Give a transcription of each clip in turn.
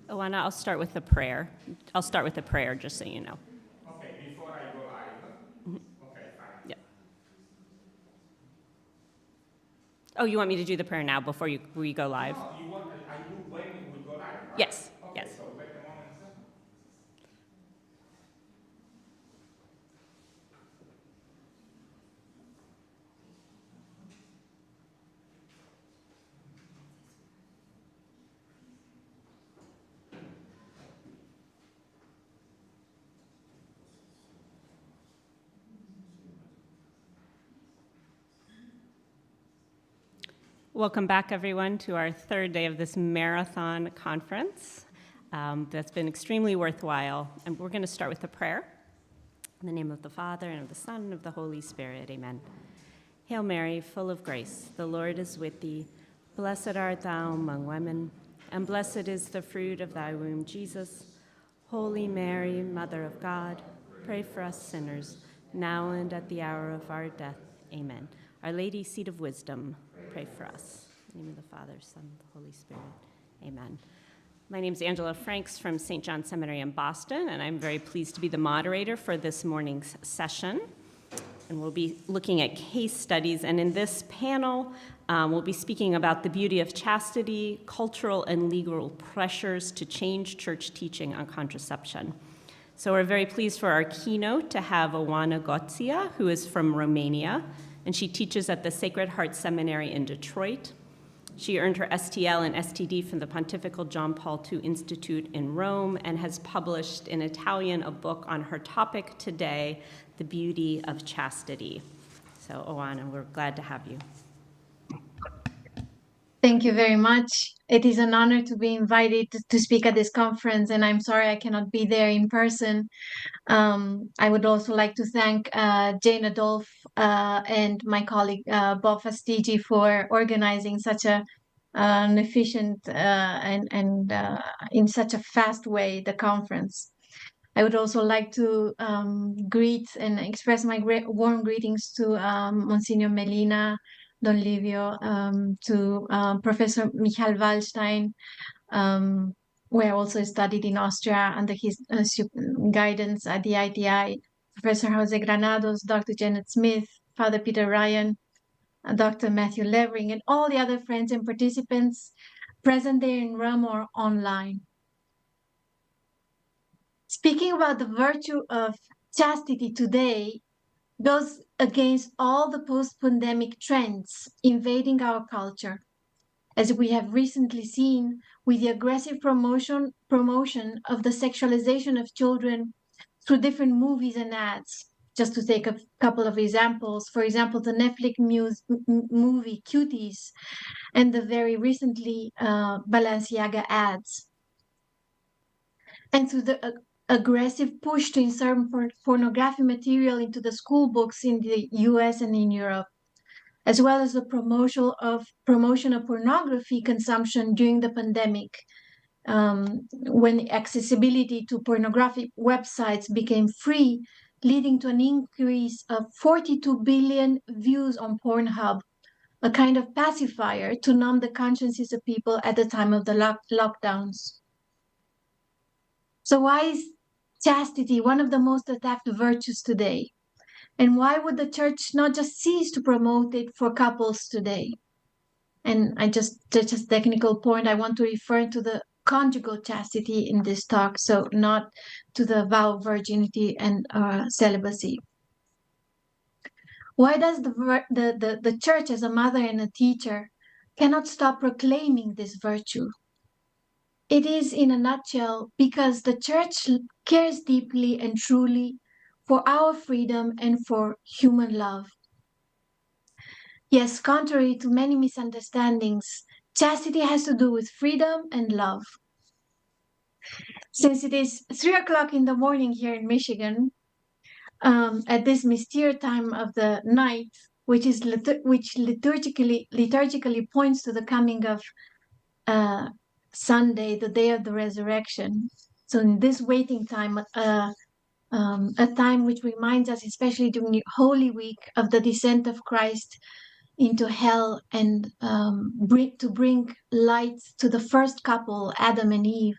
Oana, I'll start with a prayer. I'll start with a prayer, just so you know. Okay, before I go live. Okay, fine. Yeah. Oh, you want me to do the prayer now before we go live? No, you want I do when we go live, right? Yes. Okay, Yes. so wait a moment. Welcome back, everyone, to our third day of this marathon conference. That's been extremely worthwhile. And we're going to start with a prayer. In the name of the Father, and of the Son, and of the Holy Spirit, amen. Hail Mary, full of grace, the Lord is with thee. Blessed art thou among women, and blessed is the fruit of thy womb, Jesus. Holy Mary, Mother of God, pray for us sinners, now and at the hour of our death. Amen. Our Lady, seat of wisdom, pray for us. In the name of the Father, Son, and the Holy Spirit. Amen. My name is Angela Franks from St. John Seminary in Boston, and I'm very pleased to be the moderator for this morning's session. And we'll be looking at case studies, and in this panel, we'll be speaking about the beauty of chastity, cultural and legal pressures to change church teaching on contraception. So we're very pleased for our keynote to have Oana Gotzia, who is from Romania, and she teaches at the Sacred Heart Seminary in Detroit. She earned her STL and STD from the Pontifical John Paul II Institute in Rome and has published in Italian a book on her topic today, The Beauty of Chastity. So, Oana, we're glad to have you. Thank you very much. It is an honor to be invited to speak at this conference, and I'm sorry I cannot be there in person. I would also like to thank Jane Adolph and my colleague Bob Fastigi for organizing such an efficient and in such a fast way the conference. I would also like to greet and express my warm greetings to Monsignor Melina, Don Livio, to Professor Michael Wallstein, where I also studied in Austria under his guidance at the ITI, Professor Jose Granados, Dr. Janet Smith, Father Peter Ryan, Dr. Matthew Levering, and all the other friends and participants present there in Rome or online. Speaking about the virtue of chastity today goes against all the post-pandemic trends invading our culture, as we have recently seen with the aggressive promotion of the sexualization of children through different movies and ads. Just to take a couple of examples, for example, the Netflix movie Cuties and the very recently Balenciaga ads. And through the aggressive push to insert pornography material into the school books in the US and in Europe, as well as the promotion of pornography consumption during the pandemic, when accessibility to pornographic websites became free, leading to an increase of 42 billion views on Pornhub, a kind of pacifier to numb the consciences of people at the time of the lockdowns. So why is chastity one of the most attacked virtues today? And why would the church not just cease to promote it for couples today? And just a technical point, I want to refer to the conjugal chastity in this talk, so not to the vow of virginity and celibacy. Why does the church as a mother and a teacher cannot stop proclaiming this virtue? It is, in a nutshell, because the church cares deeply and truly for our freedom and for human love. Yes, contrary to many misunderstandings, chastity has to do with freedom and love. Since it is 3 o'clock in the morning here in Michigan, at this mysterious time of the night, which liturgically points to the coming of Sunday, the day of the resurrection. So in this waiting time, a time which reminds us, especially during the Holy Week, of the descent of Christ into hell and to bring light to the first couple, Adam and Eve,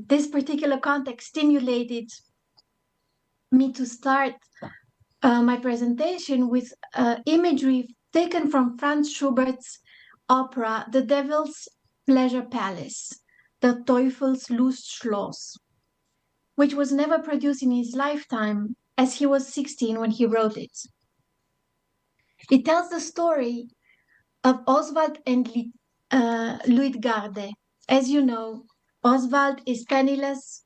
this particular context stimulated me to start my presentation with imagery taken from Franz Schubert's opera, The Devil's Pleasure Palace, the Teufels Lustschloss, which was never produced in his lifetime, as he was 16 when he wrote it. It tells the story of Oswald and Luitgarde. As you know, Oswald is penniless,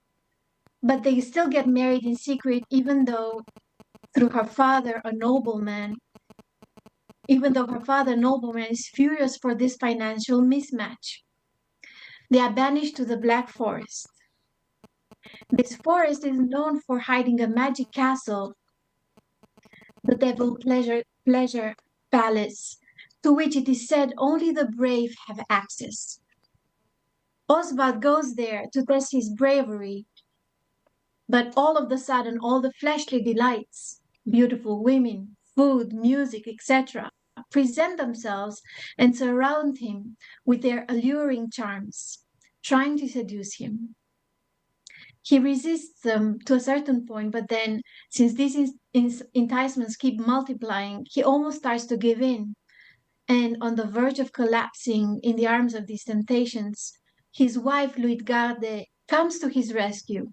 but they still get married in secret, even though through her father, a nobleman, even though her father, nobleman, is furious for this financial mismatch. They are banished to the Black Forest. This forest is known for hiding a magic castle, the Devil Pleasure Palace, to which it is said only the brave have access. Oswald goes there to test his bravery, but all of a sudden, all the fleshly delights, beautiful women, food, music, etc., present themselves and surround him with their alluring charms, trying to seduce him. He resists them to a certain point, but then, since these enticements keep multiplying, he almost starts to give in. And on the verge of collapsing in the arms of these temptations, his wife, Luitgarde, comes to his rescue.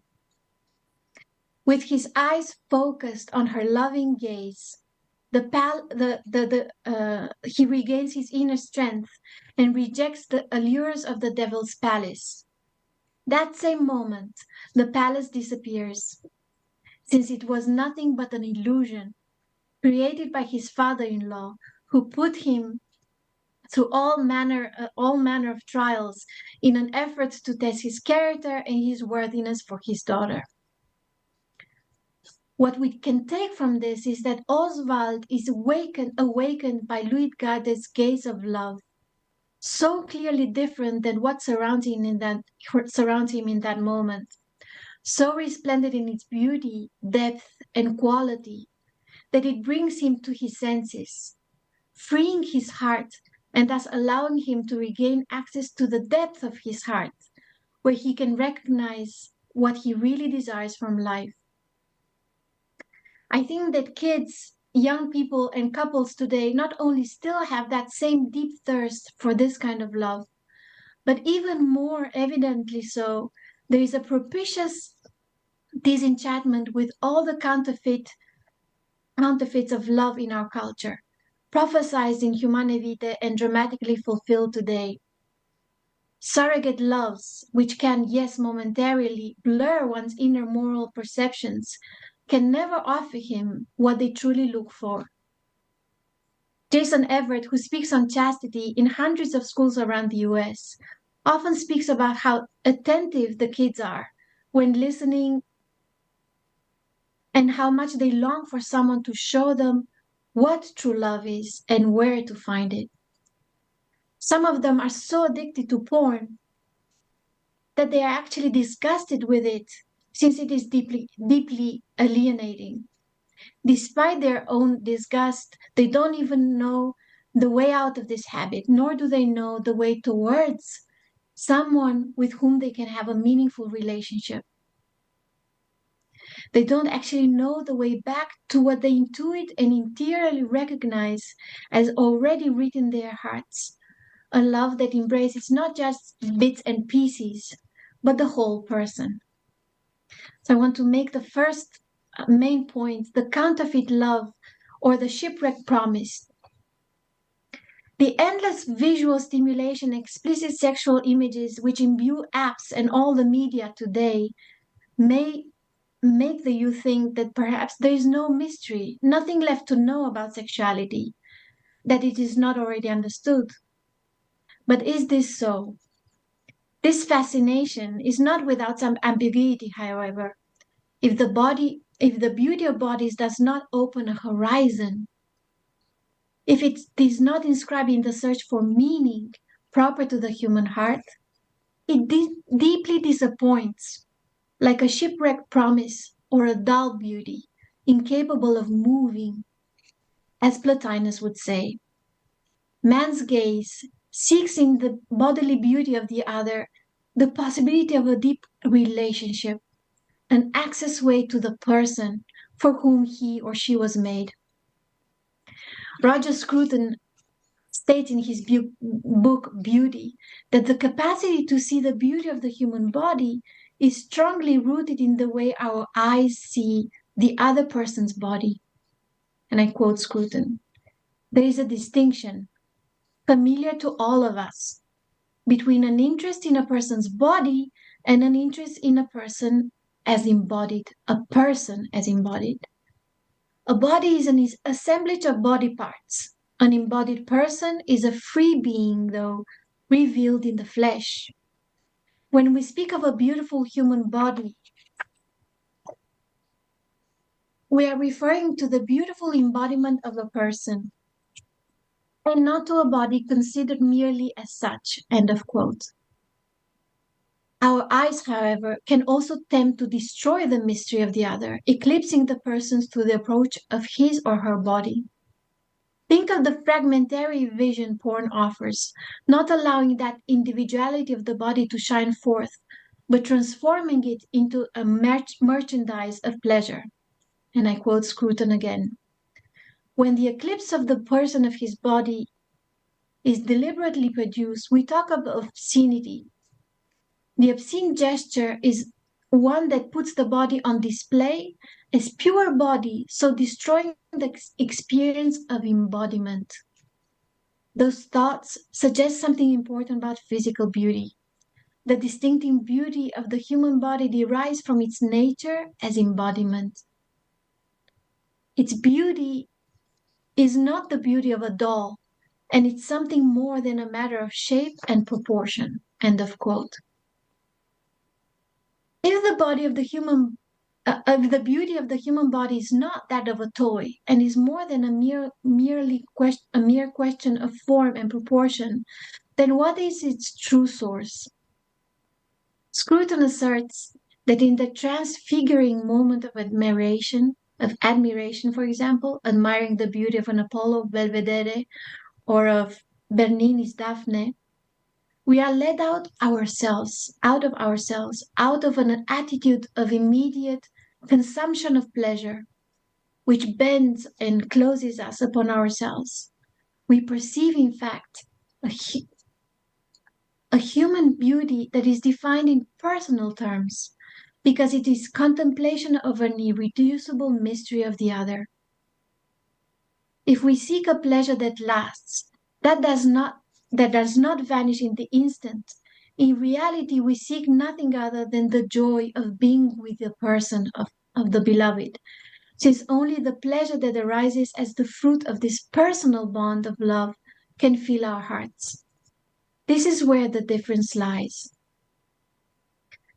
With his eyes focused on her loving gaze, he regains his inner strength and rejects the allures of the devil's palace. That same moment, the palace disappears, since it was nothing but an illusion created by his father-in-law, who put him through all manner of trials in an effort to test his character and his worthiness for his daughter. What we can take from this is that Oswald is awakened by Luitgarde's gaze of love, so clearly different than what surrounds him in that moment, so resplendent in its beauty, depth, and quality, that it brings him to his senses, freeing his heart and thus allowing him to regain access to the depth of his heart, where he can recognize what he really desires from life. I think that kids, young people, and couples today not only still have that same deep thirst for this kind of love, but even more evidently so, there is a propitious disenchantment with all the counterfeits of love in our culture, prophesied in Humane Vitae and dramatically fulfilled today. Surrogate loves, which can, yes, momentarily blur one's inner moral perceptions, can never offer him what they truly look for. Jason Everett, who speaks on chastity in hundreds of schools around the US, often speaks about how attentive the kids are when listening and how much they long for someone to show them what true love is and where to find it. Some of them are so addicted to porn that they are actually disgusted with it, since it is deeply, deeply alienating. Despite their own disgust, they don't even know the way out of this habit, nor do they know the way towards someone with whom they can have a meaningful relationship. They don't actually know the way back to what they intuit and interiorly recognize as already written in their hearts, a love that embraces not just bits and pieces, but the whole person. So I want to make the first main point, the counterfeit love or the shipwreck promise. The endless visual stimulation, explicit sexual images which imbue apps and all the media today may make the youth think that perhaps there is no mystery, nothing left to know about sexuality, that it is not already understood. But is this so? This fascination is not without some ambiguity, however. If the beauty of bodies does not open a horizon, if it is not inscribed in the search for meaning proper to the human heart, it deeply disappoints, like a shipwrecked promise or a dull beauty, incapable of moving, as Plotinus would say. Man's gaze seeks in the bodily beauty of the other the possibility of a deep relationship, an access way to the person for whom he or she was made. Roger Scruton states in his book Beauty that the capacity to see the beauty of the human body is strongly rooted in the way our eyes see the other person's body. And I quote Scruton: there is a distinction, familiar to all of us, between an interest in a person's body and an interest in a person as embodied, a person as embodied. A body is an assemblage of body parts. An embodied person is a free being, though revealed in the flesh. When we speak of a beautiful human body, we are referring to the beautiful embodiment of a person and not to a body considered merely as such. End of quote. Our eyes, however, can also tend to destroy the mystery of the other, eclipsing the person through the approach of his or her body. Think of the fragmentary vision porn offers, not allowing that individuality of the body to shine forth, but transforming it into a merchandise of pleasure. And I quote Scruton again: when the eclipse of the person of his body is deliberately produced, we talk of obscenity. The obscene gesture is one that puts the body on display as pure body, so destroying the experience of embodiment. Those thoughts suggest something important about physical beauty. The distinctive beauty of the human body derives from its nature as embodiment. Its beauty is not the beauty of a doll, and it's something more than a matter of shape and proportion. End of quote. If the body of the human if the beauty of the human body is not that of a toy and is more than a mere question of form and proportion, then what is its true source? Scruton asserts that in the transfiguring moment of admiration, for example, admiring the beauty of an Apollo Belvedere or of Bernini's Daphne, we are led out of ourselves, out of an attitude of immediate consumption of pleasure, which bends and closes us upon ourselves. We perceive, in fact, a human beauty that is defined in personal terms, because it is contemplation of an irreducible mystery of the other. If we seek a pleasure that lasts, that does not vanish in the instant, in reality we seek nothing other than the joy of being with the person of the beloved, since only the pleasure that arises as the fruit of this personal bond of love can fill our hearts. This is where the difference lies.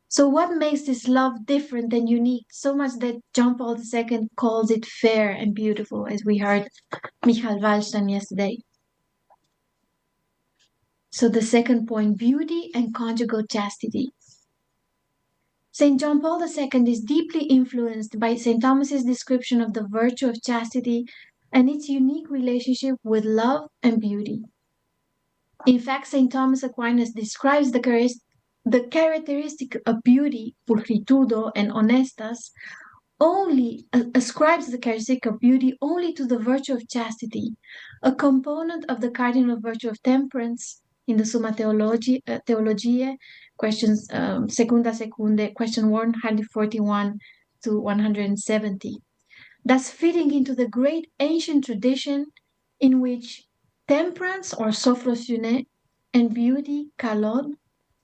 So what makes this love different and unique, so much that John Paul II calls it fair and beautiful, as we heard Michael Wallstein yesterday? So the second point, beauty and conjugal chastity. St. John Paul II is deeply influenced by St. Thomas's description of the virtue of chastity and its unique relationship with love and beauty. In fact, St. Thomas Aquinas describes the characteristic of beauty, pulcritudo and honestas, only ascribes the characteristic of beauty only to the virtue of chastity, a component of the cardinal virtue of temperance in the Summa Theologiae, questions Secunda Secunde, question 141 to 170, thus fitting into the great ancient tradition in which temperance or sophrosune and beauty, kalon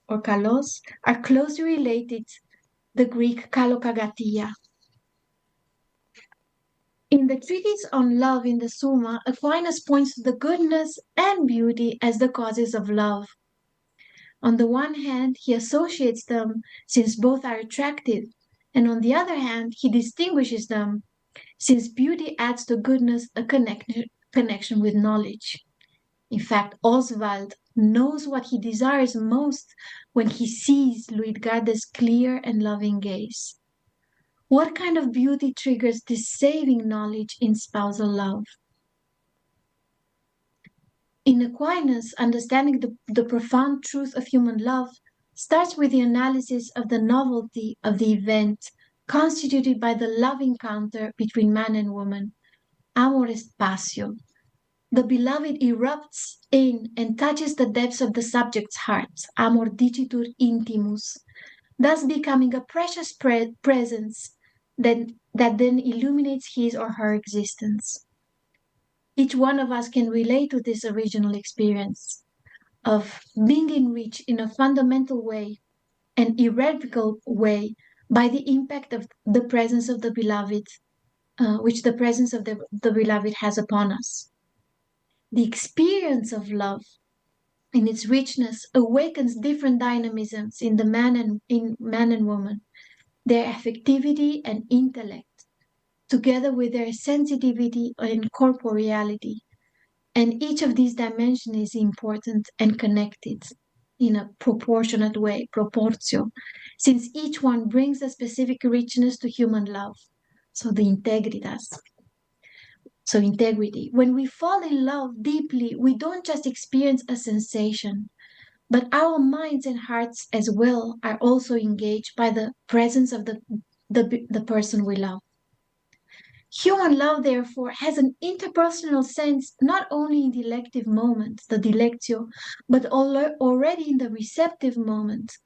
or kalos, are closely related, the Greek kalokagatia. In the treatise on love in the Summa, Aquinas points to the goodness and beauty as the causes of love. On the one hand, he associates them since both are attractive, and on the other hand, he distinguishes them since beauty adds to goodness a connection with knowledge. In fact, Oswald knows what he desires most when he sees Luitgarde's clear and loving gaze. What kind of beauty triggers this saving knowledge in spousal love? In Aquinas, understanding the profound truth of human love starts with the analysis of the novelty of the event constituted by the love encounter between man and woman, amor est passio. The beloved erupts in and touches the depths of the subject's heart, amor dicitur intimus, thus becoming a precious presence that then illuminates his or her existence. Each one of us can relate to this original experience of being enriched in a fundamental way, an irrevocable way, by the impact of the presence of the beloved, which the presence of the beloved has upon us. The experience of love in its richness awakens different dynamisms in man and woman, their affectivity and intellect, together with their sensitivity and corporeality. And each of these dimensions is important and connected in a proportionate way, proportio, since each one brings a specific richness to human love. So the integritas. So integrity. When we fall in love deeply, we don't just experience a sensation, but our minds and hearts as well are also engaged by the presence of the person we love. Human love, therefore, has an interpersonal sense not only in the elective moment, the dilectio, but already in the receptive moment,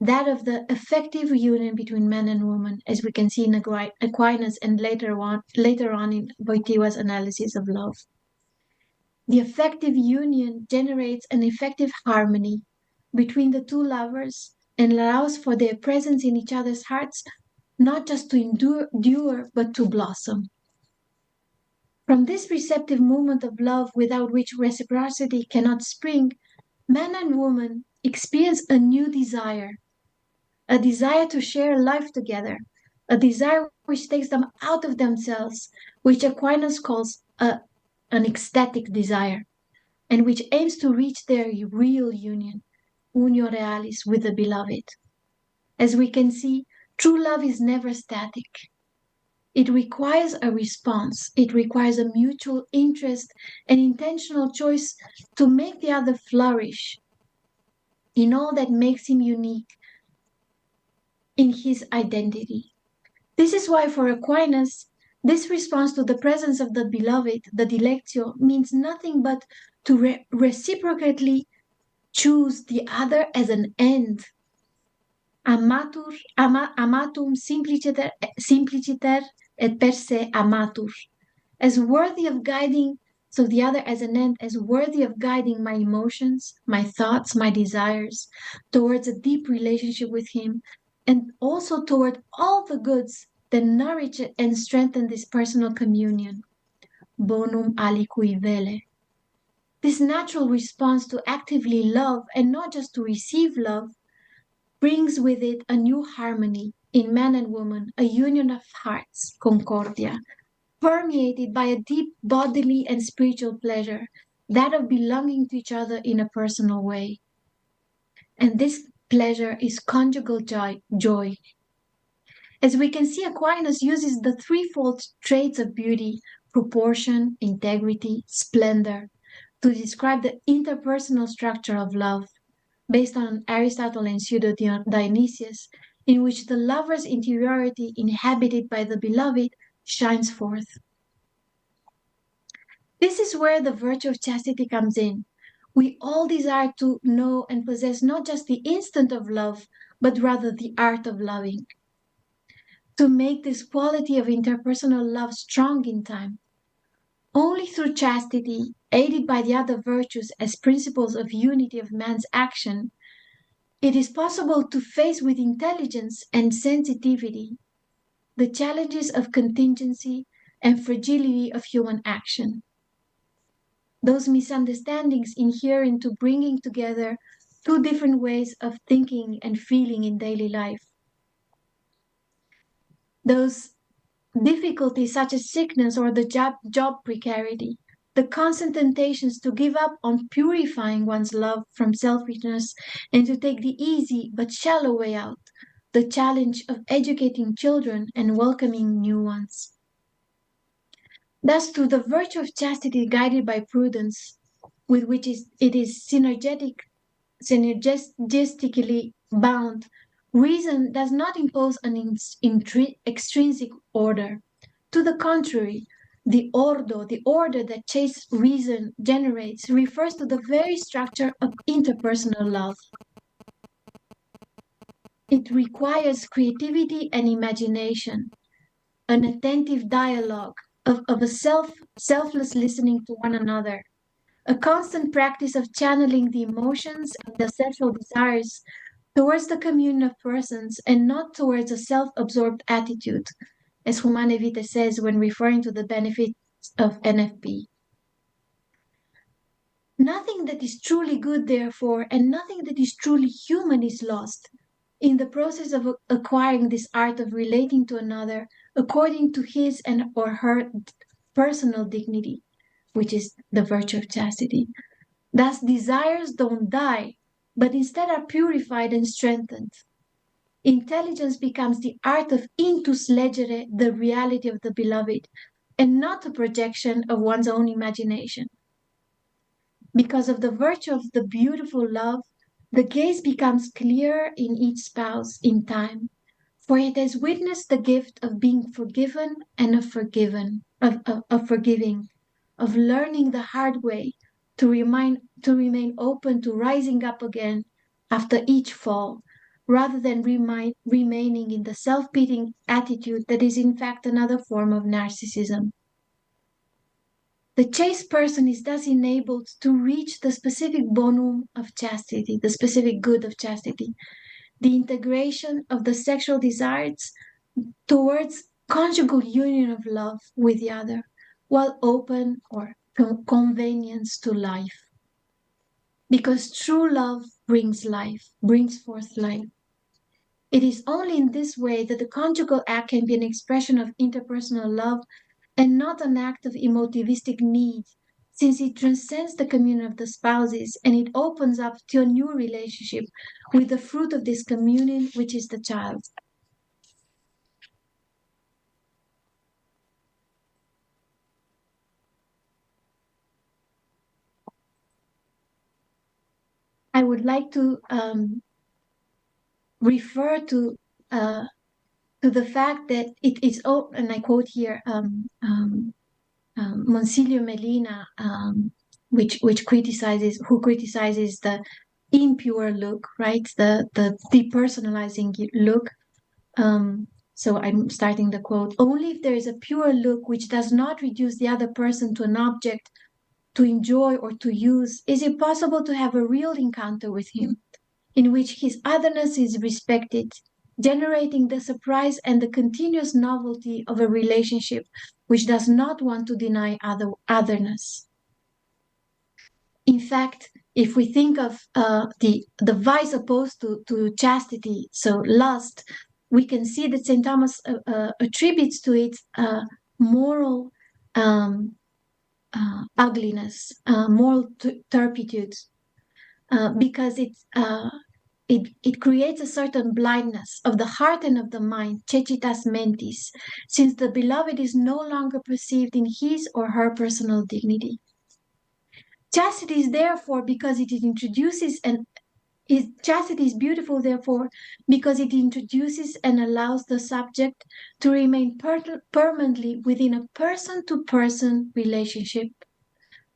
that of the effective union between man and woman, as we can see in Aquinas and later on in Wojtyła's analysis of love. The effective union generates an effective harmony between the two lovers and allows for their presence in each other's hearts, not just to endure but to blossom. From this receptive movement of love without which reciprocity cannot spring, man and woman experience a new desire, a desire to share life together, a desire which takes them out of themselves, which Aquinas calls an ecstatic desire, and which aims to reach their real union, unio realis, with the beloved. As we can see, true love is never static. It requires a response. It requires a mutual interest and intentional choice to make the other flourish in all that makes him unique in his identity. This is why for Aquinas, this response to the presence of the beloved, the dilectio, means nothing but to reciprocately choose the other as an end. Amatum simpliciter et per se amatur, as worthy of guiding, so the other as an end, as worthy of guiding my emotions, my thoughts, my desires towards a deep relationship with him, and also toward all the goods that nourish and strengthen this personal communion. Bonum aliqui vele. This natural response to actively love and not just to receive love brings with it a new harmony in man and woman, a union of hearts, concordia, permeated by a deep bodily and spiritual pleasure, that of belonging to each other in a personal way. And this pleasure is conjugal joy. As we can see, Aquinas uses the threefold traits of beauty, proportion, integrity, splendor, to describe the interpersonal structure of love, based on Aristotle and Pseudo-Dionysius, in which the lover's interiority inhabited by the beloved shines forth. This is where the virtue of chastity comes in. We all desire to know and possess not just the instant of love, but rather the art of loving. To make this quality of interpersonal love strong in time, only through chastity, aided by the other virtues as principles of unity of man's action, it is possible to face with intelligence and sensitivity the challenges of contingency and fragility of human action. Those misunderstandings inhere into bringing together two different ways of thinking and feeling in daily life. Those difficulties such as sickness or the job precarity, the constant temptations to give up on purifying one's love from selfishness and to take the easy but shallow way out, the challenge of educating children and welcoming new ones. Thus, through the virtue of chastity guided by prudence, with which it is synergetic synergistically bound, reason does not impose an extrinsic order. To the contrary, the order that chaste reason generates, refers to the very structure of interpersonal love. It requires creativity and imagination, an attentive dialogue of a selfless listening to one another, a constant practice of channeling the emotions and the sexual desires towards the communion of persons and not towards a self-absorbed attitude, as Humane Vitae says when referring to the benefits of NFP. Nothing that is truly good, therefore, and nothing that is truly human is lost in the process of acquiring this art of relating to another according to his and or her personal dignity, which is the virtue of chastity. Thus, desires don't die, but instead are purified and strengthened. Intelligence becomes the art of intus legere, the reality of the beloved, and not a projection of one's own imagination. Because of the virtue of the beautiful love, the gaze becomes clearer in each spouse in time, for it has witnessed the gift of being forgiven and of forgiving, of learning the hard way to remain open to rising up again after each fall, rather than remaining in the self-pitying attitude that is in fact another form of narcissism. The chaste person is thus enabled to reach the specific bonum of chastity, the specific good of chastity, the integration of the sexual desires towards conjugal union of love with the other, while open or convenience to life. Because true love brings life, brings forth life. It is only in this way that the conjugal act can be an expression of interpersonal love and not an act of emotivistic need, since it transcends the communion of the spouses and it opens up to a new relationship with the fruit of this communion, which is the child. I would like to refer to the fact that it is, and I quote here, Monsignor Melina, who criticizes the impure look, right? The depersonalizing look. So I'm starting the quote. Only if there is a pure look which does not reduce the other person to an object to enjoy or to use, is it possible to have a real encounter with him, in which his otherness is respected, generating the surprise and the continuous novelty of a relationship which does not want to deny otherness. In fact, if we think of the vice opposed to chastity, so lust, we can see that St. Thomas attributes to it moral ugliness, moral turpitude, because it creates a certain blindness of the heart and of the mind, cecitas mentis, since the beloved is no longer perceived in his or her personal dignity. Chastity is therefore because it introduces chastity is beautiful, therefore, because it introduces and allows the subject to remain permanently within a person-to-person relationship,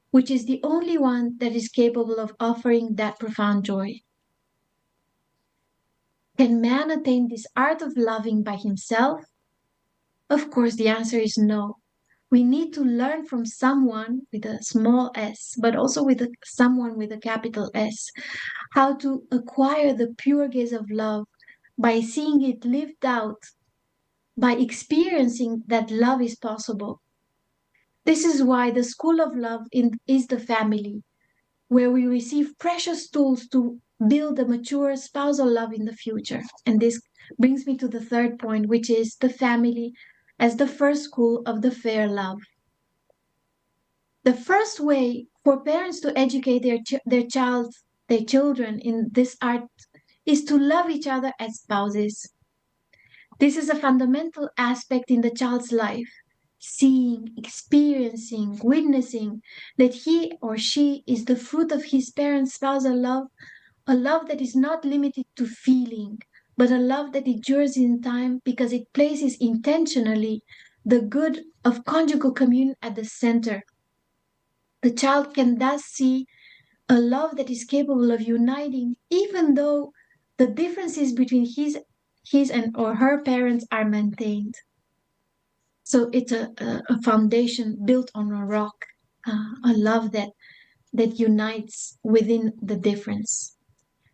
which is the only one that is capable of offering that profound joy. Can man attain this art of loving by himself? Of course, the answer is no. We need to learn from someone with a small s, but also with someone with a capital S, how to acquire the pure gaze of love by seeing it lived out, by experiencing that love is possible. This is why the school of love is the family, where we receive precious tools to build a mature spousal love in the future. And this brings me to the third point, which is the family as the first school of the fair love. The first way for parents to educate their children in this art is to love each other as spouses. This is a fundamental aspect in the child's life, seeing, experiencing, witnessing that he or she is the fruit of his parents' spousal love a love that is not limited to feeling, but a love that endures in time because it places intentionally the good of conjugal communion at the center. The child can thus see a love that is capable of uniting, even though the differences between his and or her parents are maintained. So it's a foundation built on a rock, a love that unites within the difference.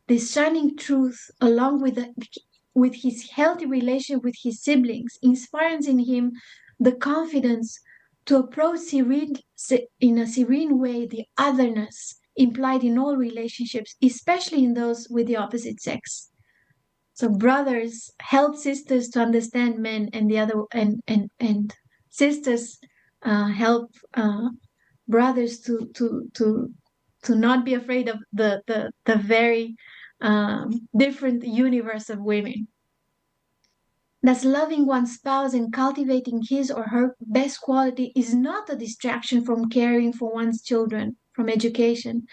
This shining truth, along with his healthy relationship with his siblings, inspires in him the confidence to approach in a serene way the otherness implied in all relationships, especially in those with the opposite sex. So brothers help sisters to understand men, and the other and sisters help brothers to not be afraid of the very different universe of women. Thus, loving one's spouse and cultivating his or her best quality is not a distraction from caring for one's children, from education,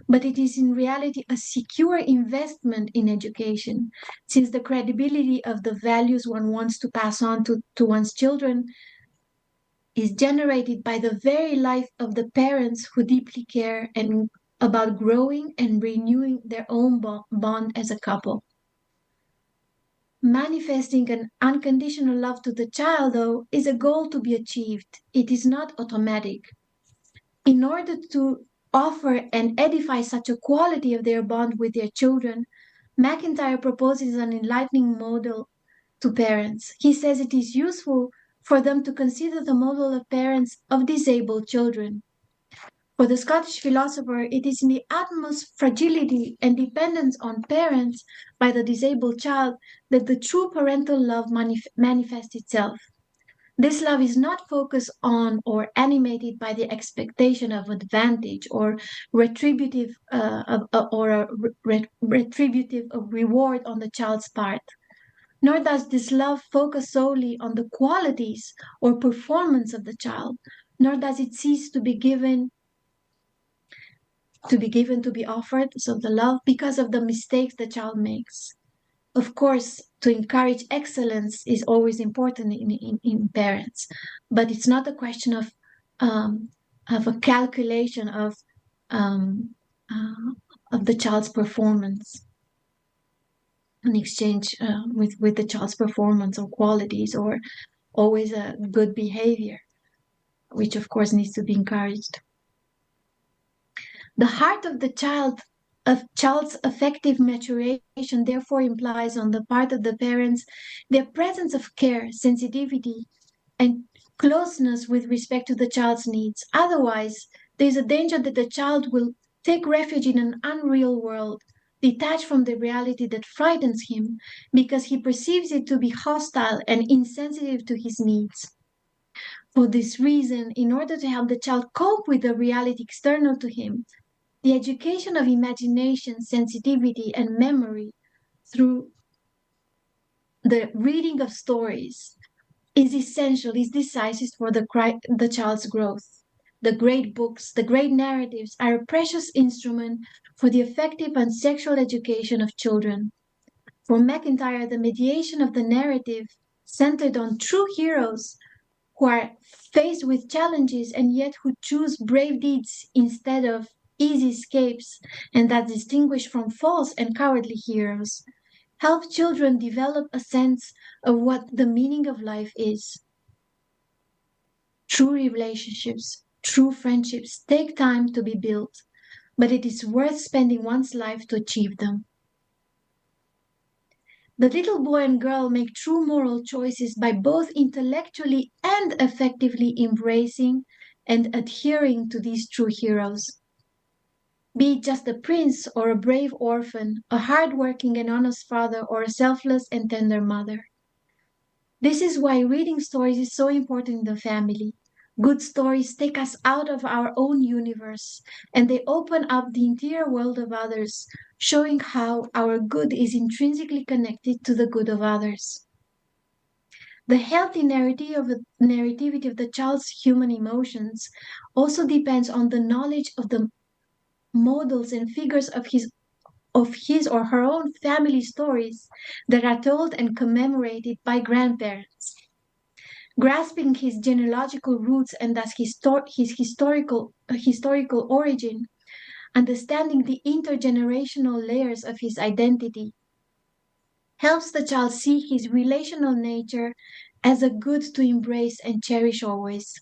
but it is in reality a secure investment in education, since the credibility of the values one wants to pass on to one's children is generated by the very life of the parents who deeply care and about growing and renewing their own bond as a couple. Manifesting an unconditional love to the child, though, is a goal to be achieved. It is not automatic. In order to offer and edify such a quality of their bond with their children, MacIntyre proposes an enlightening model to parents. He says it is useful for them to consider the model of parents of disabled children. For the Scottish philosopher, it is in the utmost fragility and dependence on parents by the disabled child that the true parental love manifests itself. This love is not focused on or animated by the expectation of advantage or retributive retributive reward on the child's part. Nor does this love focus solely on the qualities or performance of the child, nor does it cease to be offered, so the love, because of the mistakes the child makes. Of course, to encourage excellence is always important in parents, but it's not a question of a calculation um, of the child's performance in exchange with the child's performance or qualities or always a good behavior, which of course needs to be encouraged. The heart of the child's effective maturation therefore implies on the part of the parents their presence of care, sensitivity, and closeness with respect to the child's needs. Otherwise, there is a danger that the child will take refuge in an unreal world, detached from the reality that frightens him because he perceives it to be hostile and insensitive to his needs. For this reason, in order to help the child cope with the reality external to him, the education of imagination, sensitivity, and memory through the reading of stories is essential, is decisive for the child's growth. The great books, the great narratives are a precious instrument for the effective and sexual education of children. For MacIntyre, the mediation of the narrative centered on true heroes who are faced with challenges and yet who choose brave deeds instead of easy escapes, and that distinguish from false and cowardly heroes, help children develop a sense of what the meaning of life is. True relationships, true friendships take time to be built, but it is worth spending one's life to achieve them. The little boy and girl make true moral choices by both intellectually and effectively embracing and adhering to these true heroes. Be it just a prince or a brave orphan, a hard-working and honest father, or a selfless and tender mother. This is why reading stories is so important in the family. Good stories take us out of our own universe and they open up the interior world of others, showing how our good is intrinsically connected to the good of others. The healthy narrativity of the child's human emotions also depends on the knowledge of the models and figures of his of his or her own family stories that are told and commemorated by grandparents. Grasping his genealogical roots and thus his historical origin, understanding the intergenerational layers of his identity, helps the child see his relational nature as a good to embrace and cherish always.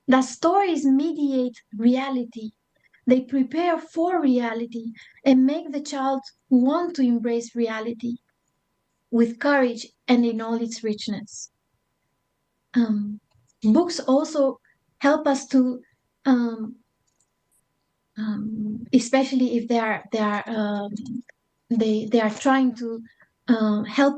The stories mediate reality. They prepare for reality and make the child want to embrace reality with courage and in all its richness. Books also help us to, especially if they are trying to help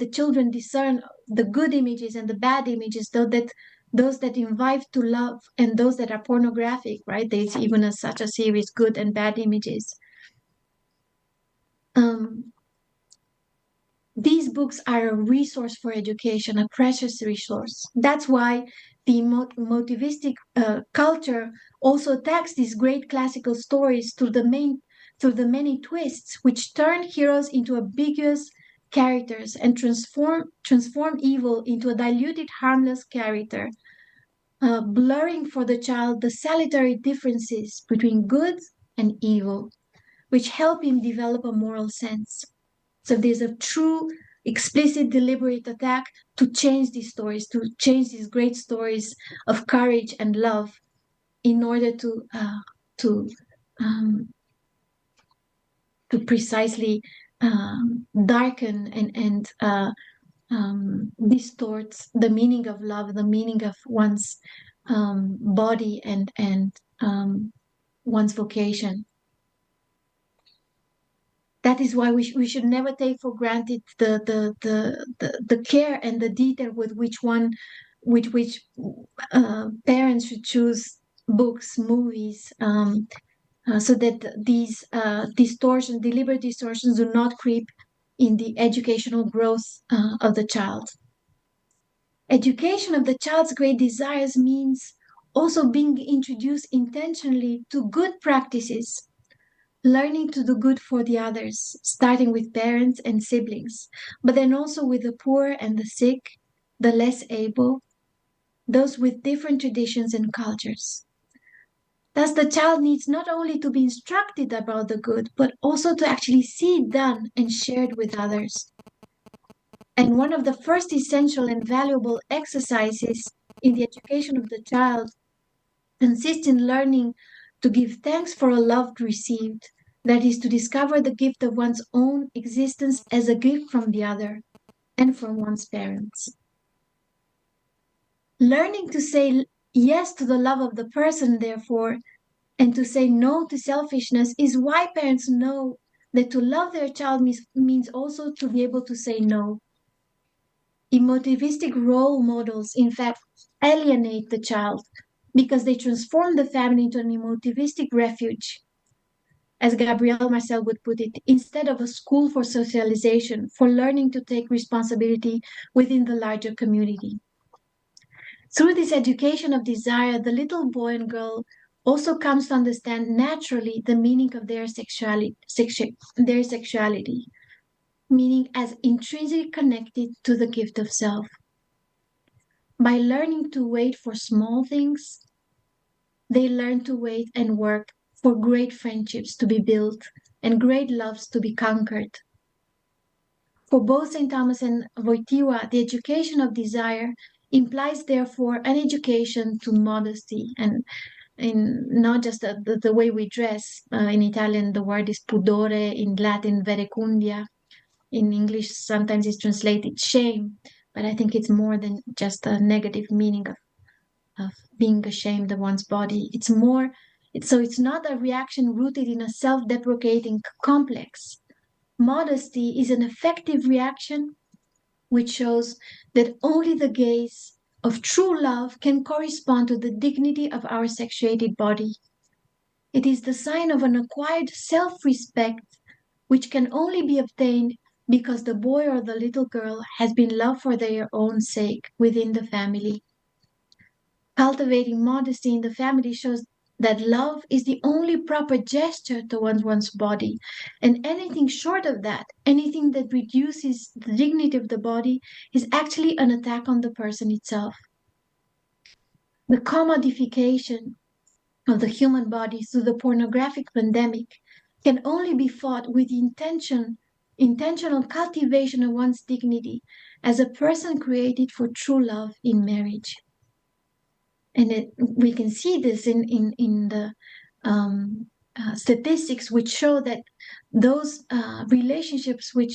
the children discern the good images and the bad images, though that those that invite to love and those that are pornographic, right? There's even such a series, Good and Bad Images. These books are a resource for education, a precious resource. That's why the motivistic culture also attacks these great classical stories through the many twists, which turn heroes into ambiguous characters and transform evil into a diluted, harmless character, blurring for the child the salutary differences between good and evil, which help him develop a moral sense. So there's a true, explicit, deliberate attack to change these stories, to change these great stories of courage and love, in order to um, to precisely darken and distort the meaning of love, the meaning of one's body and one's vocation. That is why we should never take for granted the care and the detail with which parents should choose books, movies, so that these deliberate distortions do not creep in the educational growth of the child. Education of the child's great desires means also being introduced intentionally to good practices, learning to do good for the others, starting with parents and siblings, but then also with the poor and the sick, the less able, those with different traditions and cultures. Thus, the child needs not only to be instructed about the good, but also to actually see it done and shared with others. And one of the first essential and valuable exercises in the education of the child consists in learning to give thanks for a love received, that is, to discover the gift of one's own existence as a gift from the other and from one's parents. Learning to say yes to the love of the person, therefore, and to say no to selfishness is why parents know that to love their child means also to be able to say no. Emotivistic role models, in fact, alienate the child because they transform the family into an emotivistic refuge, as Gabrielle Marcel would put it, instead of a school for socialization, for learning to take responsibility within the larger community. Through this education of desire, the little boy and girl also comes to understand naturally the meaning of their sexuality, meaning as intrinsically connected to the gift of self. By learning to wait for small things, they learn to wait and work for great friendships to be built and great loves to be conquered. For both St. Thomas and Wojtyła, the education of desire implies, therefore, an education to modesty, and in not just the way we dress. In Italian, the word is pudore, in Latin, verecundia. In English, sometimes it's translated shame, but I think it's more than just a negative meaning of being ashamed of one's body. It's not a reaction rooted in a self-deprecating complex. Modesty is an effective reaction which shows that only the gaze of true love can correspond to the dignity of our sexuated body. It is the sign of an acquired self-respect which can only be obtained because the boy or the little girl has been loved for their own sake within the family. Cultivating modesty in the family shows that love is the only proper gesture towards one's body. And anything short of that, anything that reduces the dignity of the body, is actually an attack on the person itself. The commodification of the human body through the pornographic pandemic can only be fought with intentional cultivation of one's dignity as a person created for true love in marriage. And we can see this in the statistics which show that those relationships in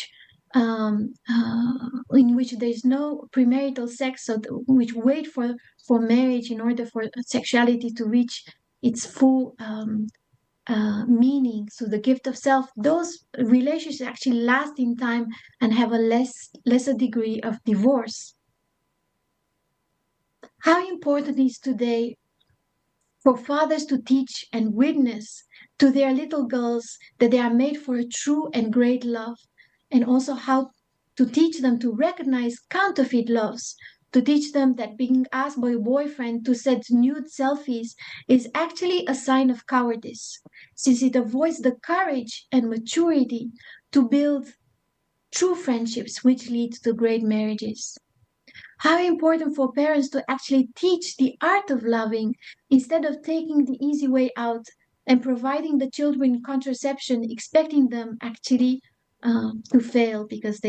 which there's no premarital sex, so which wait for marriage in order for sexuality to reach its full meaning, so the gift of self, those relationships actually last in time and have a lesser degree of divorce. How important is today for fathers to teach and witness to their little girls that they are made for a true and great love, and also how to teach them to recognize counterfeit loves, to teach them that being asked by a boyfriend to send nude selfies is actually a sign of cowardice, since it avoids the courage and maturity to build true friendships which lead to great marriages. How important for parents to actually teach the art of loving instead of taking the easy way out and providing the children contraception, expecting them actually to fail because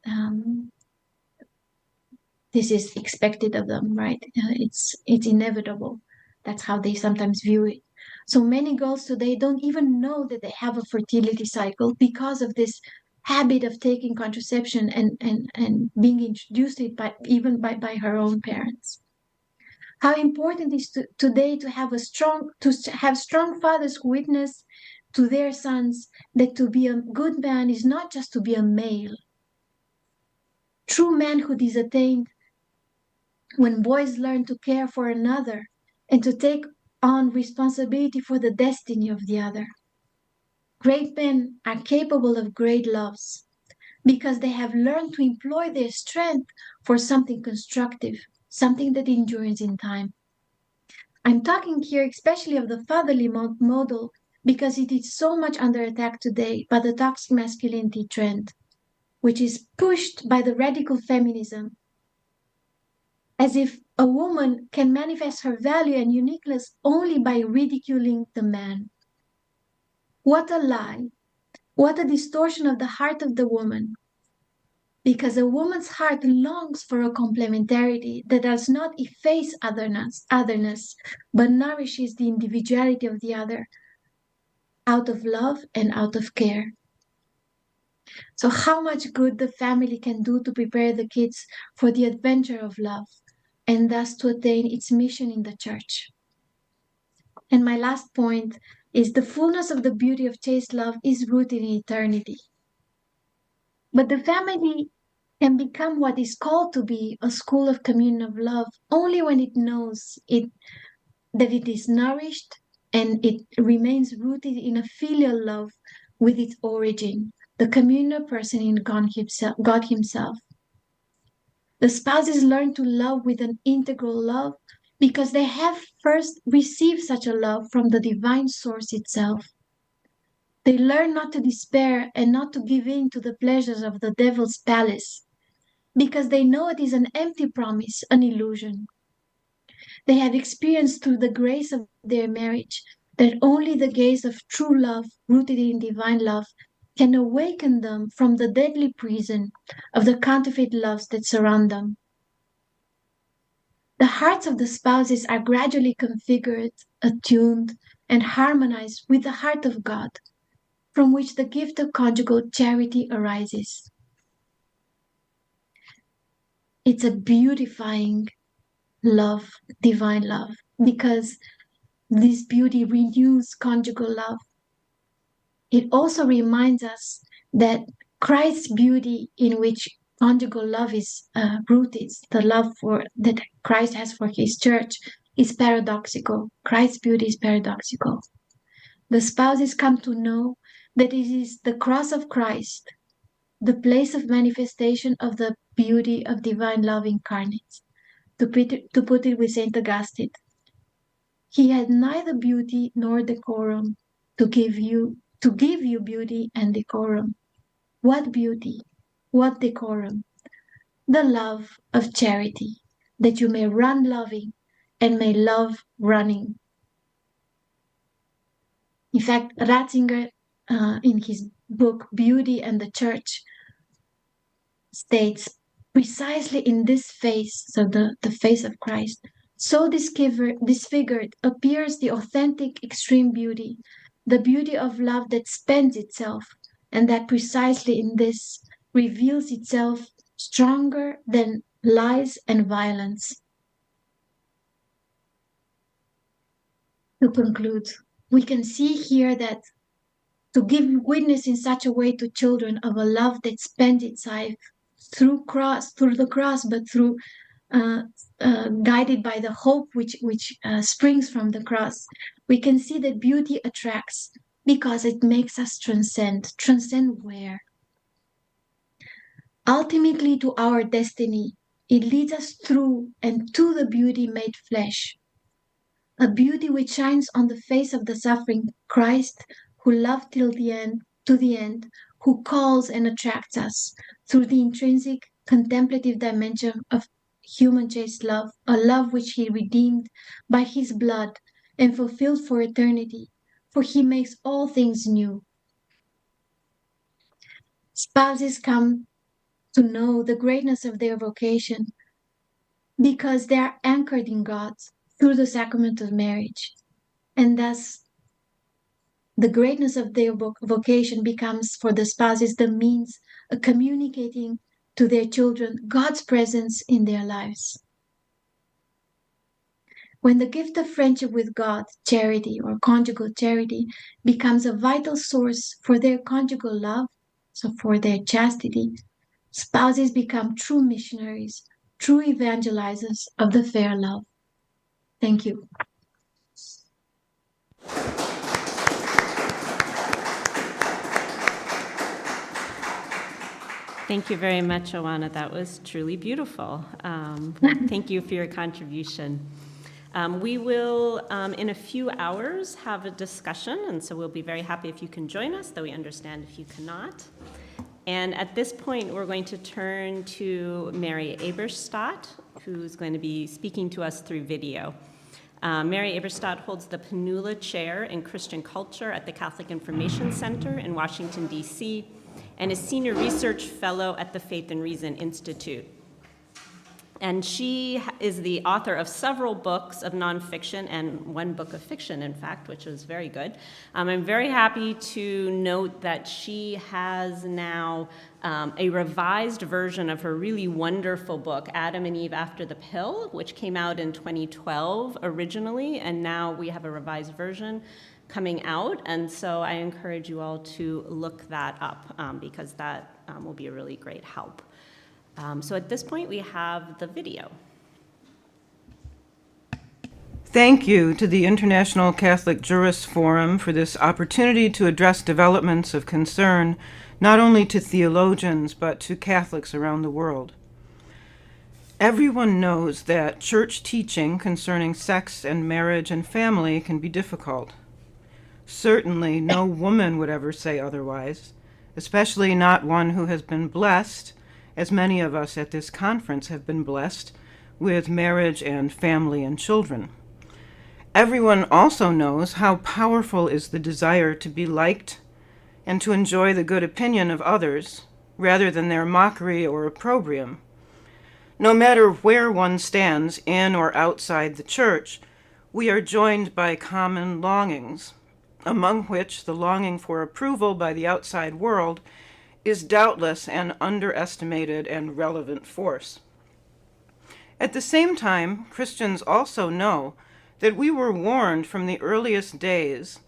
um, this is expected of them, right? It's inevitable. That's how they sometimes view it. So many girls today don't even know that they have a fertility cycle because of this habit of taking contraception and being introduced to it by her own parents. How important is today to have strong fathers who witness to their sons that to be a good man is not just to be a male. True manhood is attained when boys learn to care for another and to take on responsibility for the destiny of the other. Great men are capable of great loves because they have learned to employ their strength for something constructive, something that endures in time. I'm talking here especially of the fatherly model because it is so much under attack today by the toxic masculinity trend, which is pushed by the radical feminism, as if a woman can manifest her value and uniqueness only by ridiculing the man. What a lie! What a distortion of the heart of the woman! Because a woman's heart longs for a complementarity that does not efface otherness, but nourishes the individuality of the other out of love and out of care. So, how much good the family can do to prepare the kids for the adventure of love and thus to attain its mission in the church. And my last point is the fullness of the beauty of chaste love is rooted in eternity. But the family can become what is called to be a school of communion of love only when it knows that it is nourished and it remains rooted in a filial love with its origin, the communal person in God Himself. The spouses learn to love with an integral love because they have first received such a love from the divine source itself. They learn not to despair and not to give in to the pleasures of the devil's palace because they know it is an empty promise, an illusion. They have experienced through the grace of their marriage that only the gaze of true love, rooted in divine love, can awaken them from the deadly prison of the counterfeit loves that surround them. The hearts of the spouses are gradually configured, attuned, and harmonized with the heart of God, from which the gift of conjugal charity arises. It's a beautifying love, divine love, because this beauty renews conjugal love. It also reminds us that Christ's beauty, in which conjugal love is rooted, the love that Christ has for His church, is paradoxical. Christ's beauty is paradoxical. The spouses come to know that it is the cross of Christ, the place of manifestation of the beauty of divine love incarnate. To put it with Saint Augustine, He had neither beauty nor decorum to give you beauty and decorum. What beauty? What decorum? The love of charity, that you may run loving and may love running. In fact, Ratzinger, in his book Beauty and the Church, states precisely in this face, so the face of Christ, so disfigured appears the authentic extreme beauty, the beauty of love that spends itself, and that precisely in this reveals itself stronger than lies and violence. To conclude, we can see here that to give witness in such a way to children of a love that spends itself through the cross, but through uh, guided by the hope which springs from the cross, we can see that beauty attracts because it makes us transcend. Transcend where? Ultimately to our destiny. It leads us through and to the beauty made flesh, a beauty which shines on the face of the suffering Christ who loved till the end, to the end, who calls and attracts us through the intrinsic contemplative dimension of human chaste love, a love which he redeemed by his blood and fulfilled for eternity, for he makes all things new. Spouses come to know the greatness of their vocation because they are anchored in God through the sacrament of marriage. And thus, the greatness of their vocation becomes for the spouses the means of communicating to their children God's presence in their lives. When the gift of friendship with God, charity or conjugal charity, becomes a vital source for their conjugal love, so for their chastity, spouses become true missionaries, true evangelizers of the fair love. Thank you. Thank you very much, Oana. That was truly beautiful. Thank you for your contribution. We will, in a few hours, have a discussion, and so we'll be very happy if you can join us, though we understand if you cannot. And at this point, we're going to turn to Mary Eberstadt, who's going to be speaking to us through video. Mary Eberstadt holds the Panula Chair in Christian Culture at the Catholic Information Center in Washington, D.C., and is Senior Research Fellow at the Faith and Reason Institute. And she is the author of several books of nonfiction and one book of fiction, in fact, which was very good. I'm very happy to note that she has now a revised version of her really wonderful book, Adam and Eve After the Pill, which came out in 2012 originally, and now we have a revised version coming out, and so I encourage you all to look that up because that will be a really great help. So at this point, we have the video. Thank you to the International Catholic Jurists Forum for this opportunity to address developments of concern not only to theologians but to Catholics around the world. Everyone knows that church teaching concerning sex and marriage and family can be difficult. Certainly no woman would ever say otherwise, especially not one who has been blessed, as many of us at this conference have been blessed, with marriage and family and children. Everyone also knows how powerful is the desire to be liked and to enjoy the good opinion of others, rather than their mockery or opprobrium. No matter where one stands, in or outside the church, we are joined by common longings, among which the longing for approval by the outside world is doubtless an underestimated and relevant force. At the same time, Christians also know that we were warned from the earliest days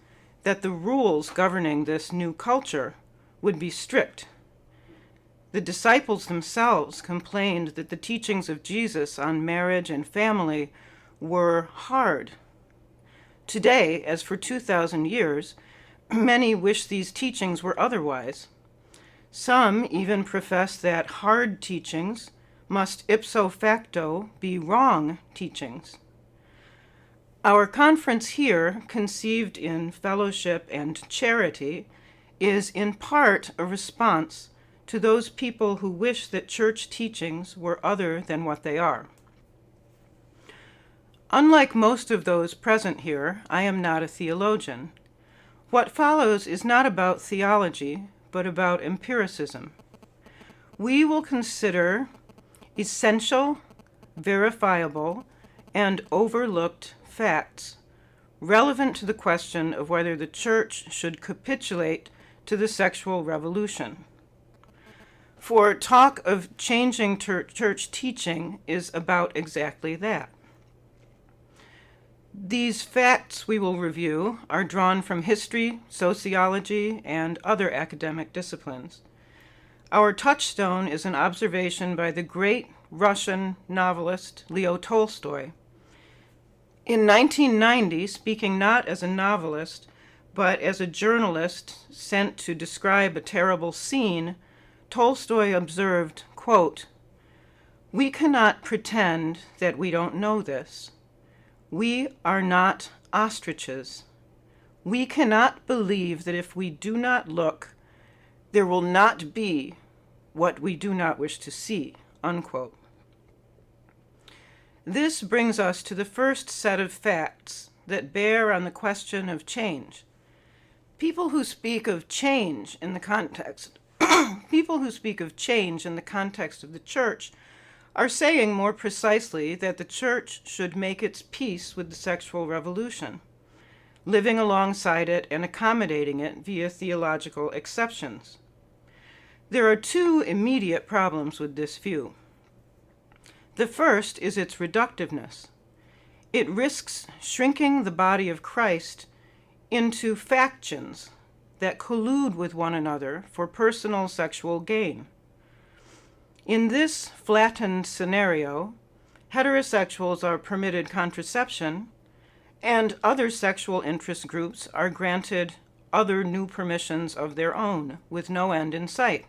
that the rules governing this new culture would be strict. The disciples themselves complained that the teachings of Jesus on marriage and family were hard. Today, as for 2,000 years, many wish these teachings were otherwise. Some even profess that hard teachings must ipso facto be wrong teachings. Our conference here, conceived in fellowship and charity, is in part a response to those people who wish that church teachings were other than what they are. Unlike most of those present here, I am not a theologian. What follows is not about theology, but about empiricism. We will consider essential, verifiable, and overlooked facts relevant to the question of whether the church should capitulate to the sexual revolution. For talk of changing church teaching is about exactly that. These facts we will review are drawn from history, sociology, and other academic disciplines. Our touchstone is an observation by the great Russian novelist Leo Tolstoy. In 1990, speaking not as a novelist, but as a journalist sent to describe a terrible scene, Tolstoy observed, quote, "We cannot pretend that we don't know this. We are not ostriches. We cannot believe that if we do not look, there will not be what we do not wish to see," unquote. This brings us to the first set of facts that bear on the question of change. People who speak of change in the context of the church are saying more precisely that the church should make its peace with the sexual revolution, living alongside it and accommodating it via theological exceptions. There are two immediate problems with this view. The first is its reductiveness. It risks shrinking the body of Christ into factions that collude with one another for personal sexual gain. In this flattened scenario, heterosexuals are permitted contraception, and other sexual interest groups are granted other new permissions of their own, with no end in sight.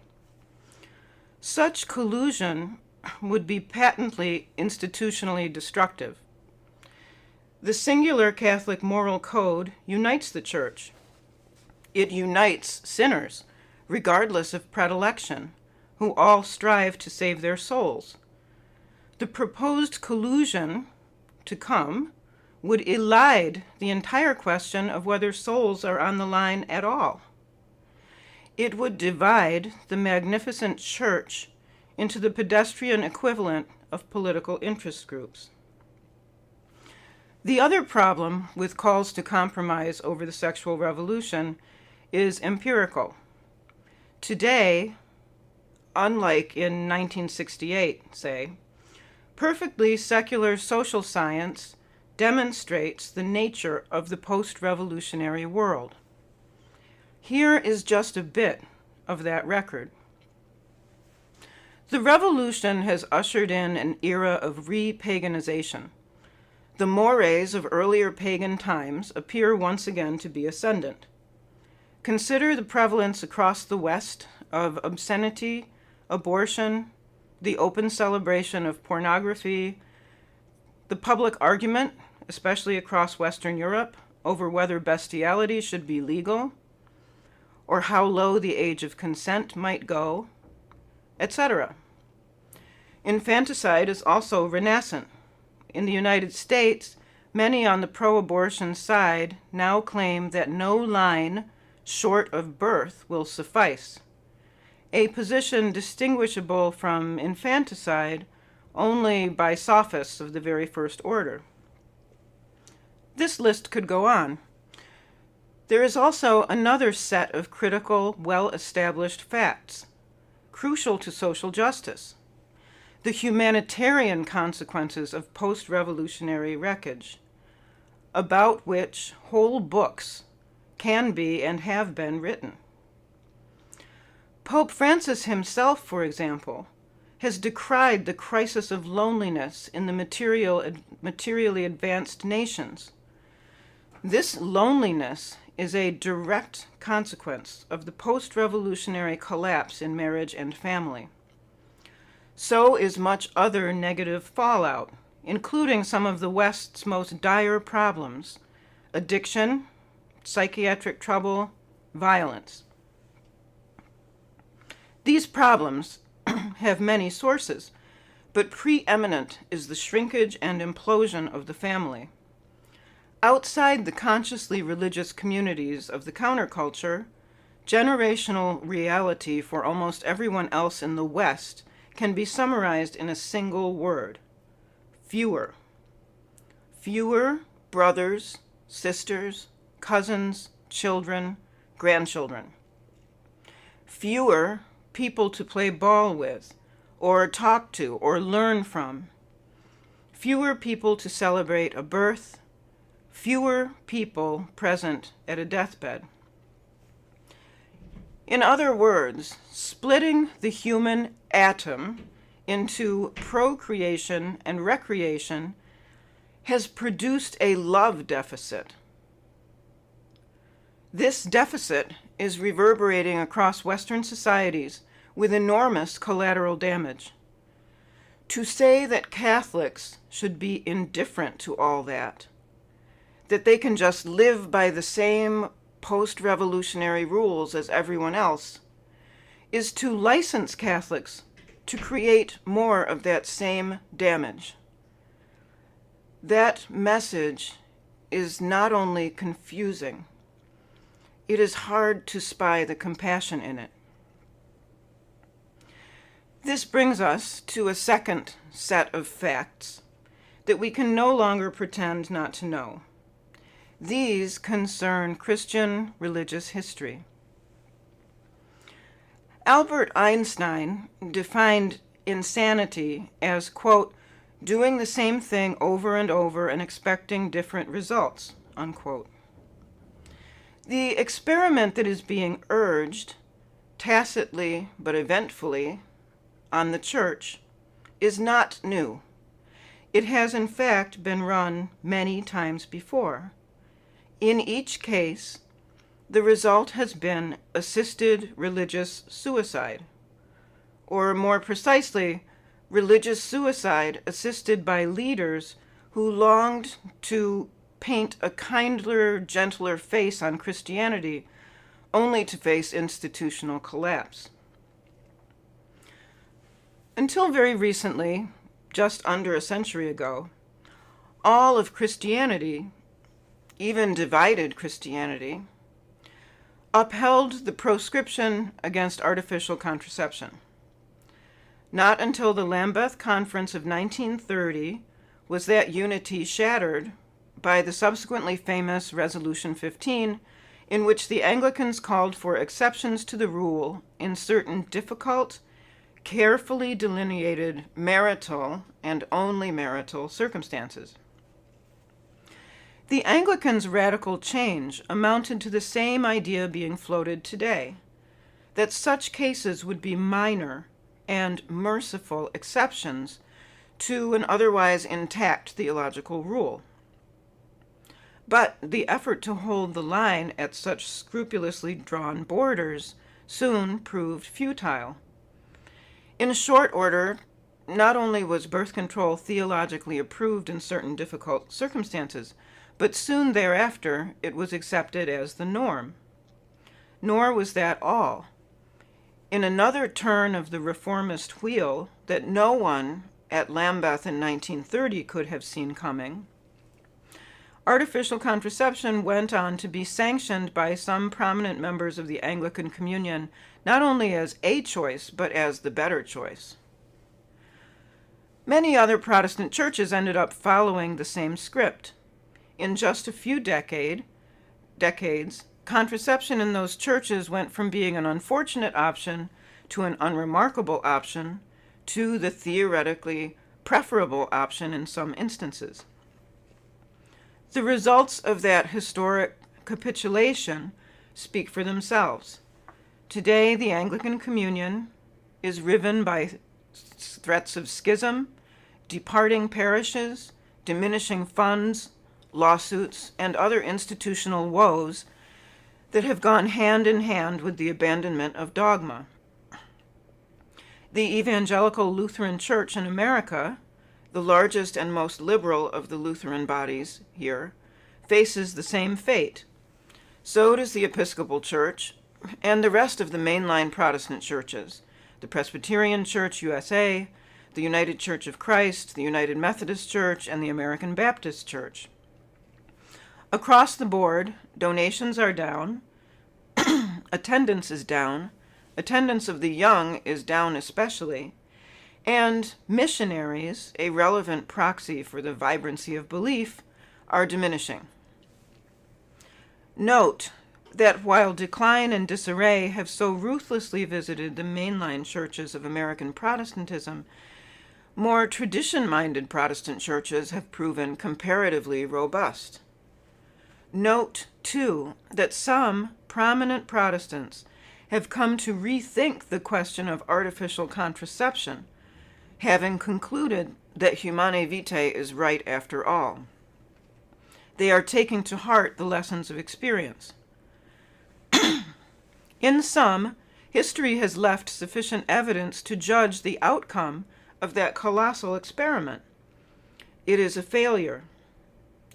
Such collusion would be patently institutionally destructive. The singular Catholic moral code unites the Church. It unites sinners, regardless of predilection, who all strive to save their souls. The proposed collusion to come would elide the entire question of whether souls are on the line at all. It would divide the magnificent Church into the pedestrian equivalent of political interest groups. The other problem with calls to compromise over the sexual revolution is empirical. Today, unlike in 1968, say, perfectly secular social science demonstrates the nature of the post-revolutionary world. Here is just a bit of that record. The revolution has ushered in an era of re-paganization. The mores of earlier pagan times appear once again to be ascendant. Consider the prevalence across the West of obscenity, abortion, the open celebration of pornography, the public argument, especially across Western Europe, over whether bestiality should be legal, or how low the age of consent might go, etc. Infanticide is also renascent. In the United States, many on the pro-abortion side now claim that no line short of birth will suffice, a position distinguishable from infanticide only by sophists of the very first order. This list could go on. There is also another set of critical, well-established facts, crucial to social justice: the humanitarian consequences of post-revolutionary wreckage, about which whole books can be and have been written. Pope Francis himself, for example, has decried the crisis of loneliness in the materially advanced nations. This loneliness is a direct consequence of the post-revolutionary collapse in marriage and family. So is much other negative fallout, including some of the West's most dire problems: addiction, psychiatric trouble, violence. These problems have many sources, but preeminent is the shrinkage and implosion of the family. Outside the consciously religious communities of the counterculture, generational reality for almost everyone else in the West can be summarized in a single word: fewer. Fewer brothers, sisters, cousins, children, grandchildren. Fewer people to play ball with, or talk to, or learn from. Fewer people to celebrate a birth. Fewer people present at a deathbed. In other words, splitting the human atom into procreation and recreation has produced a love deficit. This deficit is reverberating across Western societies with enormous collateral damage. To say that Catholics should be indifferent to all that they can just live by the same post-revolutionary rules as everyone else, is to license Catholics to create more of that same damage. That message is not only confusing, it is hard to spy the compassion in it. This brings us to a second set of facts that we can no longer pretend not to know. These concern Christian religious history. Albert Einstein defined insanity as, quote, doing the same thing over and over and expecting different results, unquote. The experiment that is being urged, tacitly but eventfully, on the Church is not new. It has in fact been run many times before. In each case, the result has been assisted religious suicide, or more precisely, religious suicide assisted by leaders who longed to paint a kinder, gentler face on Christianity, only to face institutional collapse. Until very recently, just under a century ago, all of Christianity, even divided Christianity, upheld the proscription against artificial contraception. Not until the Lambeth Conference of 1930 was that unity shattered by the subsequently famous Resolution 15, in which the Anglicans called for exceptions to the rule in certain difficult, carefully delineated marital and only marital circumstances. The Anglicans' radical change amounted to the same idea being floated today, that such cases would be minor and merciful exceptions to an otherwise intact theological rule. But the effort to hold the line at such scrupulously drawn borders soon proved futile. In short order, not only was birth control theologically approved in certain difficult circumstances, but soon thereafter it was accepted as the norm. Nor was that all. In another turn of the reformist wheel that no one at Lambeth in 1930 could have seen coming, artificial contraception went on to be sanctioned by some prominent members of the Anglican Communion, not only as a choice, but as the better choice. Many other Protestant churches ended up following the same script. In just a few decades, contraception in those churches went from being an unfortunate option to an unremarkable option to the theoretically preferable option in some instances. The results of that historic capitulation speak for themselves. Today, the Anglican Communion is riven by threats of schism, departing parishes, diminishing funds, lawsuits, and other institutional woes that have gone hand in hand with the abandonment of dogma. The Evangelical Lutheran Church in America, the largest and most liberal of the Lutheran bodies here, faces the same fate. So does the Episcopal Church and the rest of the mainline Protestant churches, the Presbyterian Church USA, the United Church of Christ, the United Methodist Church, and the American Baptist Church. Across the board, donations are down, attendance is down, attendance of the young is down especially, and missionaries, a relevant proxy for the vibrancy of belief, are diminishing. Note that while decline and disarray have so ruthlessly visited the mainline churches of American Protestantism, more tradition-minded Protestant churches have proven comparatively robust. Note, too, that some prominent Protestants have come to rethink the question of artificial contraception, having concluded that Humanae Vitae is right after all. They are taking to heart the lessons of experience. In sum, history has left sufficient evidence to judge the outcome of that colossal experiment. It is a failure,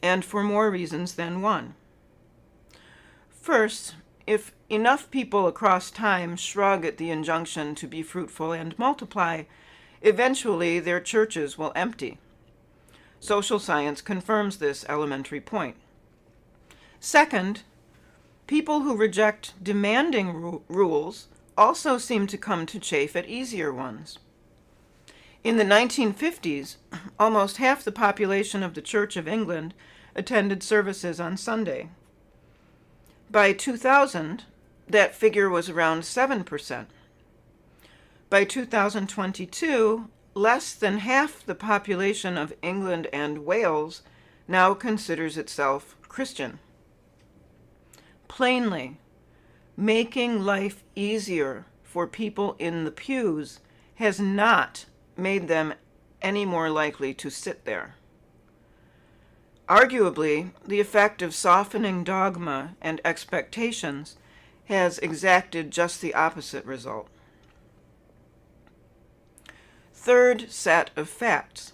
and for more reasons than one. First, if enough people across time shrug at the injunction to be fruitful and multiply, eventually their churches will empty. Social science confirms this elementary point. Second, people who reject demanding rules also seem to come to chafe at easier ones. In the 1950s, almost half the population of the Church of England attended services on Sunday. By 2000, that figure was around 7%. By 2022, less than half the population of England and Wales now considers itself Christian. Plainly, making life easier for people in the pews has not made them any more likely to sit there. Arguably, the effect of softening dogma and expectations has exacted just the opposite result. Third set of facts.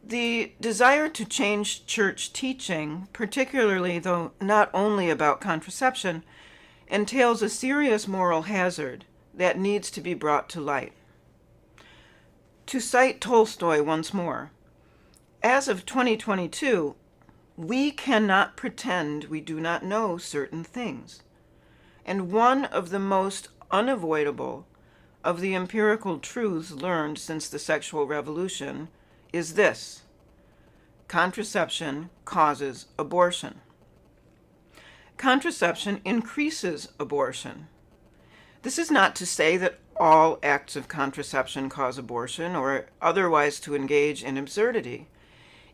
The desire to change church teaching, particularly though not only about contraception, entails a serious moral hazard that needs to be brought to light. To cite Tolstoy once more, as of 2022, we cannot pretend we do not know certain things. And one of the most unavoidable of the empirical truths learned since the sexual revolution is this: contraception causes abortion. Contraception increases abortion. This is not to say that all acts of contraception cause abortion or otherwise to engage in absurdity.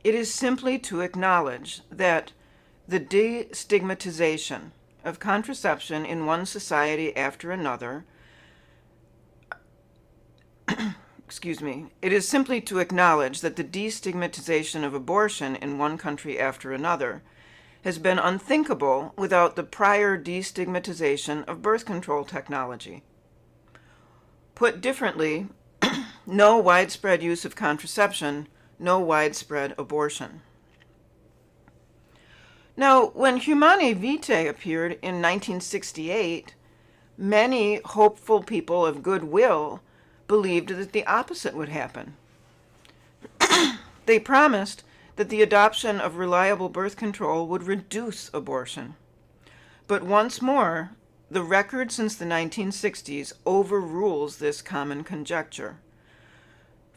It is simply to acknowledge that the destigmatization of contraception in one society after another It is simply to acknowledge that the destigmatization of abortion in one country after another has been unthinkable without the prior destigmatization of birth control technology. Put differently, no widespread use of contraception, no widespread abortion. Now, when Humanae Vitae appeared in 1968, many hopeful people of goodwill believed that the opposite would happen. They promised that the adoption of reliable birth control would reduce abortion. But once more, the record since the 1960s overrules this common conjecture.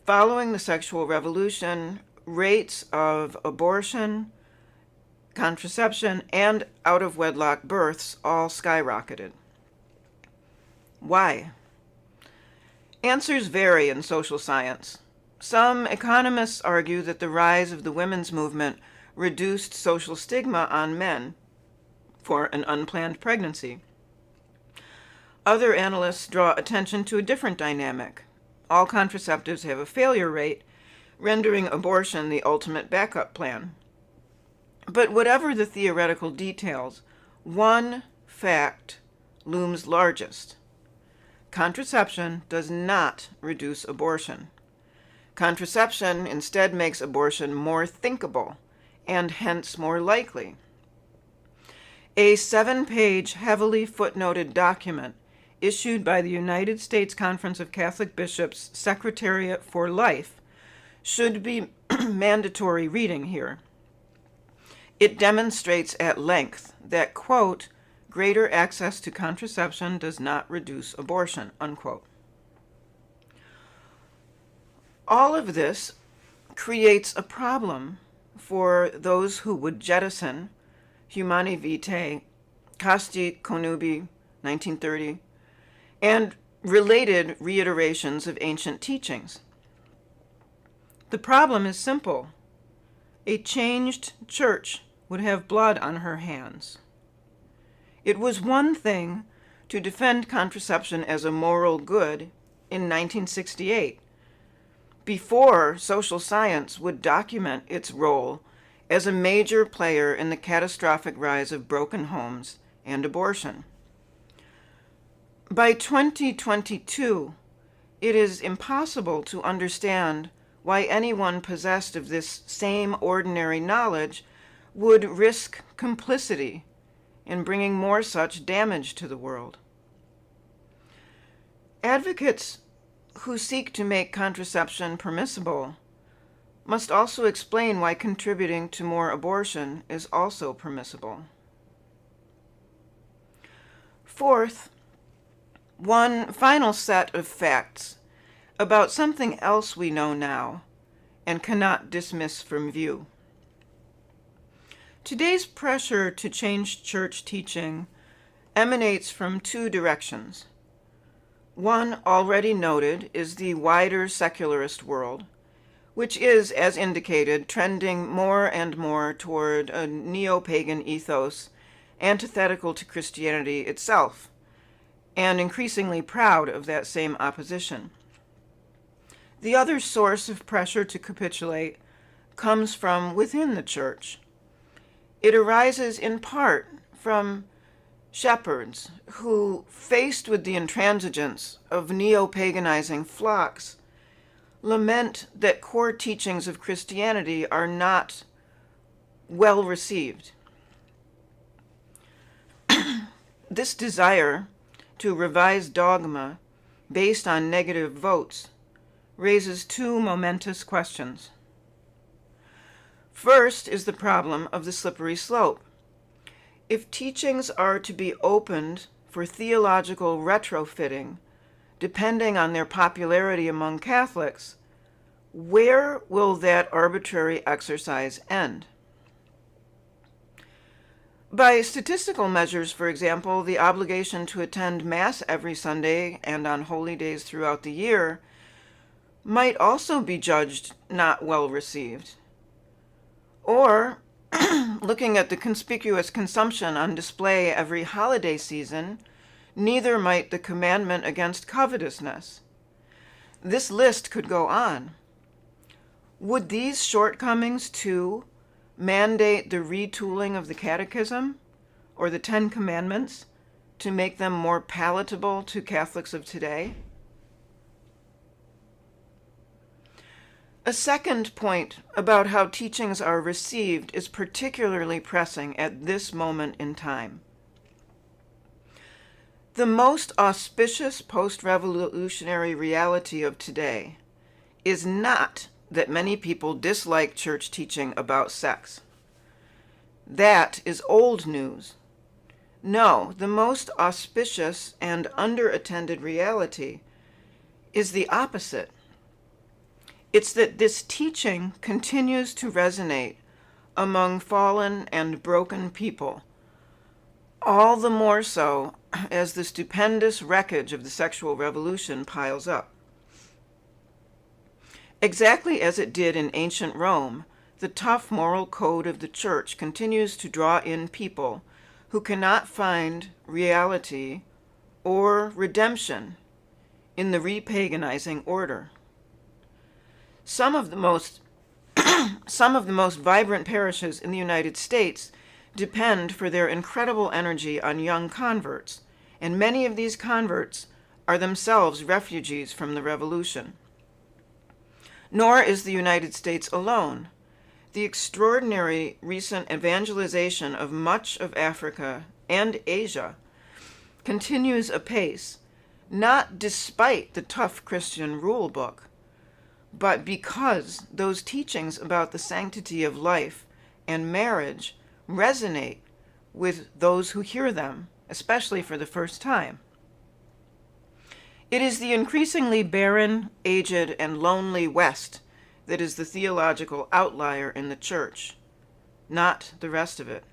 Following the sexual revolution, rates of abortion, contraception, and out-of-wedlock births all skyrocketed. Why? Answers vary in social science. Some economists argue that the rise of the women's movement reduced social stigma on men for an unplanned pregnancy. Other analysts draw attention to a different dynamic. All contraceptives have a failure rate, rendering abortion the ultimate backup plan. But whatever the theoretical details, one fact looms largest. Contraception does not reduce abortion. Contraception instead makes abortion more thinkable and hence more likely. A 7-page, heavily footnoted document issued by the United States Conference of Catholic Bishops' Secretariat for Life should be mandatory reading here. It demonstrates at length that, quote, greater access to contraception does not reduce abortion, unquote. All of this creates a problem for those who would jettison Humanae Vitae, Casti Connubii, 1930, and related reiterations of ancient teachings. The problem is simple. A changed church would have blood on her hands. It was one thing to defend contraception as a moral good in 1968, before social science would document its role as a major player in the catastrophic rise of broken homes and abortion. By 2022, it is impossible to understand why anyone possessed of this same ordinary knowledge would risk complicity in bringing more such damage to the world. Advocates who seek to make contraception permissible must also explain why contributing to more abortion is also permissible. Fourth, one final set of facts about something else we know now and cannot dismiss from view. Today's pressure to change church teaching emanates from two directions. One, already noted, is the wider secularist world, which is, as indicated, trending more and more toward a neo-pagan ethos antithetical to Christianity itself, and increasingly proud of that same opposition. The other source of pressure to capitulate comes from within the church. It arises in part from shepherds who, faced with the intransigence of neo-paganizing flocks, lament that core teachings of Christianity are not well received. This desire to revise dogma based on negative votes raises two momentous questions. First is the problem of the slippery slope. If teachings are to be opened for theological retrofitting, depending on their popularity among Catholics, where will that arbitrary exercise end? By statistical measures, for example, the obligation to attend Mass every Sunday and on holy days throughout the year might also be judged not well received. Or, looking at the conspicuous consumption on display every holiday season, neither might the commandment against covetousness. This list could go on. Would these shortcomings, too, mandate the retooling of the Catechism or the Ten Commandments to make them more palatable to Catholics of today? A second point about how teachings are received is particularly pressing at this moment in time. The most auspicious post-revolutionary reality of today is not that many people dislike church teaching about sex. That is old news. No, the most auspicious and underattended reality is the opposite. It's that this teaching continues to resonate among fallen and broken people, all the more so as the stupendous wreckage of the sexual revolution piles up. Exactly as it did in ancient Rome, the tough moral code of the church continues to draw in people who cannot find reality or redemption in the repaganizing order. Some of the most vibrant parishes in the United States depend for their incredible energy on young converts, and many of these converts are themselves refugees from the revolution. Nor is the United States alone. The extraordinary recent evangelization of much of Africa and Asia continues apace, not despite the tough Christian rule book, but because those teachings about the sanctity of life and marriage resonate with those who hear them, especially for the first time. It is the increasingly barren, aged, and lonely West that is the theological outlier in the church, not the rest of it.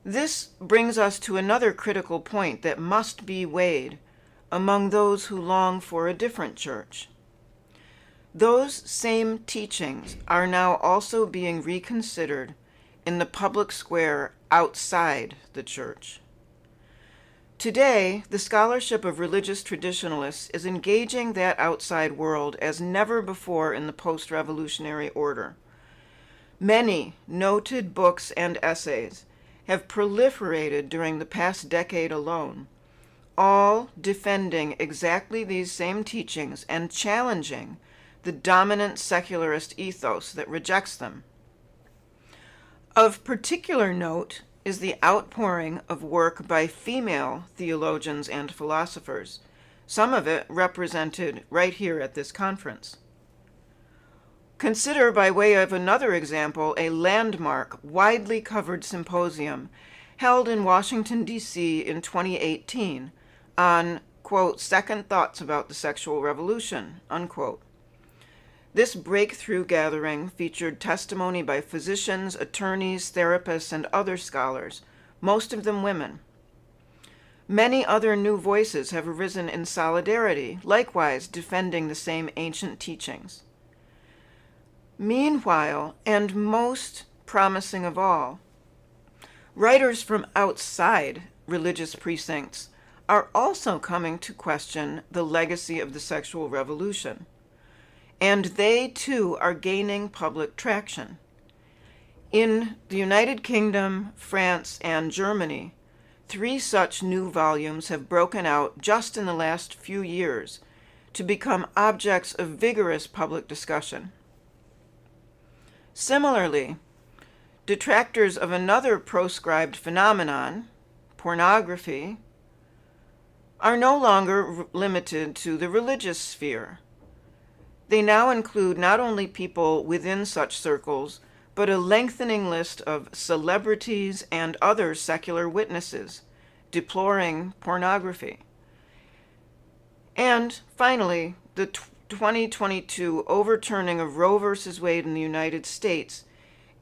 This brings us to another critical point that must be weighed among those who long for a different church. Those same teachings are now also being reconsidered in the public square outside the church. Today, the scholarship of religious traditionalists is engaging that outside world as never before in the post-revolutionary order. Many noted books and essays have proliferated during the past decade alone, all defending exactly these same teachings and challenging the dominant secularist ethos that rejects them. Of particular note is the outpouring of work by female theologians and philosophers, some of it represented right here at this conference. Consider, by way of another example, a landmark, widely covered symposium held in Washington, D.C. in 2018 on, quote, second thoughts about the sexual revolution, unquote. This breakthrough gathering featured testimony by physicians, attorneys, therapists, and other scholars, most of them women. Many other new voices have arisen in solidarity, likewise defending the same ancient teachings. Meanwhile, and most promising of all, writers from outside religious precincts are also coming to question the legacy of the sexual revolution. And they, too, are gaining public traction. In the United Kingdom, France, and Germany, 3 such new volumes have broken out just in the last few years to become objects of vigorous public discussion. Similarly, detractors of another proscribed phenomenon, pornography, are no longer limited to the religious sphere. They now include not only people within such circles, but a lengthening list of celebrities and other secular witnesses deploring pornography. And finally, the 2022 overturning of Roe v. Wade in the United States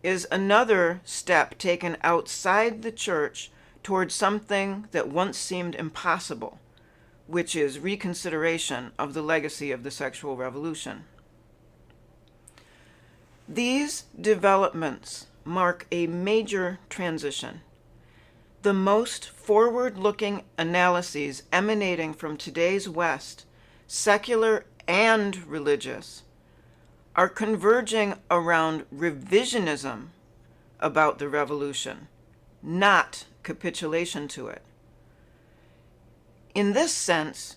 is another step taken outside the church towards something that once seemed impossible, which is reconsideration of the legacy of the sexual revolution. These developments mark a major transition. The most forward-looking analyses emanating from today's West, secular and religious, are converging around revisionism about the revolution, not capitulation to it. In this sense,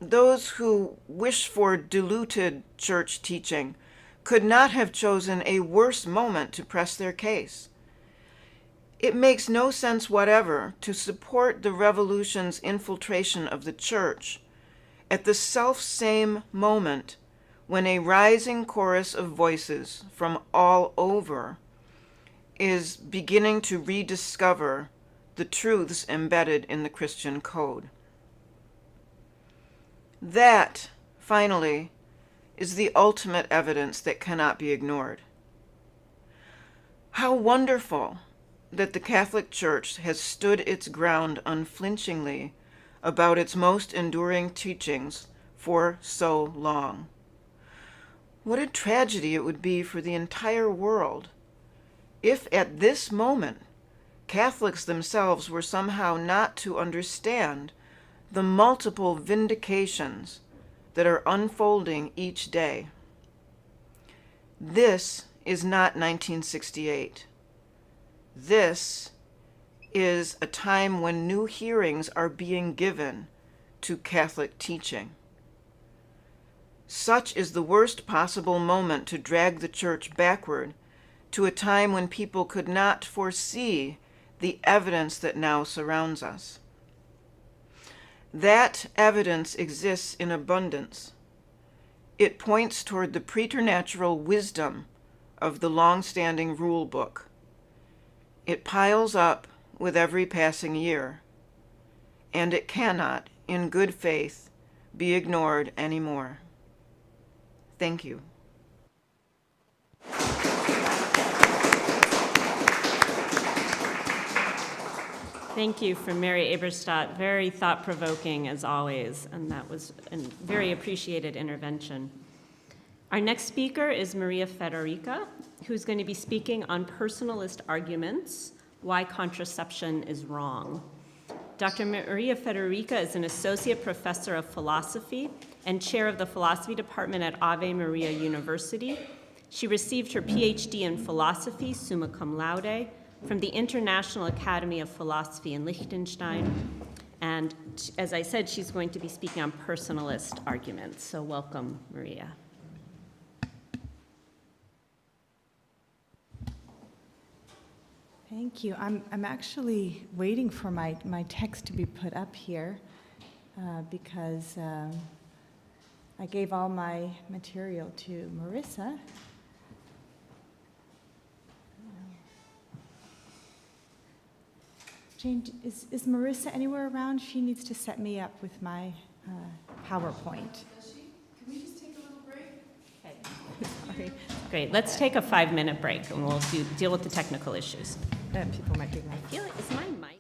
those who wish for diluted church teaching could not have chosen a worse moment to press their case. It makes no sense whatever to support the revolution's infiltration of the church at the self-same moment when a rising chorus of voices from all over is beginning to rediscover the truths embedded in the Christian code. That, finally, is the ultimate evidence that cannot be ignored. How wonderful that the Catholic Church has stood its ground unflinchingly about its most enduring teachings for so long. What a tragedy it would be for the entire world if at this moment Catholics themselves were somehow not to understand the multiple vindications that are unfolding each day. This is not 1968. This is a time when new hearings are being given to Catholic teaching. Such is the worst possible moment to drag the church backward to a time when people could not foresee the evidence that now surrounds us. That evidence exists in abundance. It points toward the preternatural wisdom of the long-standing rule book. It piles up with every passing year, and it cannot, in good faith, be ignored anymore. Thank you. Thank you for Mary Eberstadt. Very thought-provoking as always, and that was a very appreciated intervention. Our next speaker is Maria Federica, who's going to be speaking on personalist arguments, why contraception is wrong. Dr. Maria Federica is an associate professor of philosophy and chair of the philosophy department at Ave Maria University. She received her PhD in philosophy, summa cum laude, from the International Academy of Philosophy in Liechtenstein. And as I said, she's going to be speaking on personalist arguments. So welcome, Maria. Thank you. I'm actually waiting for my text to be put up here because I gave all my material to Marissa. Jane, is Marissa anywhere around? She needs to set me up with my PowerPoint. Does she? Can we just take a little break? Sorry. Great, let's take a 5-minute break and we'll deal with the technical issues. People might be I feel like, is my mic?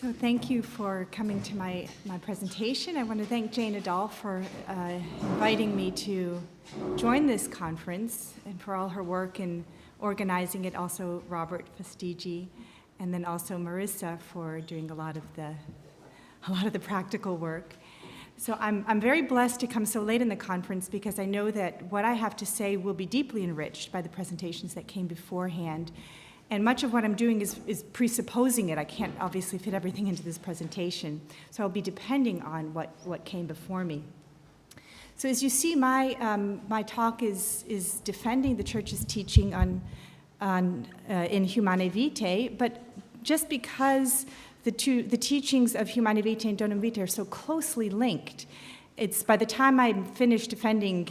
So thank you for coming to my presentation. I want to thank Jane Adal for inviting me to join this conference and for all her work in organizing it, also Robert Fastigi, and then also Marissa for doing a lot of the practical work. So I'm very blessed to come so late in the conference because I know that what I have to say will be deeply enriched by the presentations that came beforehand. And much of what I'm doing is presupposing it. I can't obviously fit everything into this presentation. So I'll be depending on what came before me. So as you see, my talk is defending the Church's teaching in Humanae Vitae, but just because the teachings of Humanae Vitae and Donum Vitae are so closely linked, it's by the time I'm finished defending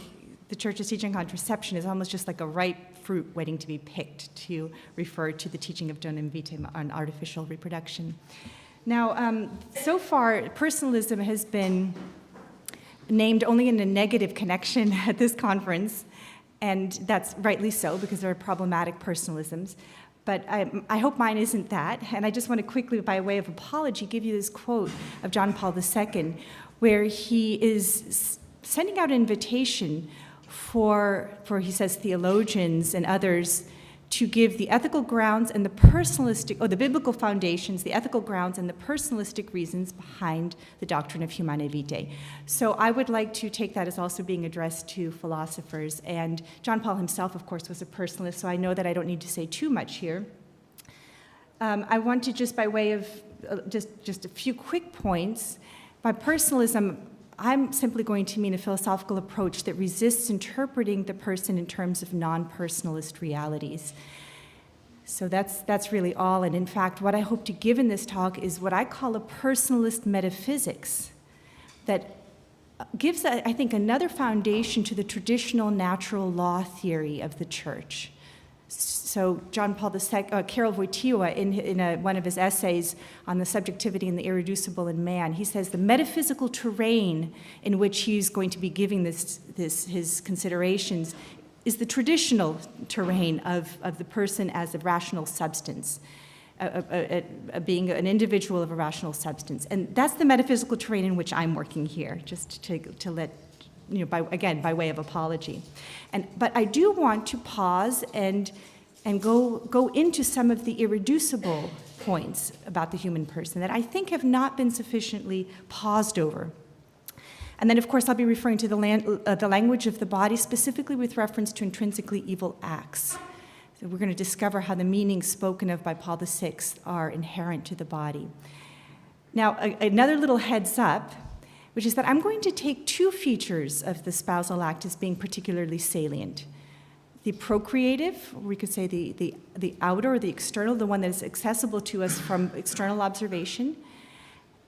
the Church's teaching on contraception, it's almost just like a ripe fruit waiting to be picked to refer to the teaching of Donum Vitae on artificial reproduction. Now, so far, personalism has been named only in a negative connection at this conference, and that's rightly so because there are problematic personalisms. But I hope mine isn't that, and I just want to quickly, by way of apology, give you this quote of John Paul II, where he is sending out an invitation for he says, theologians and others to give the ethical grounds and the personalistic, or the biblical foundations, the ethical grounds and the personalistic reasons behind the doctrine of Humanae Vitae. So I would like to take that as also being addressed to philosophers. And John Paul himself, of course, was a personalist, so I know that I don't need to say too much here. I want to just, by way of just a few quick points, by personalism, I'm simply going to mean a philosophical approach that resists interpreting the person in terms of non-personalist realities. So that's really all. And in fact, what I hope to give in this talk is what I call a personalist metaphysics that gives, I think, another foundation to the traditional natural law theory of the Church. So John Paul II, Karol Wojtyła, in one of his essays on the subjectivity and the irreducible in man, he says the metaphysical terrain in which he's going to be giving his considerations is the traditional terrain of the person as a rational substance, being an individual of a rational substance. And that's the metaphysical terrain in which I'm working here, just to let, by way of apology. But I do want to pause and go into some of the irreducible points about the human person that I think have not been sufficiently paused over. And then, of course, I'll be referring to the language of the body, specifically with reference to intrinsically evil acts. So we're going to discover how the meanings spoken of by Paul VI are inherent to the body. Now, another little heads up, which is that I'm going to take two features of the spousal act as being particularly salient. The procreative, or we could say the outer or the external, the one that is accessible to us from external observation,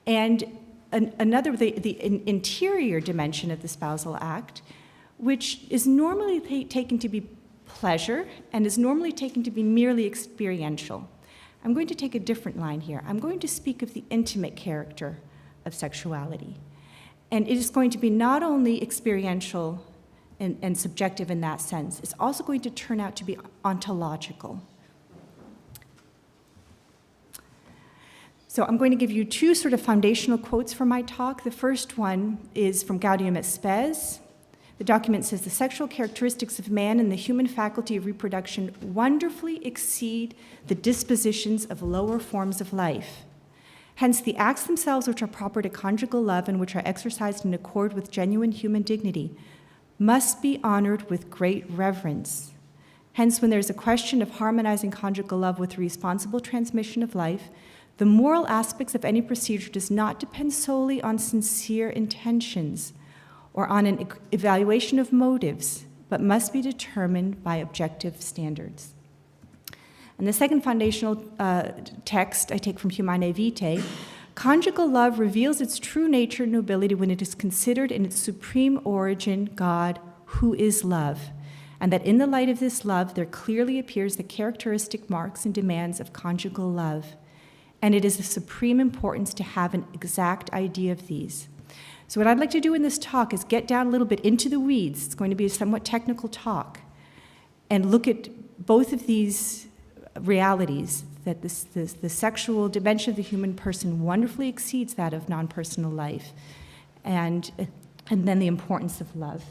and another, the interior dimension of the spousal act, which is normally taken to be pleasure and is normally taken to be merely experiential. I'm going to take a different line here. I'm going to speak of the intimate character of sexuality. And it is going to be not only experiential and subjective in that sense, it's also going to turn out to be ontological. So I'm going to give you two sort of foundational quotes from my talk. The first one is from Gaudium et Spes. The document says, the sexual characteristics of man and the human faculty of reproduction wonderfully exceed the dispositions of lower forms of life. Hence, the acts themselves which are proper to conjugal love and which are exercised in accord with genuine human dignity must be honored with great reverence. Hence, when there's a question of harmonizing conjugal love with the responsible transmission of life, the moral aspects of any procedure does not depend solely on sincere intentions or on an evaluation of motives, but must be determined by objective standards. And the second foundational text I take from Humanae Vitae, conjugal love reveals its true nature and nobility when it is considered in its supreme origin, God, who is love, and that in the light of this love there clearly appears the characteristic marks and demands of conjugal love. And it is of supreme importance to have an exact idea of these. So what I'd like to do in this talk is get down a little bit into the weeds. It's going to be a somewhat technical talk, and look at both of these realities, that the sexual dimension of the human person wonderfully exceeds that of non-personal life, and then the importance of love.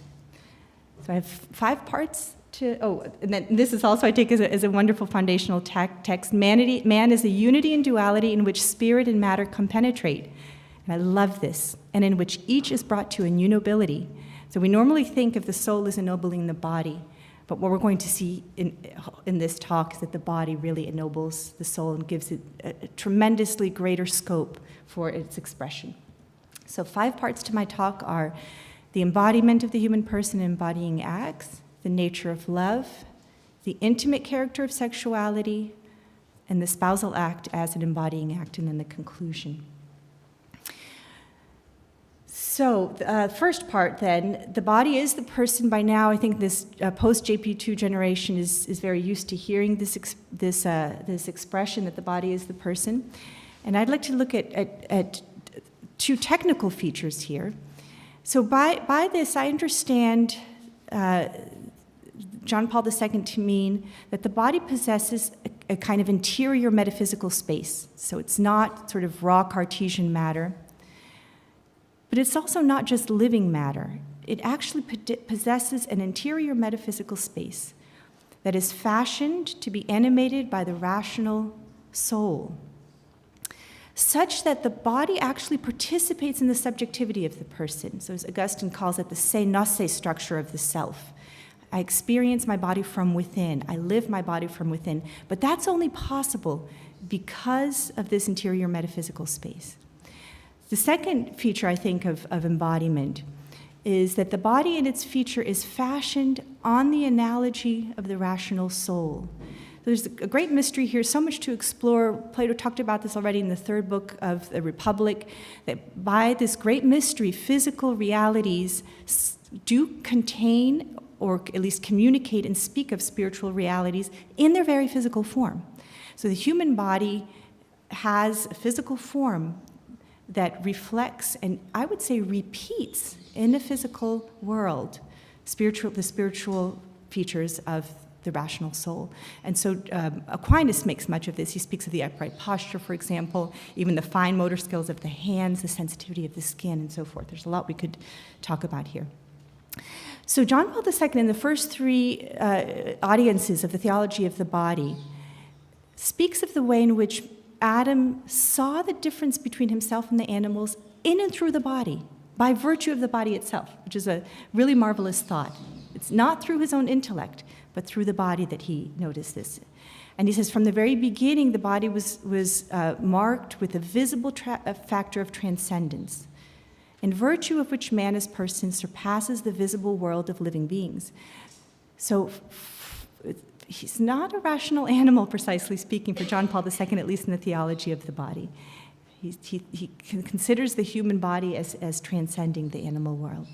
So I have 5 parts and then this is also, I take as a wonderful foundational text. Man is a unity and duality in which spirit and matter compenetrate. And I love this. And in which each is brought to ennobability. So we normally think of the soul as ennobling the body. But what we're going to see in this talk is that the body really ennobles the soul and gives it a tremendously greater scope for its expression. So 5 parts to my talk are the embodiment of the human person embodying acts, the nature of love, the intimate character of sexuality, and the spousal act as an embodying act, and then the conclusion. So, first part then, the body is the person. By now, I think this post-JP2 generation is very used to hearing this expression that the body is the person. And I'd like to look at 2 technical features here. So by this, I understand John Paul II to mean that the body possesses a kind of interior metaphysical space. So it's not sort of raw Cartesian matter, but it's also not just living matter. It actually possesses an interior metaphysical space that is fashioned to be animated by the rational soul, such that the body actually participates in the subjectivity of the person. So as Augustine calls it, the se nosse structure of the self. I experience my body from within. I live my body from within. But that's only possible because of this interior metaphysical space. The second feature, I think, of embodiment is that the body in its feature is fashioned on the analogy of the rational soul. There's a great mystery here, so much to explore. Plato talked about this already in the 3rd book of the Republic, that by this great mystery, physical realities do contain or at least communicate and speak of spiritual realities in their very physical form. So the human body has a physical form that reflects and I would say repeats in the physical world the spiritual features of the rational soul. And so Aquinas makes much of this. He speaks of the upright posture, for example, even the fine motor skills of the hands, the sensitivity of the skin, and so forth. There's a lot we could talk about here. So John Paul II, in the first 3 audiences of the theology of the body, speaks of the way in which Adam saw the difference between himself and the animals in and through the body, by virtue of the body itself, which is a really marvelous thought. It's not through his own intellect, but through the body that he noticed this. And he says, from the very beginning, the body was marked with a visible factor of transcendence, in virtue of which man as person surpasses the visible world of living beings. So he's not a rational animal, precisely speaking, for John Paul II, at least in the theology of the body. He considers the human body as transcending the animal world.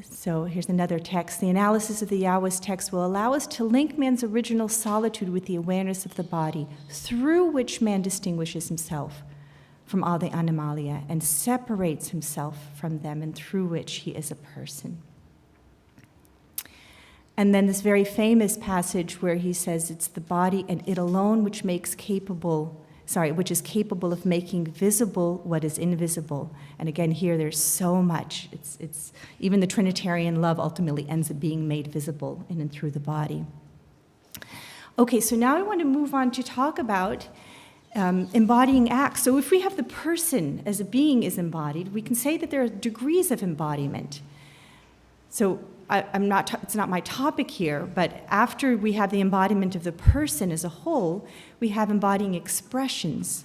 So here's another text. The analysis of the Taoist text will allow us to link man's original solitude with the awareness of the body, through which man distinguishes himself from all the animalia and separates himself from them, and through which he is a person. And then this very famous passage where he says it's the body and it alone which is capable of making visible what is invisible. And again, here there's so much. It's even the Trinitarian love ultimately ends up being made visible in and through the body. Okay, so now I want to move on to talk about embodying acts. So if we have the person as a being is embodied, we can say that there are degrees of embodiment. So it's not my topic here, but after we have the embodiment of the person as a whole, we have embodying expressions,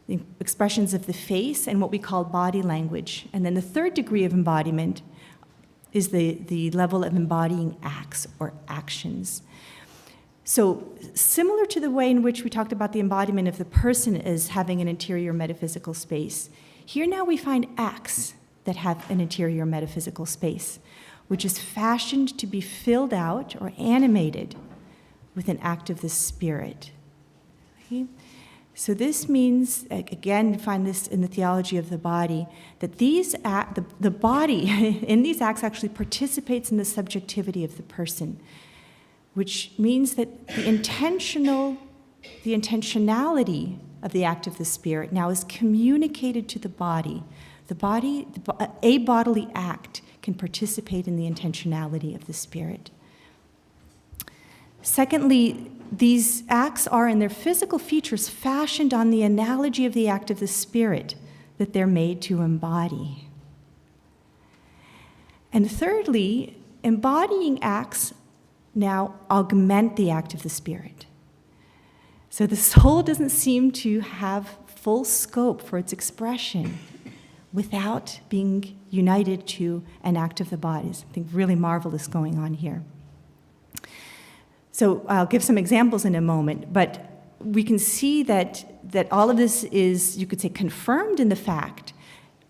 the expressions of the face and what we call body language. And then the 3rd degree of embodiment is the level of embodying acts or actions. So similar to the way in which we talked about the embodiment of the person as having an interior metaphysical space, here now we find acts that have an interior metaphysical space, which is fashioned to be filled out or animated with an act of the Spirit. Okay? So this means, again, you find this in the theology of the body, that the body in these acts actually participates in the subjectivity of the person. which means that the intentionality of the act of the Spirit now is communicated to the body. A bodily act can participate in the intentionality of the Spirit. Secondly, these acts are in their physical features fashioned on the analogy of the act of the Spirit that they're made to embody. And thirdly, embodying acts now augment the act of the Spirit. So the soul doesn't seem to have full scope for its expression without being united to an act of the body. Something really marvelous going on here. So I'll give some examples in a moment, but we can see that all of this is, you could say, confirmed in the fact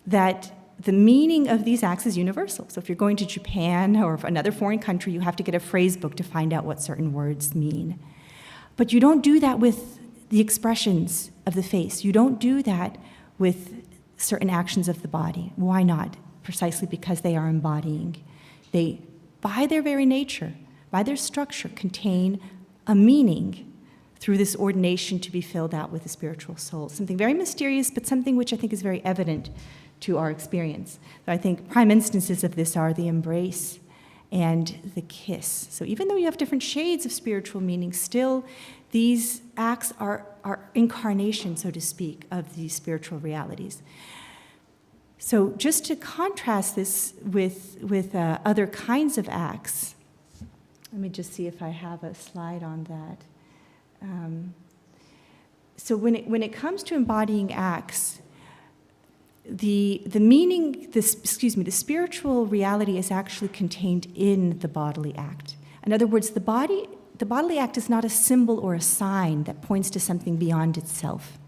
that the meaning of these acts is universal. So if you're going to Japan or another foreign country, you have to get a phrase book to find out what certain words mean. But you don't do that with the expressions of the face. You don't do that with certain actions of the body. Why not? Precisely because they are embodying. They, by their very nature, by their structure, contain a meaning through this ordination to be filled out with the spiritual soul. Something very mysterious, but something which I think is very evident to our experience. So I think prime instances of this are the embrace and the kiss. So even though you have different shades of spiritual meaning, still these acts are incarnation, so to speak, of these spiritual realities. So just to contrast this with other kinds of acts, let me just see if I have a slide on that. So when it comes to embodying acts, the meaning, the spiritual reality is actually contained in the bodily act. In other words, the bodily act is not a symbol or a sign that points to something beyond itself.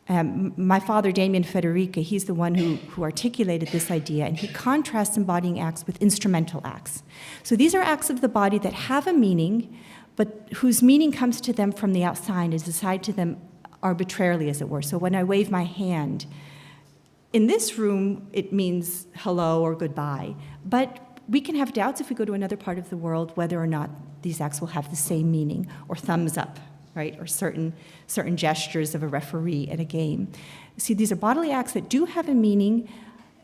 My father, Damien Federica, he's the one who articulated this idea, and he contrasts embodying acts with instrumental acts. So these are acts of the body that have a meaning, but whose meaning comes to them from the outside, is assigned to them arbitrarily, as it were. So when I wave my hand, in this room, it means hello or goodbye, but we can have doubts if we go to another part of the world whether or not these acts will have the same meaning, or thumbs up, right, or certain gestures of a referee at a game. See, these are bodily acts that do have a meaning,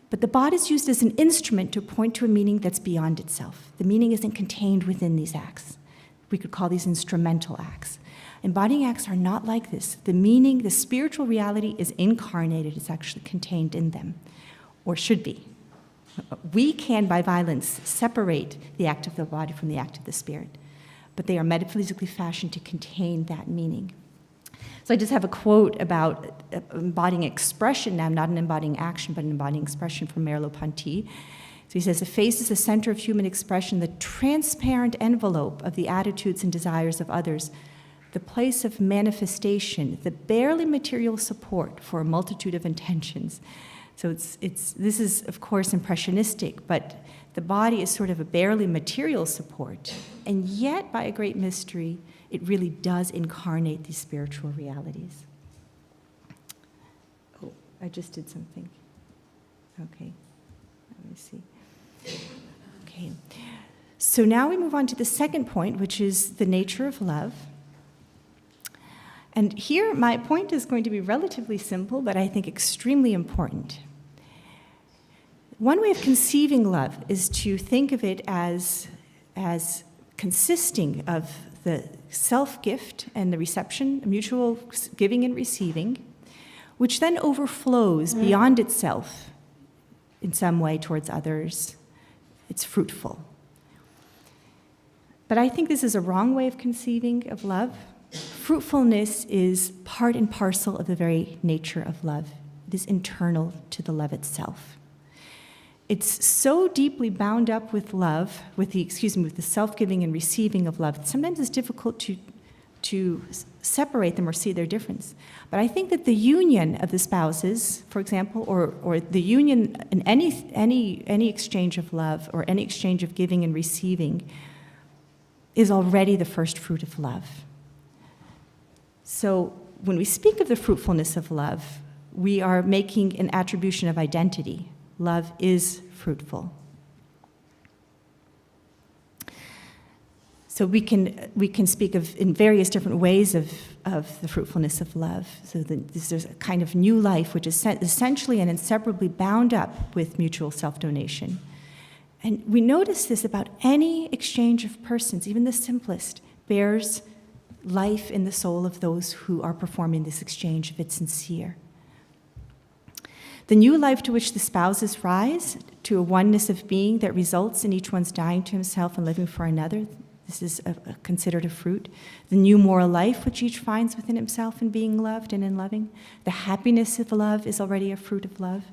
but the body is used as an instrument to point to a meaning that's beyond itself. The meaning isn't contained within these acts. We could call these instrumental acts. Embodying acts are not like this. The meaning, the spiritual reality is incarnated. It's actually contained in them, or should be. We can, by violence, separate the act of the body from the act of the spirit, but they are metaphysically fashioned to contain that meaning. So I just have a quote about embodying expression now, not an embodying action, but an embodying expression from Merleau-Ponty. So he says, "A face is the center of human expression, the transparent envelope of the attitudes and desires of others, the place of manifestation, the barely material support for a multitude of intentions." So this is, of course, impressionistic, but the body is sort of a barely material support, and yet, by a great mystery, it really does incarnate these spiritual realities. Oh, I just did something. Okay, let me see. Okay, so now we move on to the second point, which is the nature of love. And here, my point is going to be relatively simple, but I think extremely important. One way of conceiving love is to think of it as consisting of the self-gift and the reception, mutual giving and receiving, which then overflows beyond itself in some way towards others. It's fruitful. But I think this is a wrong way of conceiving of love. Fruitfulness is part and parcel of the very nature of love. It is internal to the love itself. It's so deeply bound up with love, with the self-giving and receiving of love, sometimes it's difficult to separate them or see their difference. But I think that the union of the spouses, for example, or the union in any exchange of love or any exchange of giving and receiving is already the first fruit of love. So when we speak of the fruitfulness of love, we are making an attribution of identity. Love is fruitful. So we can speak of in various different ways of the fruitfulness of love. So there's a kind of new life which is essentially and inseparably bound up with mutual self-donation. And we notice this about any exchange of persons, even the simplest, bears life in the soul of those who are performing this exchange if it's sincere. The new life to which the spouses rise, to a oneness of being that results in each one's dying to himself and living for another, this is considered a fruit. The new moral life which each finds within himself in being loved and in loving. The happiness of love is already a fruit of love.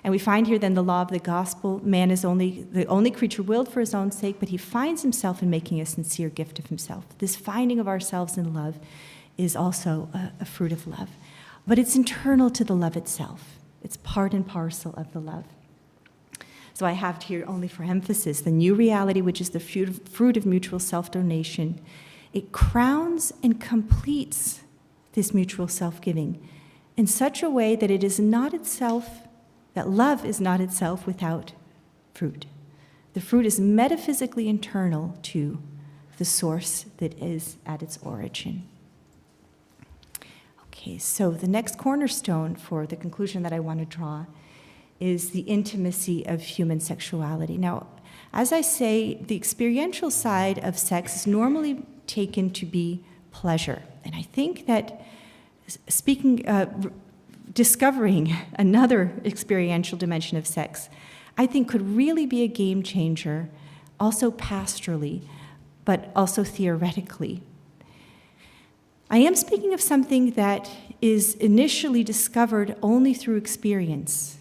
And we find here then the law of the gospel. Man is the only creature willed for his own sake, but he finds himself in making a sincere gift of himself. This finding of ourselves in love is also a fruit of love. But it's internal to the love itself. It's part and parcel of the love. So I have here only for emphasis the new reality, which is the fruit of mutual self-donation. It crowns and completes this mutual self-giving in such a way that it is not itself, that love is not itself without fruit. The fruit is metaphysically internal to the source that is at its origin. Okay, so the next cornerstone for the conclusion that I want to draw is the intimacy of human sexuality. Now, as I say, the experiential side of sex is normally taken to be pleasure. And I think that discovering another experiential dimension of sex, I think could really be a game changer, also pastorally, but also theoretically. I am speaking of something that is initially discovered only through experience.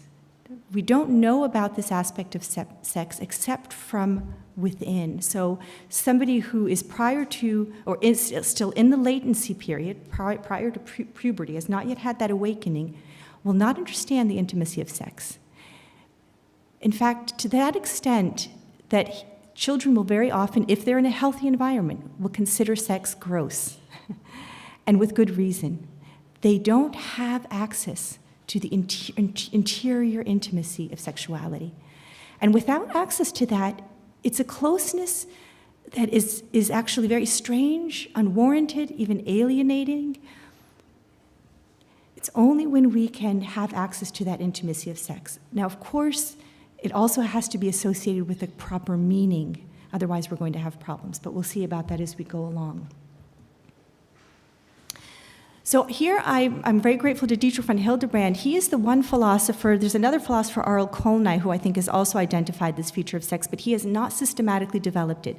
We don't know about this aspect of sex except from within. So somebody who is prior to, or is still in the latency period, prior to puberty, has not yet had that awakening, will not understand the intimacy of sex. In fact, to that extent that children will very often, if they're in a healthy environment, will consider sex gross, and with good reason. They don't have access to the interior intimacy of sexuality. And without access to that, it's a closeness that is actually very strange, unwarranted, even alienating. It's only when we can have access to that intimacy of sex. Now, of course, it also has to be associated with a proper meaning. Otherwise, we're going to have problems. But we'll see about that as we go along. So here I'm very grateful to Dietrich von Hildebrand. He is the one philosopher. There's another philosopher, Arl Kolnai, who I think has also identified this feature of sex, but he has not systematically developed it.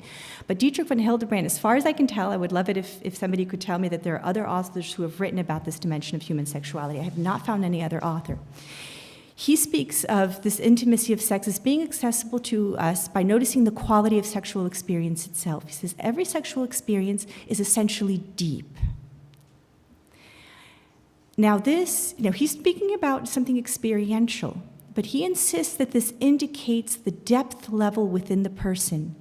But Dietrich von Hildebrand, as far as I can tell, I would love it if somebody could tell me that there are other authors who have written about this dimension of human sexuality. I have not found any other author. He speaks of this intimacy of sex as being accessible to us by noticing the quality of sexual experience itself. He says every sexual experience is essentially deep. Now this, he's speaking about something experiential, but he insists that this indicates the depth level within the person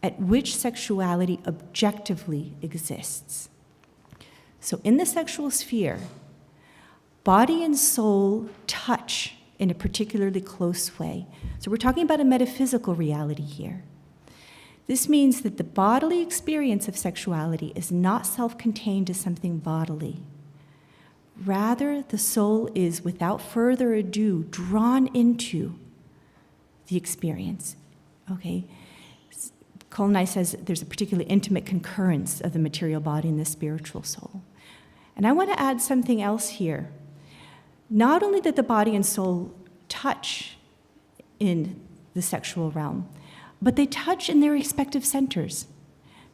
at which sexuality objectively exists. So in the sexual sphere, body and soul touch in a particularly close way. So we're talking about a metaphysical reality here. This means that the bodily experience of sexuality is not self-contained as something bodily. Rather, the soul is, without further ado, drawn into the experience. Okay? Kolnai says there's a particularly intimate concurrence of the material body and the spiritual soul. And I want to add something else here. Not only that the body and soul touch in the sexual realm, but they touch in their respective centers.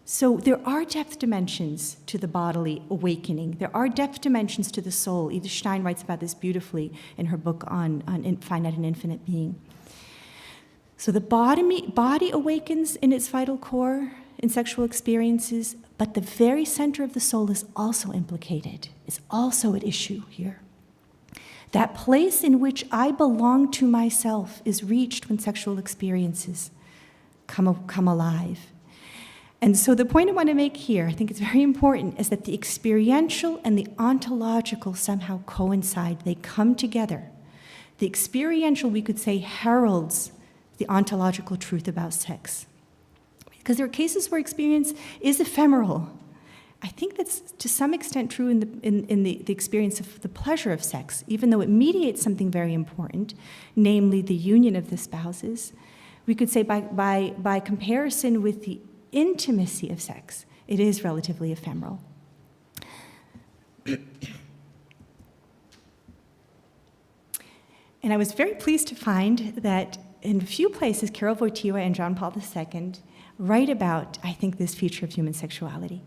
So there are depth dimensions to the bodily awakening. There are depth dimensions to the soul. Edith Stein writes about this beautifully in her book on finite and infinite being. So the body awakens in its vital core in sexual experiences, but the very center of the soul is also implicated. It's also at issue here. That place in which I belong to myself is reached when sexual experiences come alive. And so the point I want to make here, I think it's very important, is that the experiential and the ontological somehow coincide. They come together. The experiential, we could say, heralds the ontological truth about sex. Because there are cases where experience is ephemeral. I think that's to some extent true in the experience of the pleasure of sex, even though it mediates something very important, namely the union of the spouses. We could say by comparison with the intimacy of sex, it is relatively ephemeral. And I was very pleased to find that in a few places, Karol Wojtyła and John Paul II write about, I think, this feature of human sexuality.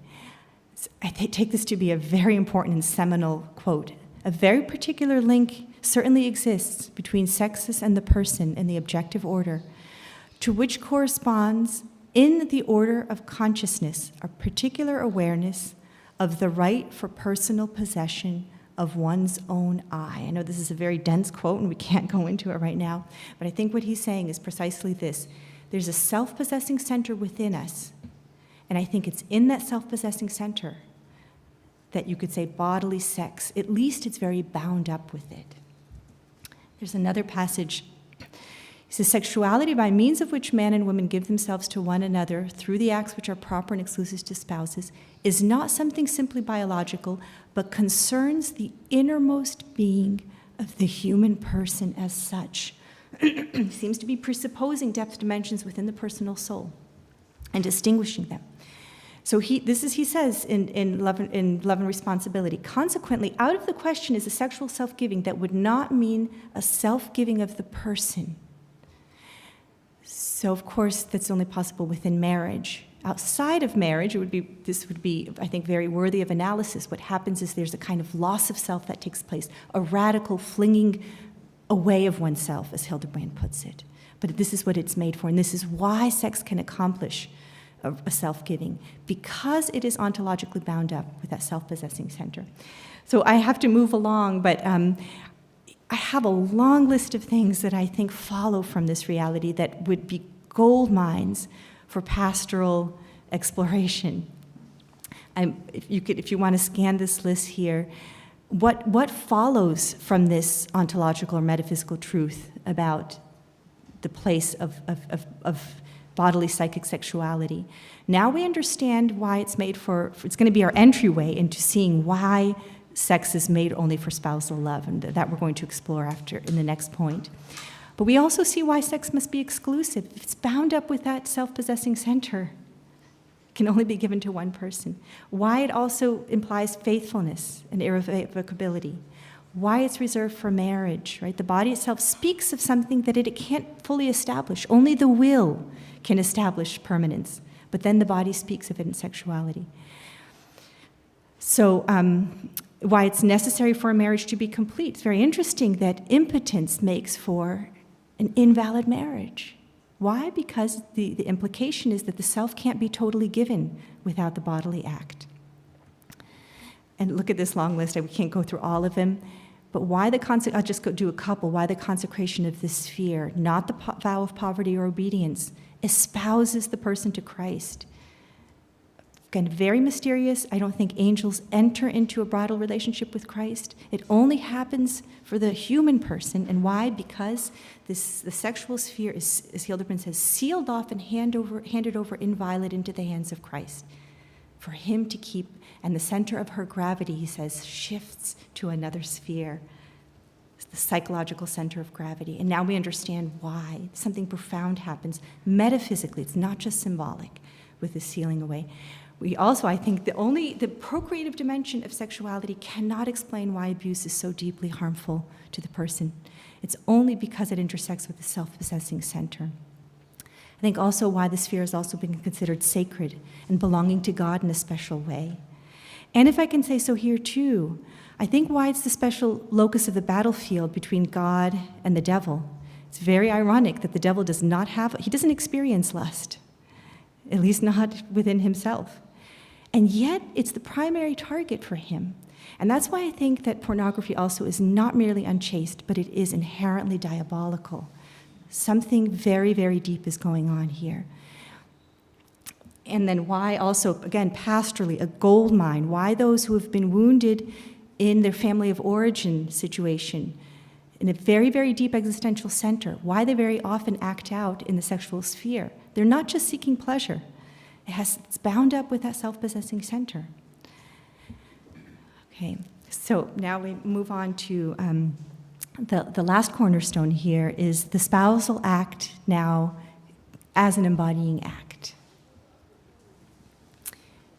I take this to be a very important and seminal quote. A very particular link certainly exists between sexes and the person in the objective order, to which corresponds, in the order of consciousness, a particular awareness of the right for personal possession of one's own eye. I know this is a very dense quote and we can't go into it right now, but I think what he's saying is precisely this. There's a self-possessing center within us, and I think it's in that self-possessing center that you could say bodily sex, at least it's very bound up with it. There's another passage. He says, sexuality by means of which man and woman give themselves to one another through the acts which are proper and exclusive to spouses is not something simply biological, but concerns the innermost being of the human person as such. Seems to be presupposing depth dimensions within the personal soul and distinguishing them. So he says in Love and Responsibility, consequently, out of the question is a sexual self-giving that would not mean a self-giving of the person. So, of course, that's only possible within marriage. Outside of marriage, this would be, I think, very worthy of analysis. What happens is there's a kind of loss of self that takes place, a radical flinging away of oneself, as Hildebrand puts it. But this is what it's made for, and this is why sex can accomplish a self-giving, because it is ontologically bound up with that self-possessing center. So I have to move along, but I have a long list of things that I think follow from this reality that would be gold mines for pastoral exploration. If you want to scan this list here, what follows from this ontological or metaphysical truth about the place of bodily psychic sexuality? Now we understand why it's made it's going to be our entryway into seeing why sex is made only for spousal love, and that we're going to explore in the next point. But we also see why sex must be exclusive. If it's bound up with that self-possessing center, it can only be given to one person. Why it also implies faithfulness and irrevocability. Why it's reserved for marriage, right? The body itself speaks of something that it can't fully establish. Only the will can establish permanence, but then the body speaks of it in sexuality. So, why it's necessary for a marriage to be complete. It's very interesting that impotence makes for an invalid marriage. Why? Because the implication is that the self can't be totally given without the bodily act. And look at this long list. We can't go through all of them. But why I'll just do a couple. Why the consecration of this sphere, not the vow of poverty or obedience, espouses the person to Christ. Again, very mysterious. I don't think angels enter into a bridal relationship with Christ. It only happens for the human person. And why? Because the sexual sphere is, as Hildebrand says, sealed off and handed over inviolate into the hands of Christ for him to keep. And the center of her gravity, he says, shifts to another sphere. It's the psychological center of gravity. And now we understand why. Something profound happens metaphysically. It's not just symbolic with the sealing away. We also, I think, the procreative dimension of sexuality cannot explain why abuse is so deeply harmful to the person. It's only because it intersects with the self-possessing center. I think also why the sphere has also been considered sacred and belonging to God in a special way. And if I can say so here too, I think why it's the special locus of the battlefield between God and the devil. It's very ironic that the devil he doesn't experience lust, at least not within himself. And yet, it's the primary target for him. And that's why I think that pornography also is not merely unchaste, but it is inherently diabolical. Something very, very deep is going on here. And then why also, again, pastorally, a gold mine, why those who have been wounded in their family of origin situation, in a very, very deep existential center, why they very often act out in the sexual sphere. They're not just seeking pleasure. It's bound up with that self-possessing center. Okay, so now we move on to the last cornerstone here is the spousal act now as an embodying act.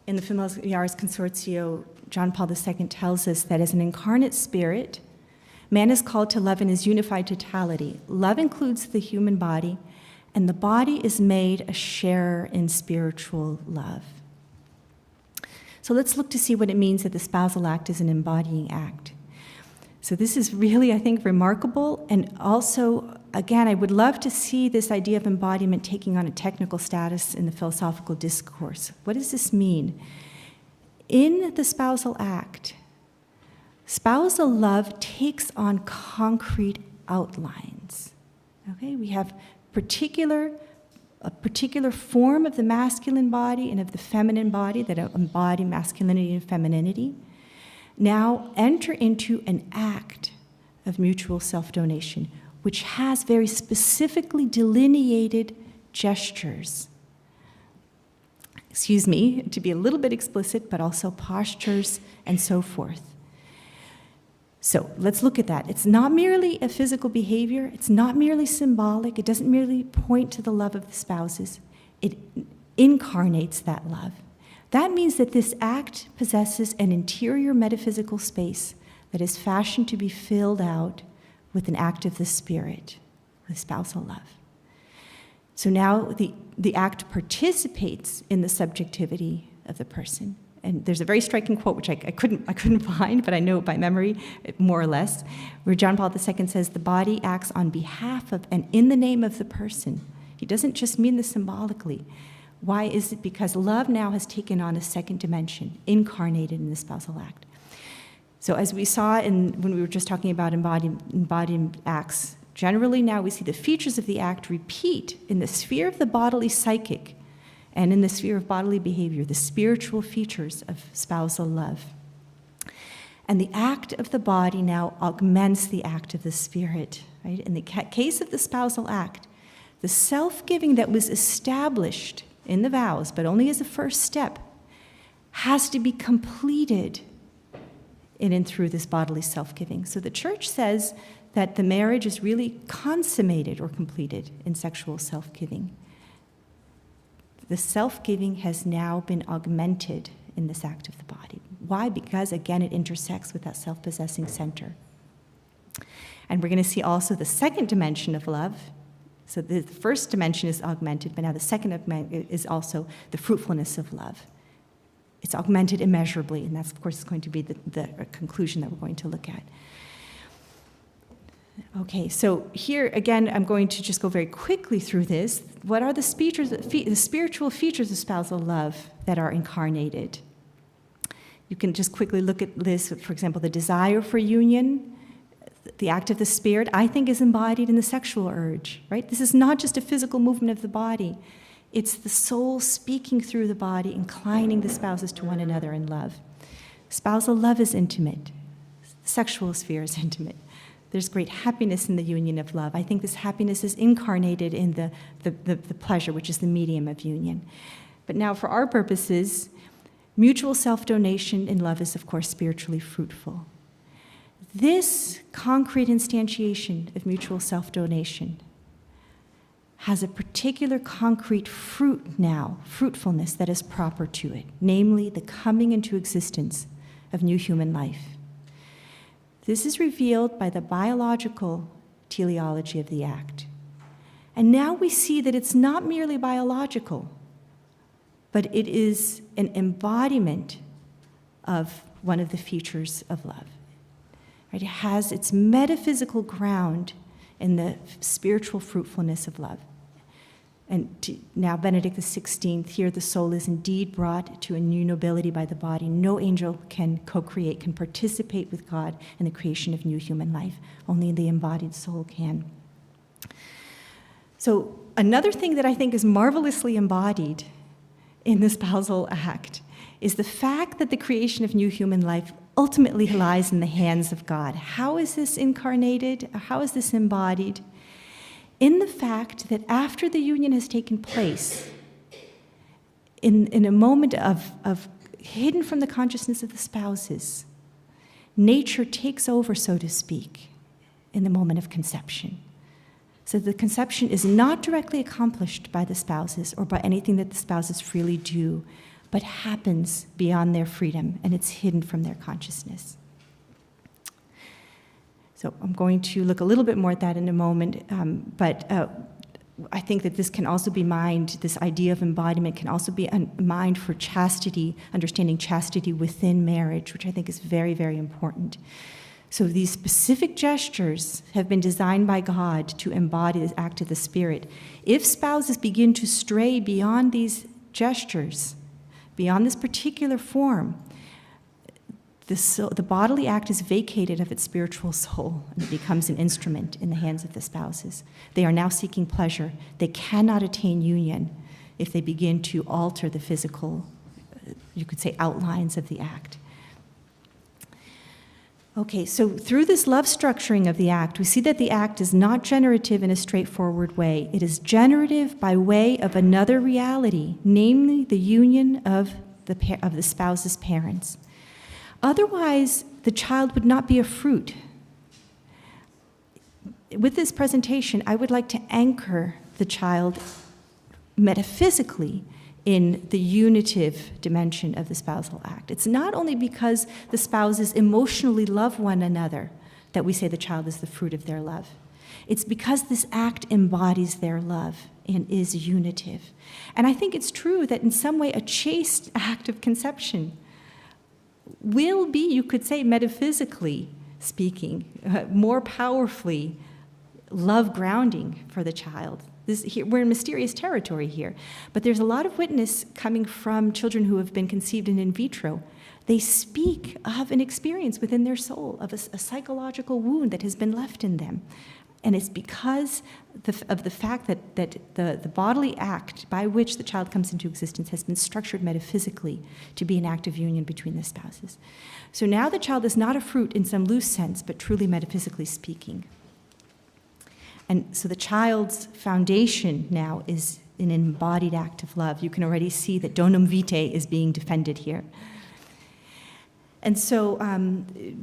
In the Familiaris Consortio, John Paul II tells us that as an incarnate spirit, man is called to love in his unified totality. Love includes the human body, and the body is made a sharer in spiritual love. So let's look to see what it means that the spousal act is an embodying act. So this is really, I think, remarkable, and also, again, I would love to see this idea of embodiment taking on a technical status in the philosophical discourse. What does this mean? In the spousal act, spousal love takes on concrete outlines. Okay, we have a particular form of the masculine body and of the feminine body that embody masculinity and femininity. Now enter into an act of mutual self-donation, which has very specifically delineated gestures. Excuse me, to be a little bit explicit, but also postures and so forth. So let's look at that. It's not merely a physical behavior. It's not merely symbolic. It doesn't merely point to the love of the spouses. It incarnates that love. That means that this act possesses an interior metaphysical space that is fashioned to be filled out with an act of the spirit, with spousal love. So now the act participates in the subjectivity of the person. And there's a very striking quote, which I couldn't find, but I know it by memory, more or less, where John Paul II says, the body acts on behalf of and in the name of the person. He doesn't just mean this symbolically. Why is it? Because love now has taken on a second dimension, incarnated in the spousal act. So as we saw when we were just talking about embodied acts, generally now we see the features of the act repeat in the sphere of the bodily psychic and in the sphere of bodily behavior, the spiritual features of spousal love. And the act of the body now augments the act of the spirit. Right? In the case of the spousal act, the self-giving that was established in the vows, but only as a first step, has to be completed in and through this bodily self-giving. So the church says that the marriage is really consummated or completed in sexual self-giving. The self-giving has now been augmented in this act of the body. Why? Because, again, it intersects with that self-possessing center. And we're going to see also the second dimension of love. So the first dimension is augmented, but now the second is also the fruitfulness of love. It's augmented immeasurably, and that's, of course, going to be the conclusion that we're going to look at. Okay, so here, again, I'm going to just go very quickly through this. What are the spiritual features of spousal love that are incarnated? You can just quickly look at this. For example, the desire for union, the act of the spirit, I think, is embodied in the sexual urge, right? This is not just a physical movement of the body. It's the soul speaking through the body, inclining the spouses to one another in love. Spousal love is intimate. The sexual sphere is intimate. There's great happiness in the union of love. I think this happiness is incarnated in the pleasure, which is the medium of union. But now, for our purposes, mutual self-donation in love is, of course, spiritually fruitful. This concrete instantiation of mutual self-donation has a particular concrete fruitfulness that is proper to it, namely the coming into existence of new human life. This is revealed by the biological teleology of the act. And now we see that it's not merely biological, but it is an embodiment of one of the features of love. Right? It has its metaphysical ground in the spiritual fruitfulness of love. And now Benedict XVI, here the soul is indeed brought to a new nobility by the body. No angel can co-create, can participate with God in the creation of new human life. Only the embodied soul can. So another thing that I think is marvelously embodied in the spousal act is the fact that the creation of new human life ultimately lies in the hands of God. How is this incarnated? How is this embodied? In the fact that after the union has taken place, in a moment of hidden from the consciousness of the spouses, nature takes over, so to speak, in the moment of conception. So the conception is not directly accomplished by the spouses or by anything that the spouses freely do, but happens beyond their freedom, and it's hidden from their consciousness. So I'm going to look a little bit more at that in a moment, but I think that this can also be mined, this idea of embodiment can also be mined for chastity, understanding chastity within marriage, which I think is very, very important. So these specific gestures have been designed by God to embody this act of the Spirit. If spouses begin to stray beyond these gestures, beyond this particular form, the bodily act is vacated of its spiritual soul and it becomes an instrument in the hands of the spouses. They are now seeking pleasure. They cannot attain union if they begin to alter the physical, you could say, outlines of the act. Okay, so through this love structuring of the act, we see that the act is not generative in a straightforward way. It is generative by way of another reality, namely the union of the spouse's parents. Otherwise, the child would not be a fruit. With this presentation, I would like to anchor the child metaphysically in the unitive dimension of the spousal act. It's not only because the spouses emotionally love one another that we say the child is the fruit of their love. It's because this act embodies their love and is unitive. And I think it's true that in some way a chaste act of conception will be, you could say metaphysically speaking, more powerfully love grounding for the child. We're in mysterious territory here, but there's a lot of witness coming from children who have been conceived in vitro. They speak of an experience within their soul, of a psychological wound that has been left in them. And it's because of the fact that the bodily act by which the child comes into existence has been structured metaphysically to be an act of union between the spouses. So now the child is not a fruit in some loose sense, but truly metaphysically speaking. And so the child's foundation now is an embodied act of love. You can already see that donum vitae is being defended here. And so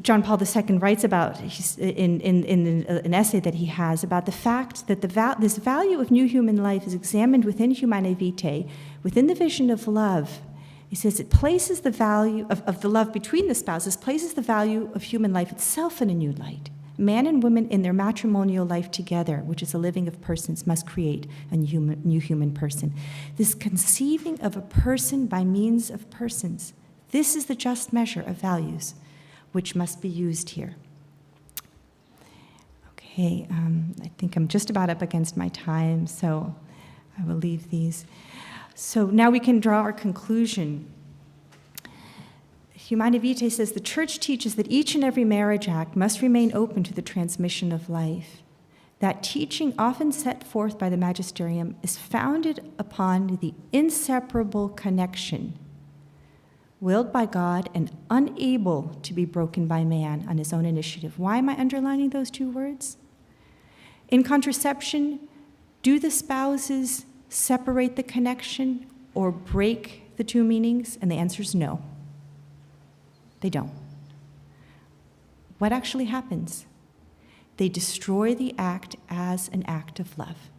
John Paul II writes about, in an essay that he has, about the fact that this value of new human life is examined within Humanae Vitae, within the vision of love. He says it places the value of the love between the spouses, places the value of human life itself in a new light. Man and woman in their matrimonial life together, which is a living of persons, must create a new human person. This conceiving of a person by means of persons, this is the just measure of values which must be used here. Okay, I think I'm just about up against my time, so I will leave these. So now we can draw our conclusion. Humanae Vitae says the Church teaches that each and every marriage act must remain open to the transmission of life. That teaching, often set forth by the magisterium, is founded upon the inseparable connection willed by God and unable to be broken by man on his own initiative. Why am I underlining those two words? In contraception, do the spouses separate the connection or break the two meanings? And the answer is no. They don't. What actually happens? They destroy the act as an act of love.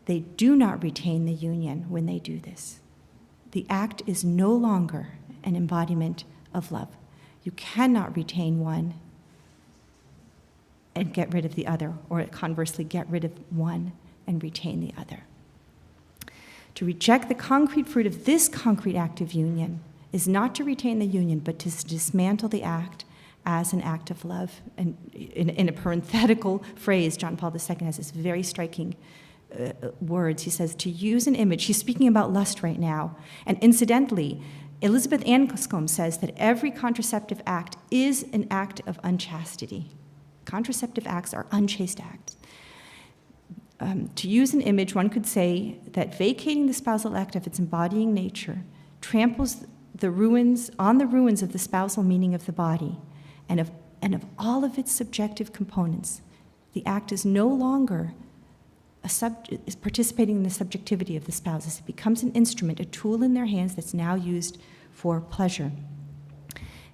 They do not retain the union when they do this. The act is no longer an embodiment of love. You cannot retain one and get rid of the other, or conversely, get rid of one and retain the other. To reject the concrete fruit of this concrete act of union is not to retain the union, but to dismantle the act as an act of love. And in a parenthetical phrase, John Paul II has this very striking words. He says, to use an image, he's speaking about lust right now. And incidentally, Elizabeth Anscombe says that every contraceptive act is an act of unchastity. Contraceptive acts are unchaste acts. To use an image, one could say that vacating the spousal act of its embodying nature tramples on the ruins of the spousal meaning of the body and of all of its subjective components. The act is no longer is participating in the subjectivity of the spouses. It becomes an instrument, a tool in their hands that's now used for pleasure.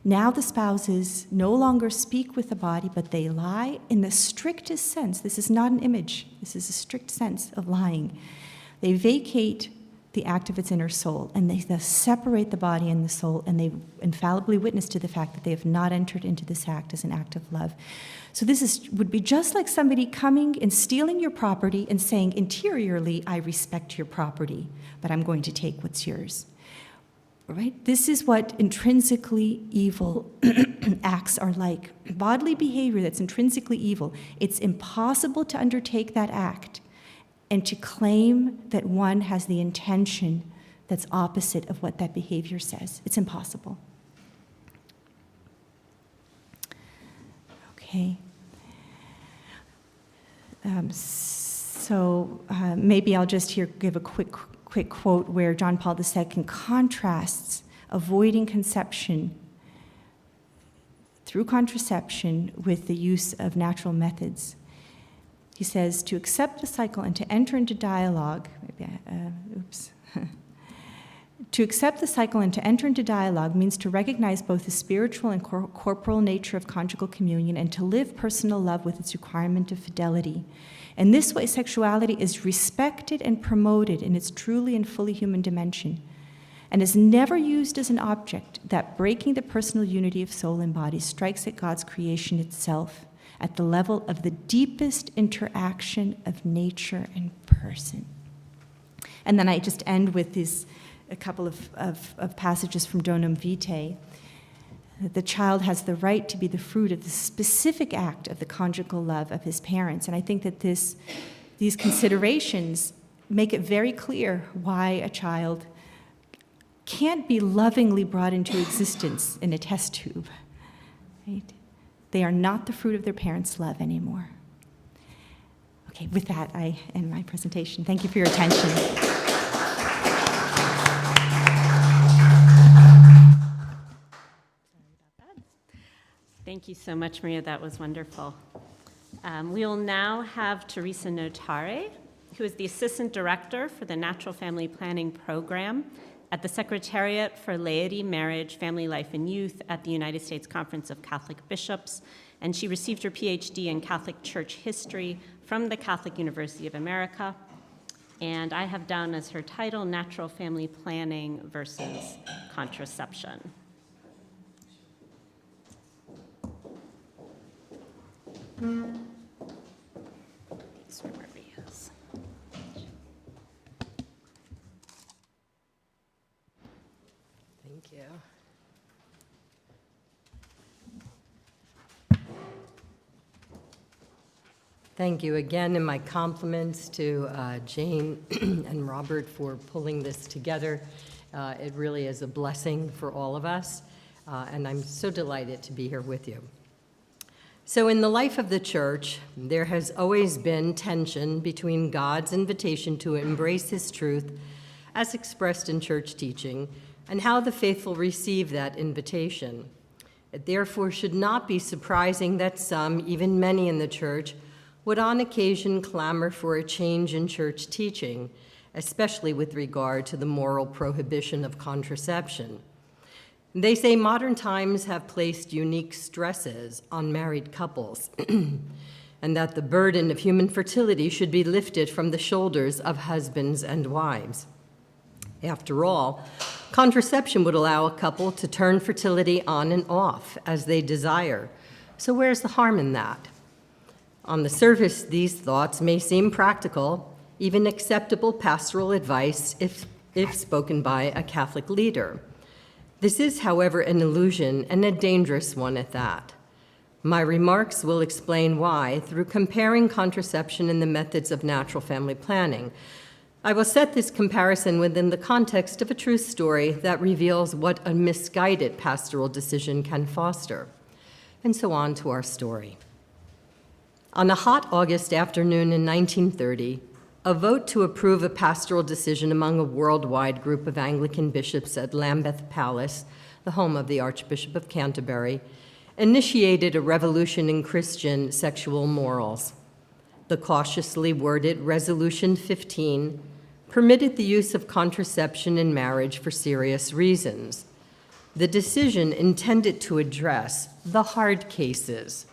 Now the spouses no longer speak with the body, but they lie in the strictest sense. This is not an image. This is a strict sense of lying. They vacate the act of its inner soul, and they thus separate the body and the soul, and they infallibly witness to the fact that they have not entered into this act as an act of love. So this would be just like somebody coming and stealing your property and saying interiorly, I respect your property, but I'm going to take what's yours. Right? This is what intrinsically evil acts are like. Bodily behavior that's intrinsically evil. It's impossible to undertake that act and to claim that one has the intention that's opposite of what that behavior says. It's impossible. Okay. Maybe I'll just here give a quick quote where John Paul II contrasts avoiding conception through contraception with the use of natural methods. He says, to accept the cycle and to enter into dialogue, to accept the cycle and to enter into dialogue means to recognize both the spiritual and corporal nature of conjugal communion and to live personal love with its requirement of fidelity. In this way, sexuality is respected and promoted in its truly and fully human dimension and is never used as an object that, breaking the personal unity of soul and body, strikes at God's creation itself at the level of the deepest interaction of nature and person. And then I just end with a couple of passages from Donum Vitae. The child has the right to be the fruit of the specific act of the conjugal love of his parents. And I think that these considerations make it very clear why a child can't be lovingly brought into existence in a test tube. Right? They are not the fruit of their parents' love anymore. Okay, with that, I end my presentation. Thank you for your attention. Thank you so much, Maria. That was wonderful. We will now have Teresa Notare, who is the Assistant Director for the Natural Family Planning Program at the Secretariat for Laity, Marriage, Family Life, and Youth at the United States Conference of Catholic Bishops, and she received her PhD in Catholic Church History from the Catholic University of America. And I have down as her title, Natural Family Planning versus Contraception. Thank you. Thank you again, and my compliments to Jane and Robert for pulling this together. It really is a blessing for all of us, and I'm so delighted to be here with you. So in the life of the church, there has always been tension between God's invitation to embrace his truth as expressed in church teaching and how the faithful receive that invitation. It therefore should not be surprising that some, even many in the church, would on occasion clamor for a change in church teaching, especially with regard to the moral prohibition of contraception. They say modern times have placed unique stresses on married couples, and that the burden of human fertility should be lifted from the shoulders of husbands and wives. After all, contraception would allow a couple to turn fertility on and off as they desire. So where's the harm in that? On the surface, these thoughts may seem practical, even acceptable pastoral advice if spoken by a Catholic leader. This is, however, an illusion, and a dangerous one at that. My remarks will explain why through comparing contraception and the methods of natural family planning. I will set this comparison within the context of a true story that reveals what a misguided pastoral decision can foster. And so on to our story. On a hot August afternoon in 1930, a vote to approve a pastoral decision among a worldwide group of Anglican bishops at Lambeth Palace, the home of the Archbishop of Canterbury, initiated a revolution in Christian sexual morals. The cautiously worded Resolution 15 permitted the use of contraception in marriage for serious reasons. The decision intended to address the hard cases,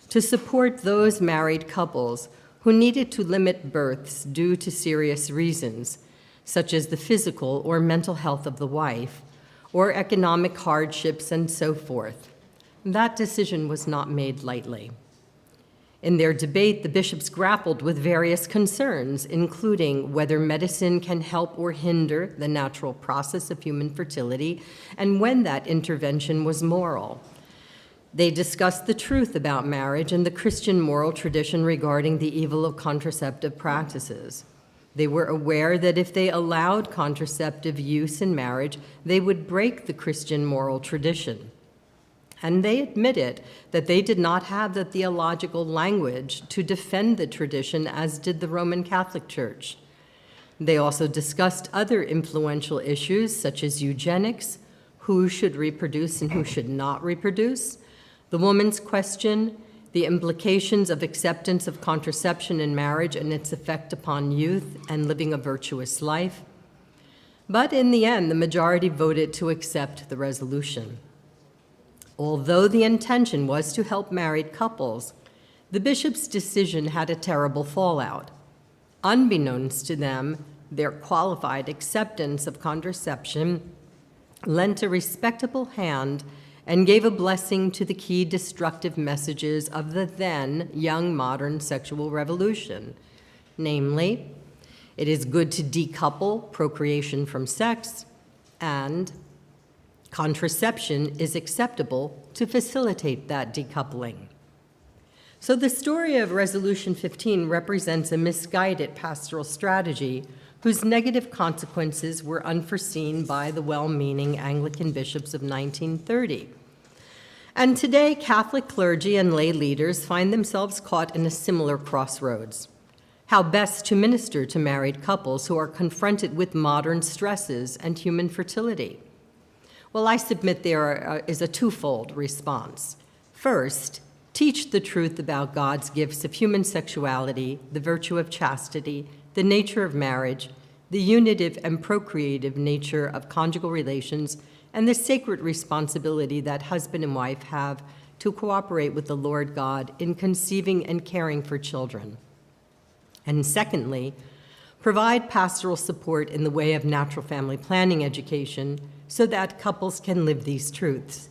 to support those married couples who needed to limit births due to serious reasons, such as the physical or mental health of the wife, or economic hardships and so forth. That decision was not made lightly. In their debate, the bishops grappled with various concerns, including whether medicine can help or hinder the natural process of human fertility, and when that intervention was moral. They discussed the truth about marriage and the Christian moral tradition regarding the evil of contraceptive practices. They were aware that if they allowed contraceptive use in marriage, they would break the Christian moral tradition. And they admitted that they did not have the theological language to defend the tradition, as did the Roman Catholic Church. They also discussed other influential issues, such as eugenics, who should reproduce and who should not reproduce, the woman's question, the implications of acceptance of contraception in marriage and its effect upon youth and living a virtuous life. But in the end, the majority voted to accept the resolution. Although the intention was to help married couples, the bishop's decision had a terrible fallout. Unbeknownst to them, their qualified acceptance of contraception lent a respectable hand and gave a blessing to the key destructive messages of the then young modern sexual revolution. Namely, it is good to decouple procreation from sex, and contraception is acceptable to facilitate that decoupling. So the story of Resolution 15 represents a misguided pastoral strategy whose negative consequences were unforeseen by the well-meaning Anglican bishops of 1930. And today, Catholic clergy and lay leaders find themselves caught in a similar crossroads. How best to minister to married couples who are confronted with modern stresses and human fertility? Well, I submit there is a twofold response. First, teach the truth about God's gifts of human sexuality, the virtue of chastity, the nature of marriage, the unitive and procreative nature of conjugal relations, and the sacred responsibility that husband and wife have to cooperate with the Lord God in conceiving and caring for children. And secondly, provide pastoral support in the way of natural family planning education so that couples can live these truths.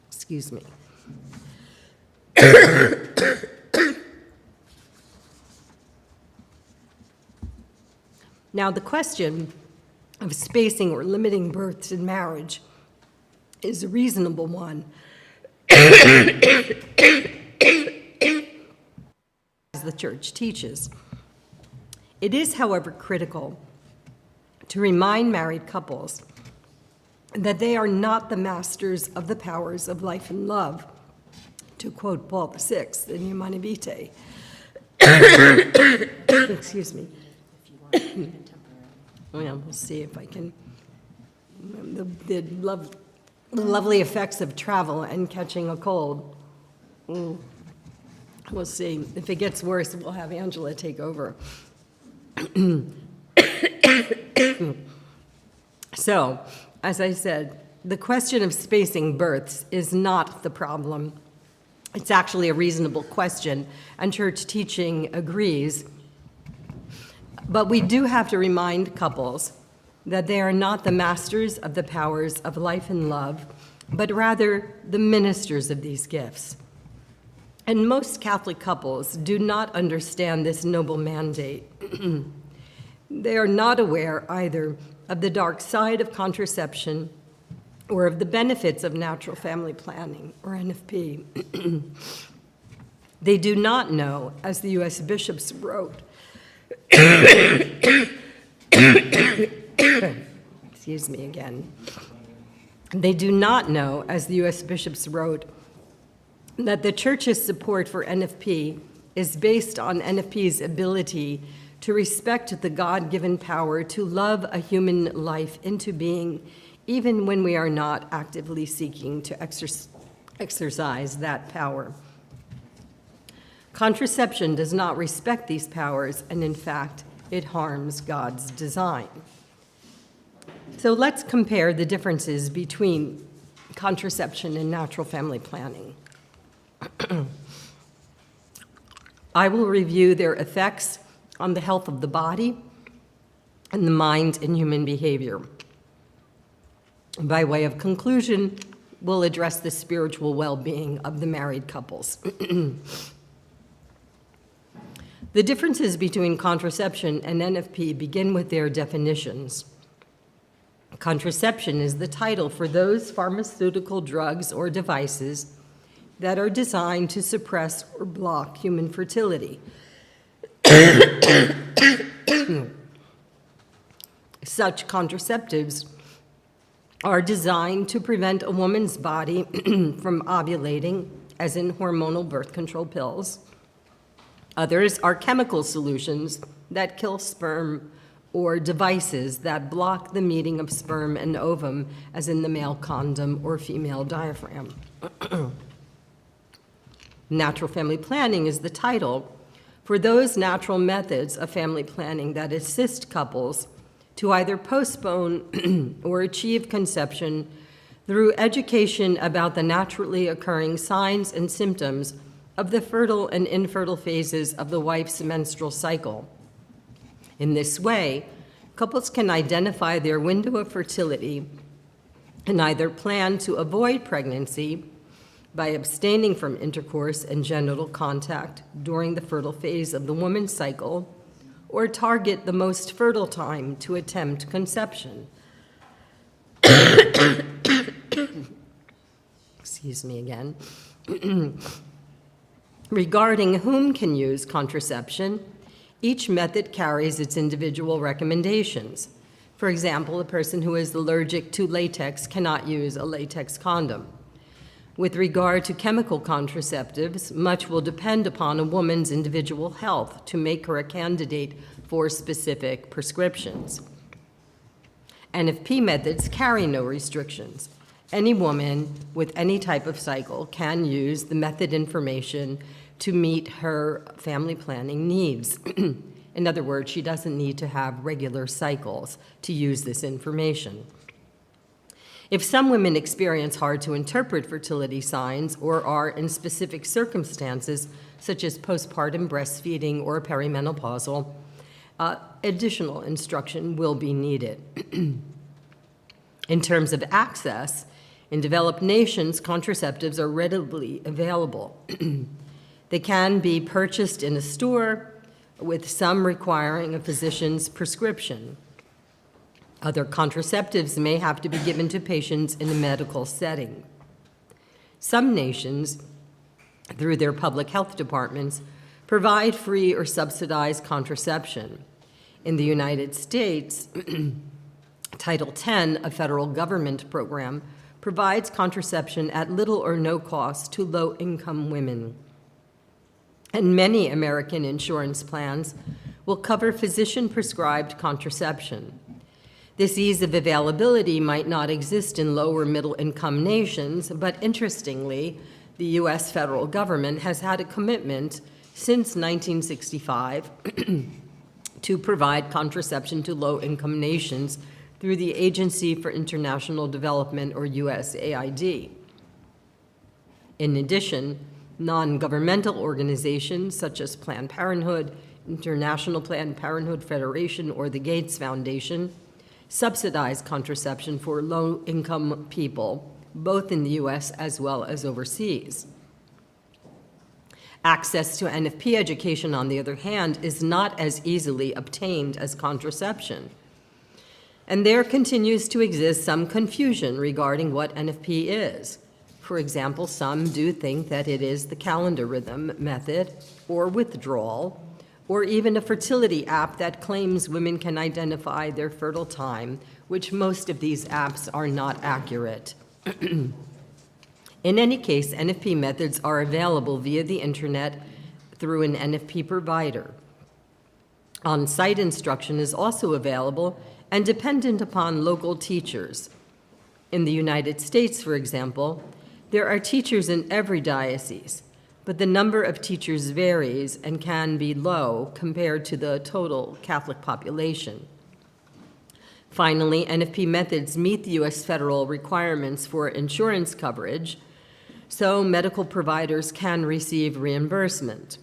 Excuse me. Now, the question of spacing or limiting births in marriage is a reasonable one, as the Church teaches. It is, however, critical to remind married couples that they are not the masters of the powers of life and love, to quote Paul VI in Humanae Vitae. Excuse me. Well, we'll see if I can. The lovely effects of travel and catching a cold. We'll see. If it gets worse, we'll have Angela take over. So, as I said, the question of spacing births is not the problem. It's actually a reasonable question, and church teaching agrees. But we do have to remind couples that they are not the masters of the powers of life and love, but rather the ministers of these gifts. And most Catholic couples do not understand this noble mandate. They are not aware either of the dark side of contraception or of the benefits of natural family planning, or NFP. They do not know, as the U.S. bishops wrote, excuse me again. They do not know, as the U.S. bishops wrote, that the Church's support for NFP is based on NFP's ability to respect the God-given power to love a human life into being, even when we are not actively seeking to exercise that power. Contraception does not respect these powers, and in fact, it harms God's design. So let's compare the differences between contraception and natural family planning. I will review their effects on the health of the body and the mind and human behavior. By way of conclusion, we'll address the spiritual well-being of the married couples. The differences between contraception and NFP begin with their definitions. Contraception is the title for those pharmaceutical drugs or devices that are designed to suppress or block human fertility. Such contraceptives are designed to prevent a woman's body from ovulating, as in hormonal birth control pills. Others are chemical solutions that kill sperm, or devices that block the meeting of sperm and ovum, as in the male condom or female diaphragm. Natural family planning is the title for those natural methods of family planning that assist couples to either postpone or achieve conception through education about the naturally occurring signs and symptoms of the fertile and infertile phases of the wife's menstrual cycle. In this way, couples can identify their window of fertility and either plan to avoid pregnancy by abstaining from intercourse and genital contact during the fertile phase of the woman's cycle, or target the most fertile time to attempt conception. Excuse me again. Regarding whom can use contraception, each method carries its individual recommendations. For example, a person who is allergic to latex cannot use a latex condom. With regard to chemical contraceptives, much will depend upon a woman's individual health to make her a candidate for specific prescriptions. NFP methods carry no restrictions. Any woman with any type of cycle can use the method information to meet her family planning needs. In other words, she doesn't need to have regular cycles to use this information. If some women experience hard to interpret fertility signs or are in specific circumstances, such as postpartum breastfeeding or perimenopausal, additional instruction will be needed. In terms of access, in developed nations, contraceptives are readily available. They can be purchased in a store, with some requiring a physician's prescription. Other contraceptives may have to be given to patients in a medical setting. Some nations, through their public health departments, provide free or subsidized contraception. In the United States, Title X, a federal government program, provides contraception at little or no cost to low-income women. And many American insurance plans will cover physician-prescribed contraception. This ease of availability might not exist in lower middle-income nations, but interestingly, the U.S. federal government has had a commitment since 1965 to provide contraception to low-income nations through the Agency for International Development, or USAID. In addition, non-governmental organizations such as Planned Parenthood, International Planned Parenthood Federation, or the Gates Foundation subsidize contraception for low-income people, both in the U.S. as well as overseas. Access to NFP education, on the other hand, is not as easily obtained as contraception. And there continues to exist some confusion regarding what NFP is. For example, some do think that it is the calendar rhythm method, or withdrawal, or even a fertility app that claims women can identify their fertile time, which most of these apps are not accurate. In any case, NFP methods are available via the internet through an NFP provider. On-site instruction is also available and dependent upon local teachers. In the United States, for example, There are teachers in every diocese, but the number of teachers varies and can be low compared to the total Catholic population. Finally, NFP methods meet the U.S. federal requirements for insurance coverage, so medical providers can receive reimbursement,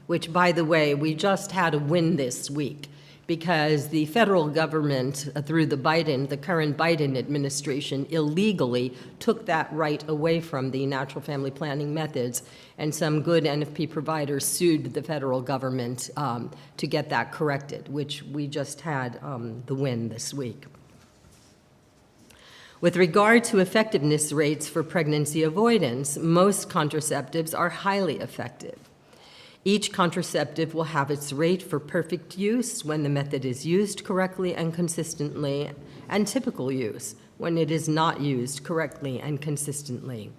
which, by the way, we just had a win this week because the federal government, through the current Biden administration, illegally took that right away from the natural family planning methods, and some good NFP providers sued the federal government to get that corrected, which we just had the win this week. With regard to effectiveness rates for pregnancy avoidance, most contraceptives are highly effective. Each contraceptive will have its rate for perfect use when the method is used correctly and consistently, and typical use when it is not used correctly and consistently.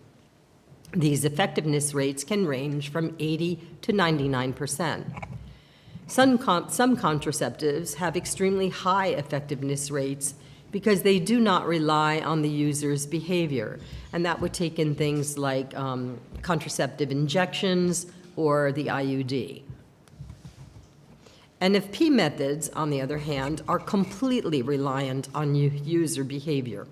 These effectiveness rates can range from 80 to 99%. Some contraceptives have extremely high effectiveness rates because they do not rely on the user's behavior, and that would take in things like contraceptive injections or the IUD. NFP methods, on the other hand, are completely reliant on user behavior.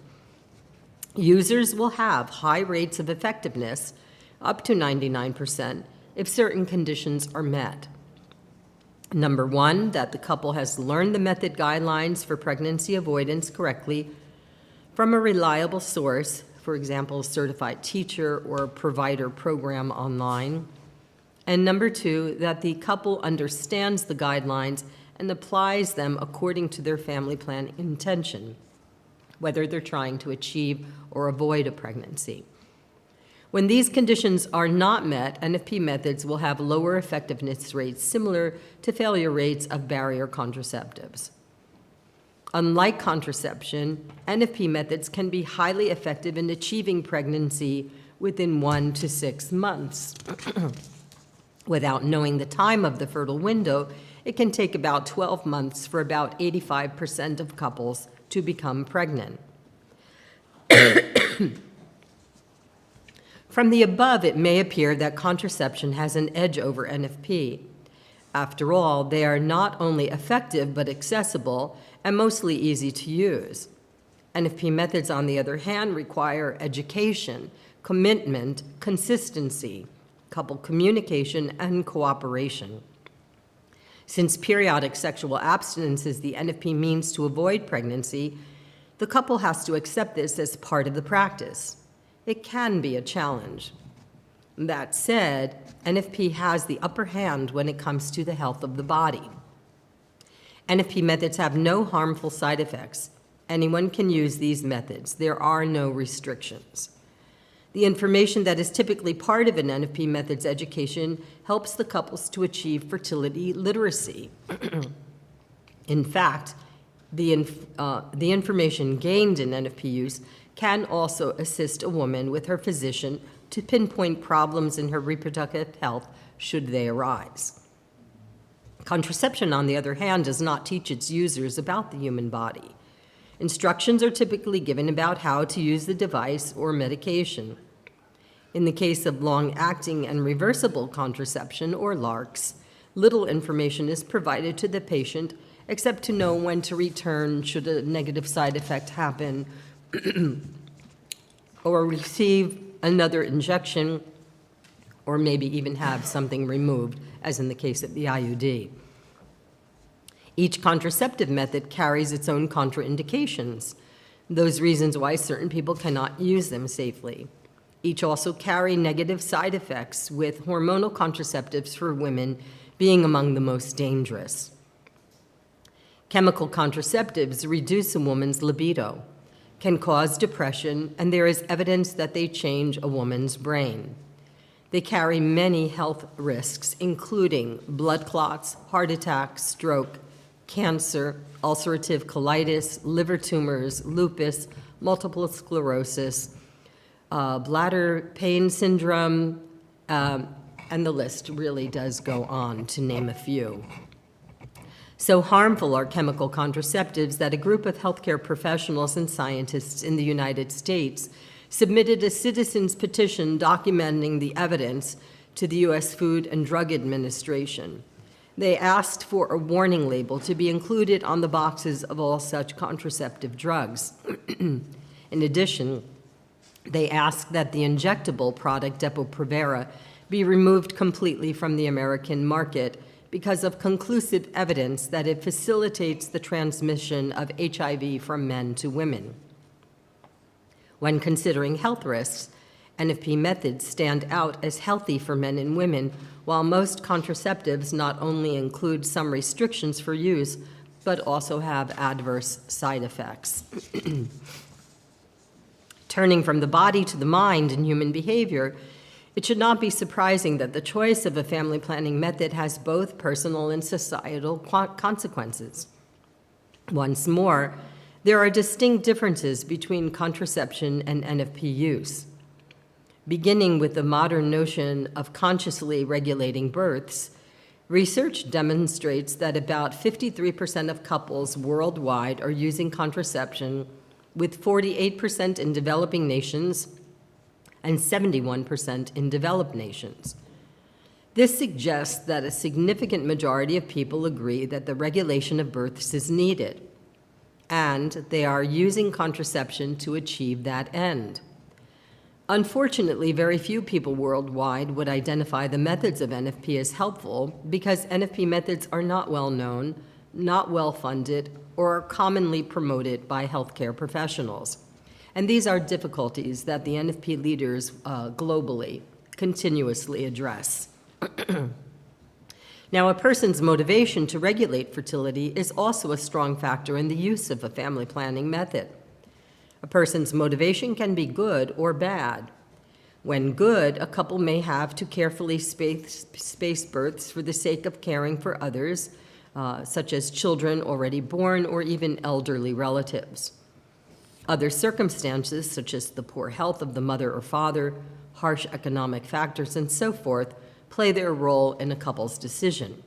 Users will have high rates of effectiveness, up to 99%, if certain conditions are met. Number one, that the couple has learned the method guidelines for pregnancy avoidance correctly from a reliable source, for example, a certified teacher or provider program online. And number two, that the couple understands the guidelines and applies them according to their family plan intention, whether they're trying to achieve or avoid a pregnancy. When these conditions are not met, NFP methods will have lower effectiveness rates similar to failure rates of barrier contraceptives. Unlike contraception, NFP methods can be highly effective in achieving pregnancy within 1 to 6 months. Without knowing the time of the fertile window, it can take about 12 months for about 85% of couples to become pregnant. From the above, it may appear that contraception has an edge over NFP. After all, they are not only effective but accessible and mostly easy to use. NFP methods, on the other hand, require education, commitment, consistency, couple communication, and cooperation. Since periodic sexual abstinence is the NFP means to avoid pregnancy, the couple has to accept this as part of the practice. It can be a challenge. That said, NFP has the upper hand when it comes to the health of the body. NFP methods have no harmful side effects. Anyone can use these methods. There are no restrictions. The information that is typically part of an NFP methods education helps the couples to achieve fertility literacy. In fact, the information gained in NFP use can also assist a woman with her physician to pinpoint problems in her reproductive health should they arise. Contraception, on the other hand, does not teach its users about the human body. Instructions are typically given about how to use the device or medication. In the case of long-acting and reversible contraception, or LARCs, little information is provided to the patient except to know when to return should a negative side effect happen or receive another injection, or maybe even have something removed, as in the case of the IUD. Each contraceptive method carries its own contraindications, those reasons why certain people cannot use them safely. Each also carry negative side effects, with hormonal contraceptives for women being among the most dangerous. Chemical contraceptives reduce a woman's libido, can cause depression, and there is evidence that they change a woman's brain. They carry many health risks, including blood clots, heart attack, stroke, cancer, ulcerative colitis, liver tumors, lupus, multiple sclerosis, bladder pain syndrome, and the list really does go on, to name a few. So harmful are chemical contraceptives that a group of healthcare professionals and scientists in the United States submitted a citizen's petition documenting the evidence to the U.S. Food and Drug Administration. They asked for a warning label to be included on the boxes of all such contraceptive drugs. In addition, they asked that the injectable product Depo-Provera be removed completely from the American market because of conclusive evidence that it facilitates the transmission of HIV from men to women. When considering health risks, NFP methods stand out as healthy for men and women, while most contraceptives not only include some restrictions for use, but also have adverse side effects. Turning from the body to the mind in human behavior, it should not be surprising that the choice of a family planning method has both personal and societal consequences. Once more, there are distinct differences between contraception and NFP use. Beginning with the modern notion of consciously regulating births, research demonstrates that about 53% of couples worldwide are using contraception, with 48% in developing nations and 71% in developed nations. This suggests that a significant majority of people agree that the regulation of births is needed, and they are using contraception to achieve that end. Unfortunately, very few people worldwide would identify the methods of NFP as helpful because NFP methods are not well known, not well funded, or are commonly promoted by healthcare professionals. And these are difficulties that the NFP leaders globally continuously address. Now, a person's motivation to regulate fertility is also a strong factor in the use of a family planning method. A person's motivation can be good or bad. When good, a couple may have to carefully space births for the sake of caring for others, such as children already born or even elderly relatives. Other circumstances, such as the poor health of the mother or father, harsh economic factors, and so forth, play their role in a couple's decision.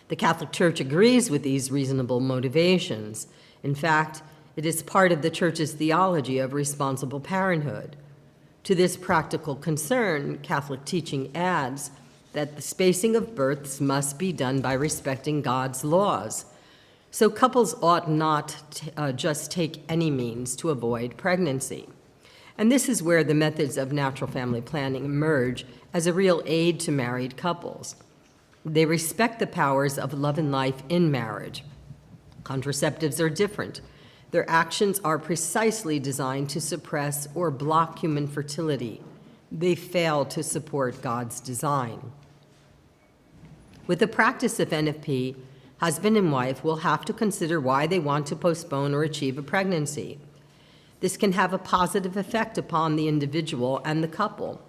The Catholic Church agrees with these reasonable motivations. In fact, it is part of the Church's theology of responsible parenthood. To this practical concern, Catholic teaching adds that the spacing of births must be done by respecting God's laws. So couples ought not just take any means to avoid pregnancy. And this is where the methods of natural family planning emerge as a real aid to married couples. They respect the powers of love and life in marriage. Contraceptives are different. Their actions are precisely designed to suppress or block human fertility. They fail to support God's design. With the practice of NFP, husband and wife will have to consider why they want to postpone or achieve a pregnancy. This can have a positive effect upon the individual and the couple.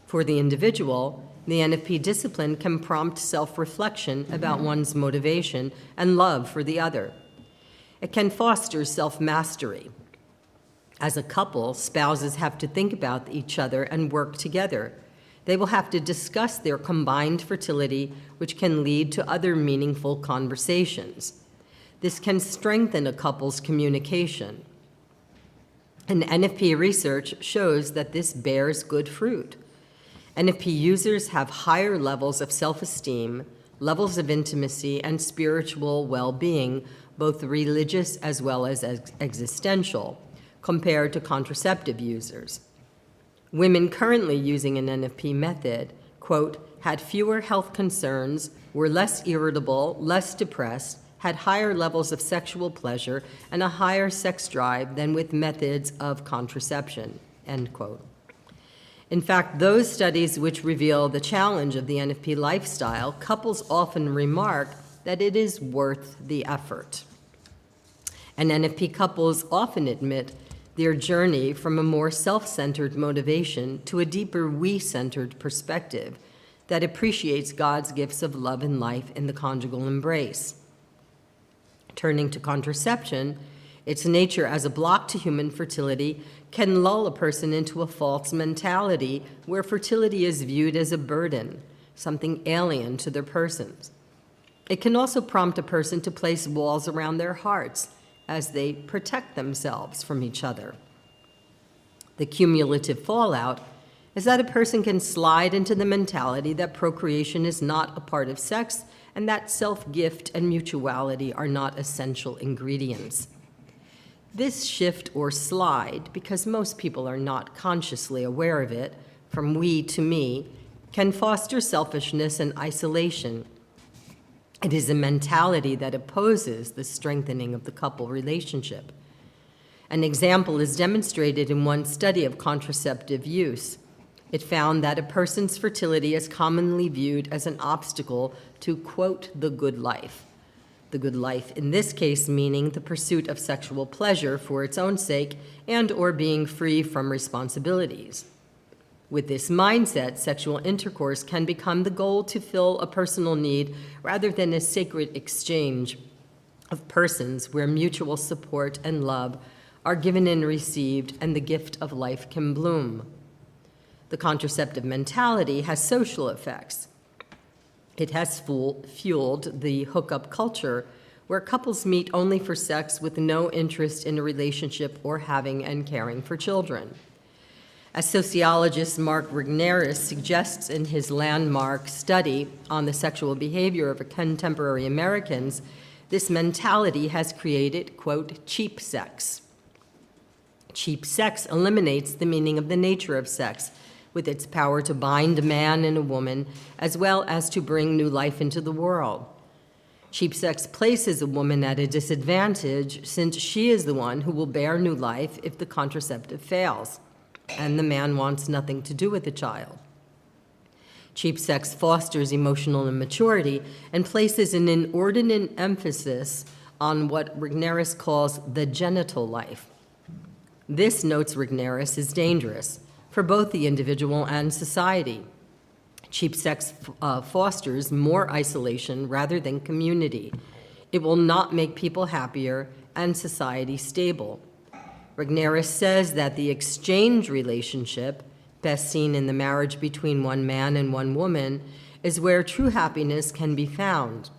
For the individual, the NFP discipline can prompt self-reflection about one's motivation and love for the other. It can foster self-mastery. As a couple, spouses have to think about each other and work together. They will have to discuss their combined fertility, which can lead to other meaningful conversations. This can strengthen a couple's communication. And NFP research shows that this bears good fruit. NFP users have higher levels of self-esteem, levels of intimacy, and spiritual well-being, both religious as well as existential, compared to contraceptive users. Women currently using an NFP method, quote, had fewer health concerns, were less irritable, less depressed, had higher levels of sexual pleasure, and a higher sex drive than with methods of contraception, end quote. In fact, those studies which reveal the challenge of the NFP lifestyle, couples often remark that it is worth the effort. And NFP couples often admit their journey from a more self-centered motivation to a deeper we-centered perspective that appreciates God's gifts of love and life in the conjugal embrace. Turning to contraception, its nature as a block to human fertility can lull a person into a false mentality where fertility is viewed as a burden, something alien to their persons. It can also prompt a person to place walls around their hearts as they protect themselves from each other. The cumulative fallout is that a person can slide into the mentality that procreation is not a part of sex and that self-gift and mutuality are not essential ingredients. This shift or slide, because most people are not consciously aware of it, from we to me, can foster selfishness and isolation. It is a mentality that opposes the strengthening of the couple relationship. An example is demonstrated in one study of contraceptive use. It found that a person's fertility is commonly viewed as an obstacle to, quote, the good life. The good life in this case meaning the pursuit of sexual pleasure for its own sake and or being free from responsibilities. With this mindset, sexual intercourse can become the goal to fill a personal need rather than a sacred exchange of persons where mutual support and love are given and received and the gift of life can bloom. The contraceptive mentality has social effects. It has fueled the hookup culture where couples meet only for sex with no interest in a relationship or having and caring for children. As sociologist Mark Rigneris suggests in his landmark study on the sexual behavior of contemporary Americans, this mentality has created, quote, cheap sex. Cheap sex eliminates the meaning of the nature of sex, with its power to bind a man and a woman, as well as to bring new life into the world. Cheap sex places a woman at a disadvantage since she is the one who will bear new life if the contraceptive fails, and the man wants nothing to do with the child. Cheap sex fosters emotional immaturity and places an inordinate emphasis on what Rigneris calls the genital life. This, notes Rigneris, is dangerous for both the individual and society. Cheap sex fosters more isolation rather than community. It will not make people happier and society stable. Rigneris says that the exchange relationship, best seen in the marriage between one man and one woman, is where true happiness can be found.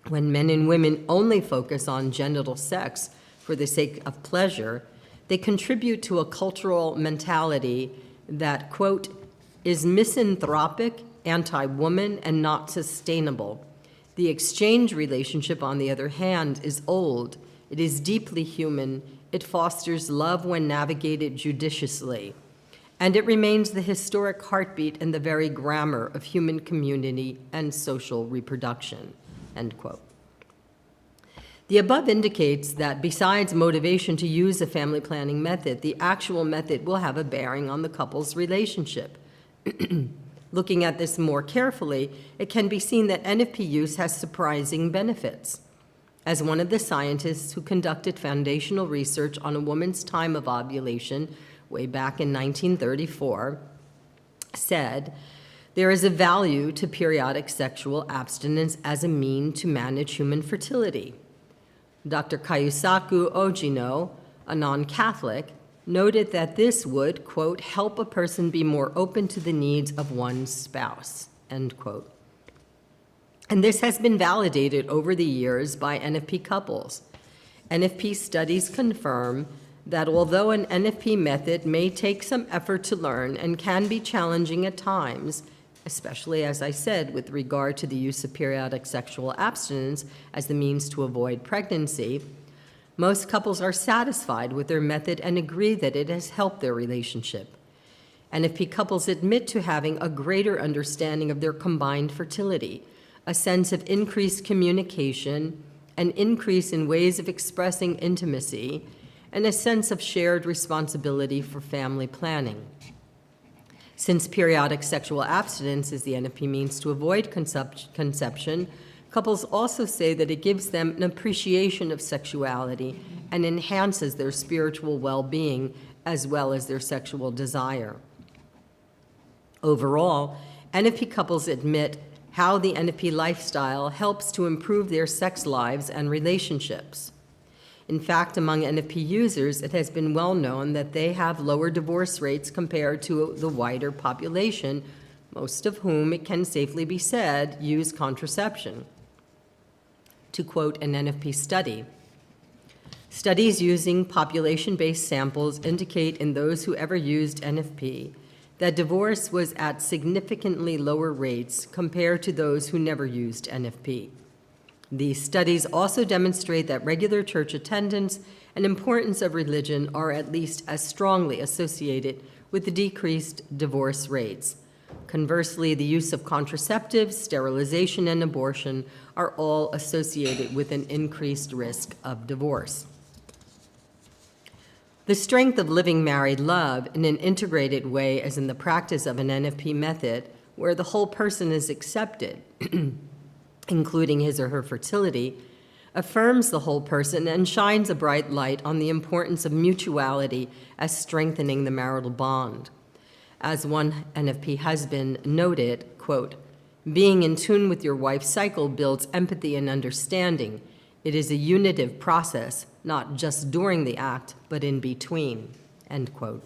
When men and women only focus on genital sex for the sake of pleasure, they contribute to a cultural mentality that, quote, is misanthropic, anti-woman, and not sustainable. The exchange relationship, on the other hand, is old. It is deeply human. It fosters love when navigated judiciously. And it remains the historic heartbeat and the very grammar of human community and social reproduction, end quote. The above indicates that besides motivation to use a family planning method, the actual method will have a bearing on the couple's relationship. Looking at this more carefully, it can be seen that NFP use has surprising benefits. As one of the scientists who conducted foundational research on a woman's time of ovulation way back in 1934 said, there is a value to periodic sexual abstinence as a mean to manage human fertility. Dr. Kayusaku Ojino, a non-Catholic, noted that this would, quote, help a person be more open to the needs of one's spouse, end quote. And this has been validated over the years by NFP couples. NFP studies confirm that although an NFP method may take some effort to learn and can be challenging at times, especially, as I said, with regard to the use of periodic sexual abstinence as the means to avoid pregnancy, most couples are satisfied with their method and agree that it has helped their relationship. NFP couples admit to having a greater understanding of their combined fertility, a sense of increased communication, an increase in ways of expressing intimacy, and a sense of shared responsibility for family planning. Since periodic sexual abstinence is the NFP means to avoid conception, couples also say that it gives them an appreciation of sexuality and enhances their spiritual well-being as well as their sexual desire. Overall, NFP couples admit how the NFP lifestyle helps to improve their sex lives and relationships. In fact, among NFP users, it has been well known that they have lower divorce rates compared to the wider population, most of whom, it can safely be said, use contraception. To quote an NFP study, Studies using population-based samples indicate in those who ever used NFP that divorce was at significantly lower rates compared to those who never used NFP. These studies also demonstrate that regular church attendance and importance of religion are at least as strongly associated with the decreased divorce rates. Conversely, the use of contraceptives, sterilization, and abortion are all associated with an increased risk of divorce. The strength of living married love in an integrated way, as in the practice of an NFP method, where the whole person is accepted, including his or her fertility, affirms the whole person and shines a bright light on the importance of mutuality as strengthening the marital bond. As one NFP husband noted, quote, "Being in tune with your wife's cycle builds empathy and understanding. It is a unitive process, not just during the act, but in between," end quote.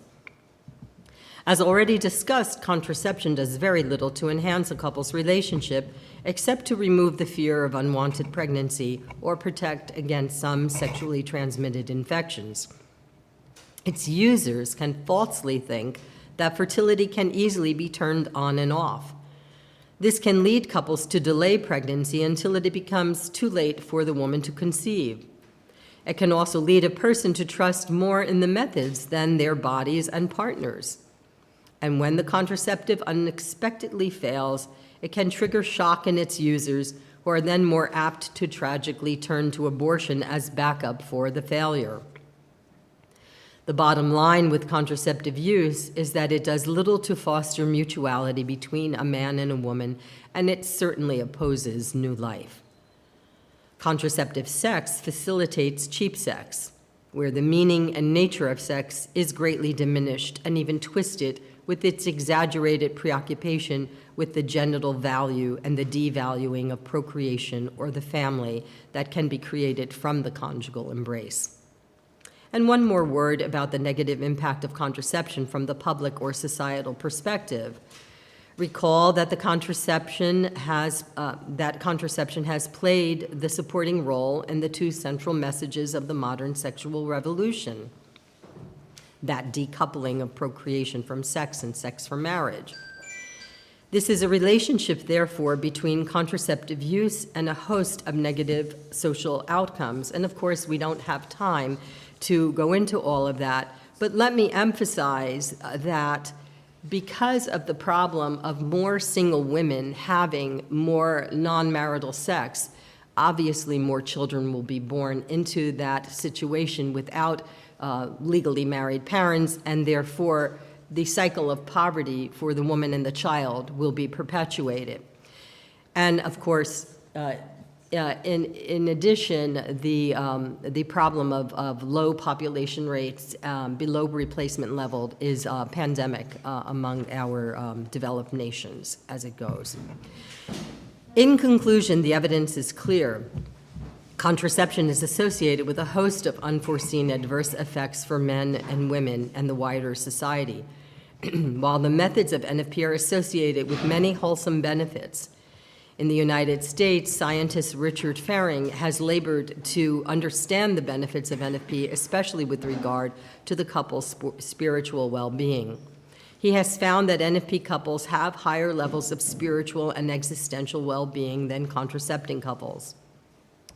As already discussed, contraception does very little to enhance a couple's relationship, except to remove the fear of unwanted pregnancy or protect against some sexually transmitted infections. Its users can falsely think that fertility can easily be turned on and off. This can lead couples to delay pregnancy until it becomes too late for the woman to conceive. It can also lead a person to trust more in the methods than their bodies and partners. And when the contraceptive unexpectedly fails, it can trigger shock in its users, who are then more apt to tragically turn to abortion as backup for the failure. The bottom line with contraceptive use is that it does little to foster mutuality between a man and a woman, and it certainly opposes new life. Contraceptive sex facilitates cheap sex, where the meaning and nature of sex is greatly diminished and even twisted with its exaggerated preoccupation with the genital value and the devaluing of procreation or the family that can be created from the conjugal embrace. And one more word about the negative impact of contraception from the public or societal perspective. Recall that contraception has played the supporting role in the two central messages of the modern sexual revolution: that decoupling of procreation from sex and sex from marriage. This is a relationship, therefore, between contraceptive use and a host of negative social outcomes. And of course, we don't have time to go into all of that, but let me emphasize that because of the problem of more single women having more non-marital sex, obviously more children will be born into that situation without legally married parents, and therefore the cycle of poverty for the woman and the child will be perpetuated. And of course, in addition, the problem of low population rates below replacement level is pandemic among our developed nations as it goes. In conclusion, the evidence is clear. Contraception is associated with a host of unforeseen adverse effects for men and women and the wider society. While the methods of NFP are associated with many wholesome benefits, in the United States, scientist Richard Fearing has labored to understand the benefits of NFP, especially with regard to the couple's spiritual well-being. He has found that NFP couples have higher levels of spiritual and existential well-being than contracepting couples.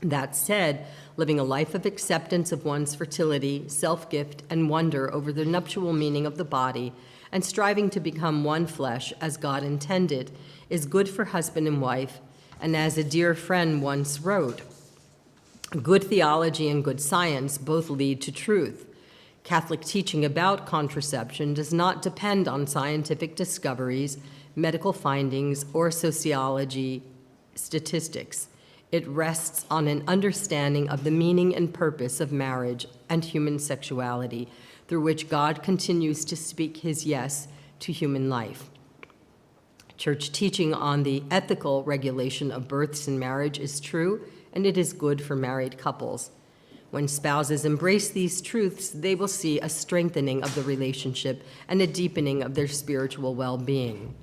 That said, living a life of acceptance of one's fertility, self-gift, and wonder over the nuptial meaning of the body, and striving to become one flesh as God intended, is good for husband and wife, and as a dear friend once wrote, good theology and good science both lead to truth. Catholic teaching about contraception does not depend on scientific discoveries, medical findings, or sociology statistics. It rests on an understanding of the meaning and purpose of marriage and human sexuality, through which God continues to speak his yes to human life. Church teaching on the ethical regulation of births and marriage is true, and it is good for married couples. When spouses embrace these truths, they will see a strengthening of the relationship and a deepening of their spiritual well-being.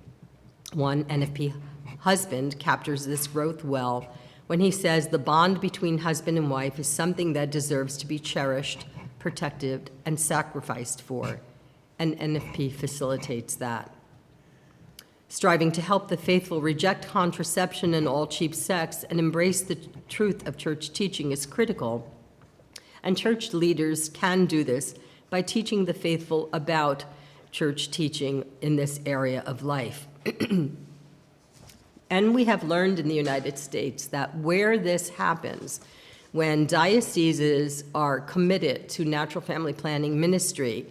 One NFP husband captures this growth well when he says the bond between husband and wife is something that deserves to be cherished, protected, and sacrificed for, and NFP facilitates that. Striving to help the faithful reject contraception and all cheap sex and embrace the truth of church teaching is critical, and church leaders can do this by teaching the faithful about church teaching in this area of life. And we have learned in the United States that where this happens, when dioceses are committed to natural family planning ministry,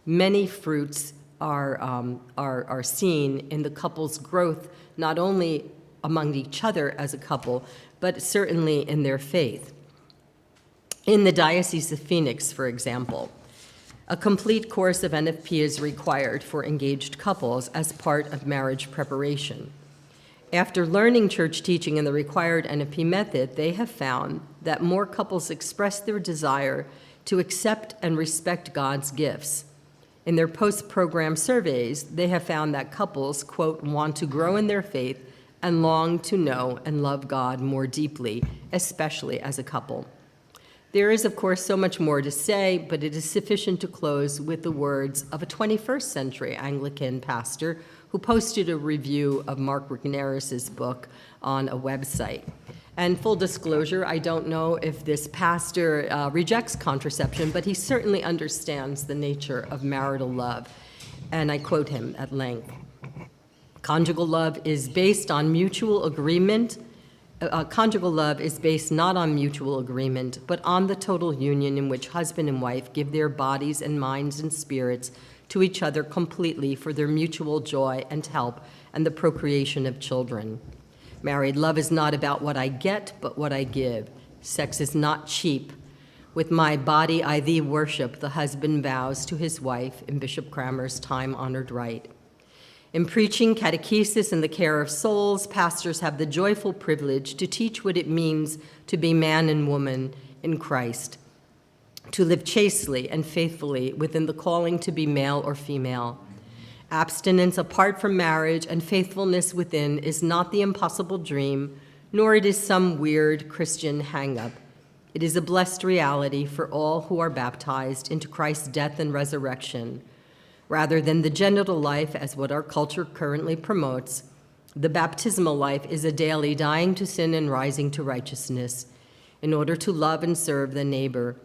many fruits are seen in the couple's growth, not only among each other as a couple, but certainly in their faith. In the Diocese of Phoenix, for example, a complete course of NFP is required for engaged couples as part of marriage preparation. After learning church teaching in the required NFP method, they have found that more couples express their desire to accept and respect God's gifts. In their post-program surveys, they have found that couples, quote, want to grow in their faith and long to know and love God more deeply, especially as a couple. There is, of course, so much more to say, but it is sufficient to close with the words of a 21st century Anglican pastor who posted a review of Mark Rigneris's book on a website. And full disclosure, I don't know if this pastor rejects contraception, but he certainly understands the nature of marital love. And I quote him at length. Conjugal love is based on mutual agreement. Conjugal love is based not on mutual agreement, but on the total union in which husband and wife give their bodies and minds and spirits to each other completely for their mutual joy and help and the procreation of children. Married love is not about what I get, but what I give. Sex is not cheap. With my body I thee worship, the husband vows to his wife in Bishop Cramer's time-honored rite. In preaching, catechesis, and the care of souls, pastors have the joyful privilege to teach what it means to be man and woman in Christ, to live chastely and faithfully within the calling to be male or female. Abstinence apart from marriage and faithfulness within is not the impossible dream, nor it is some weird Christian hang-up. It is a blessed reality for all who are baptized into Christ's death and resurrection. Rather than the genital life as what our culture currently promotes, the baptismal life is a daily dying to sin and rising to righteousness in order to love and serve the neighbor,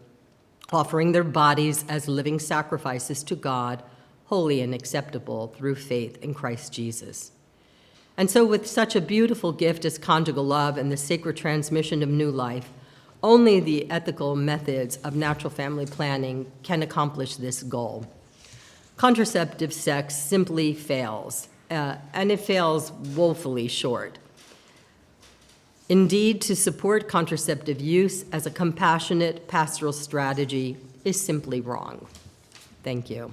offering their bodies as living sacrifices to God, holy and acceptable through faith in Christ Jesus. And so with such a beautiful gift as conjugal love and the sacred transmission of new life, only the ethical methods of natural family planning can accomplish this goal. Contraceptive sex simply fails, and it fails woefully short. Indeed, to support contraceptive use as a compassionate pastoral strategy is simply wrong. Thank you.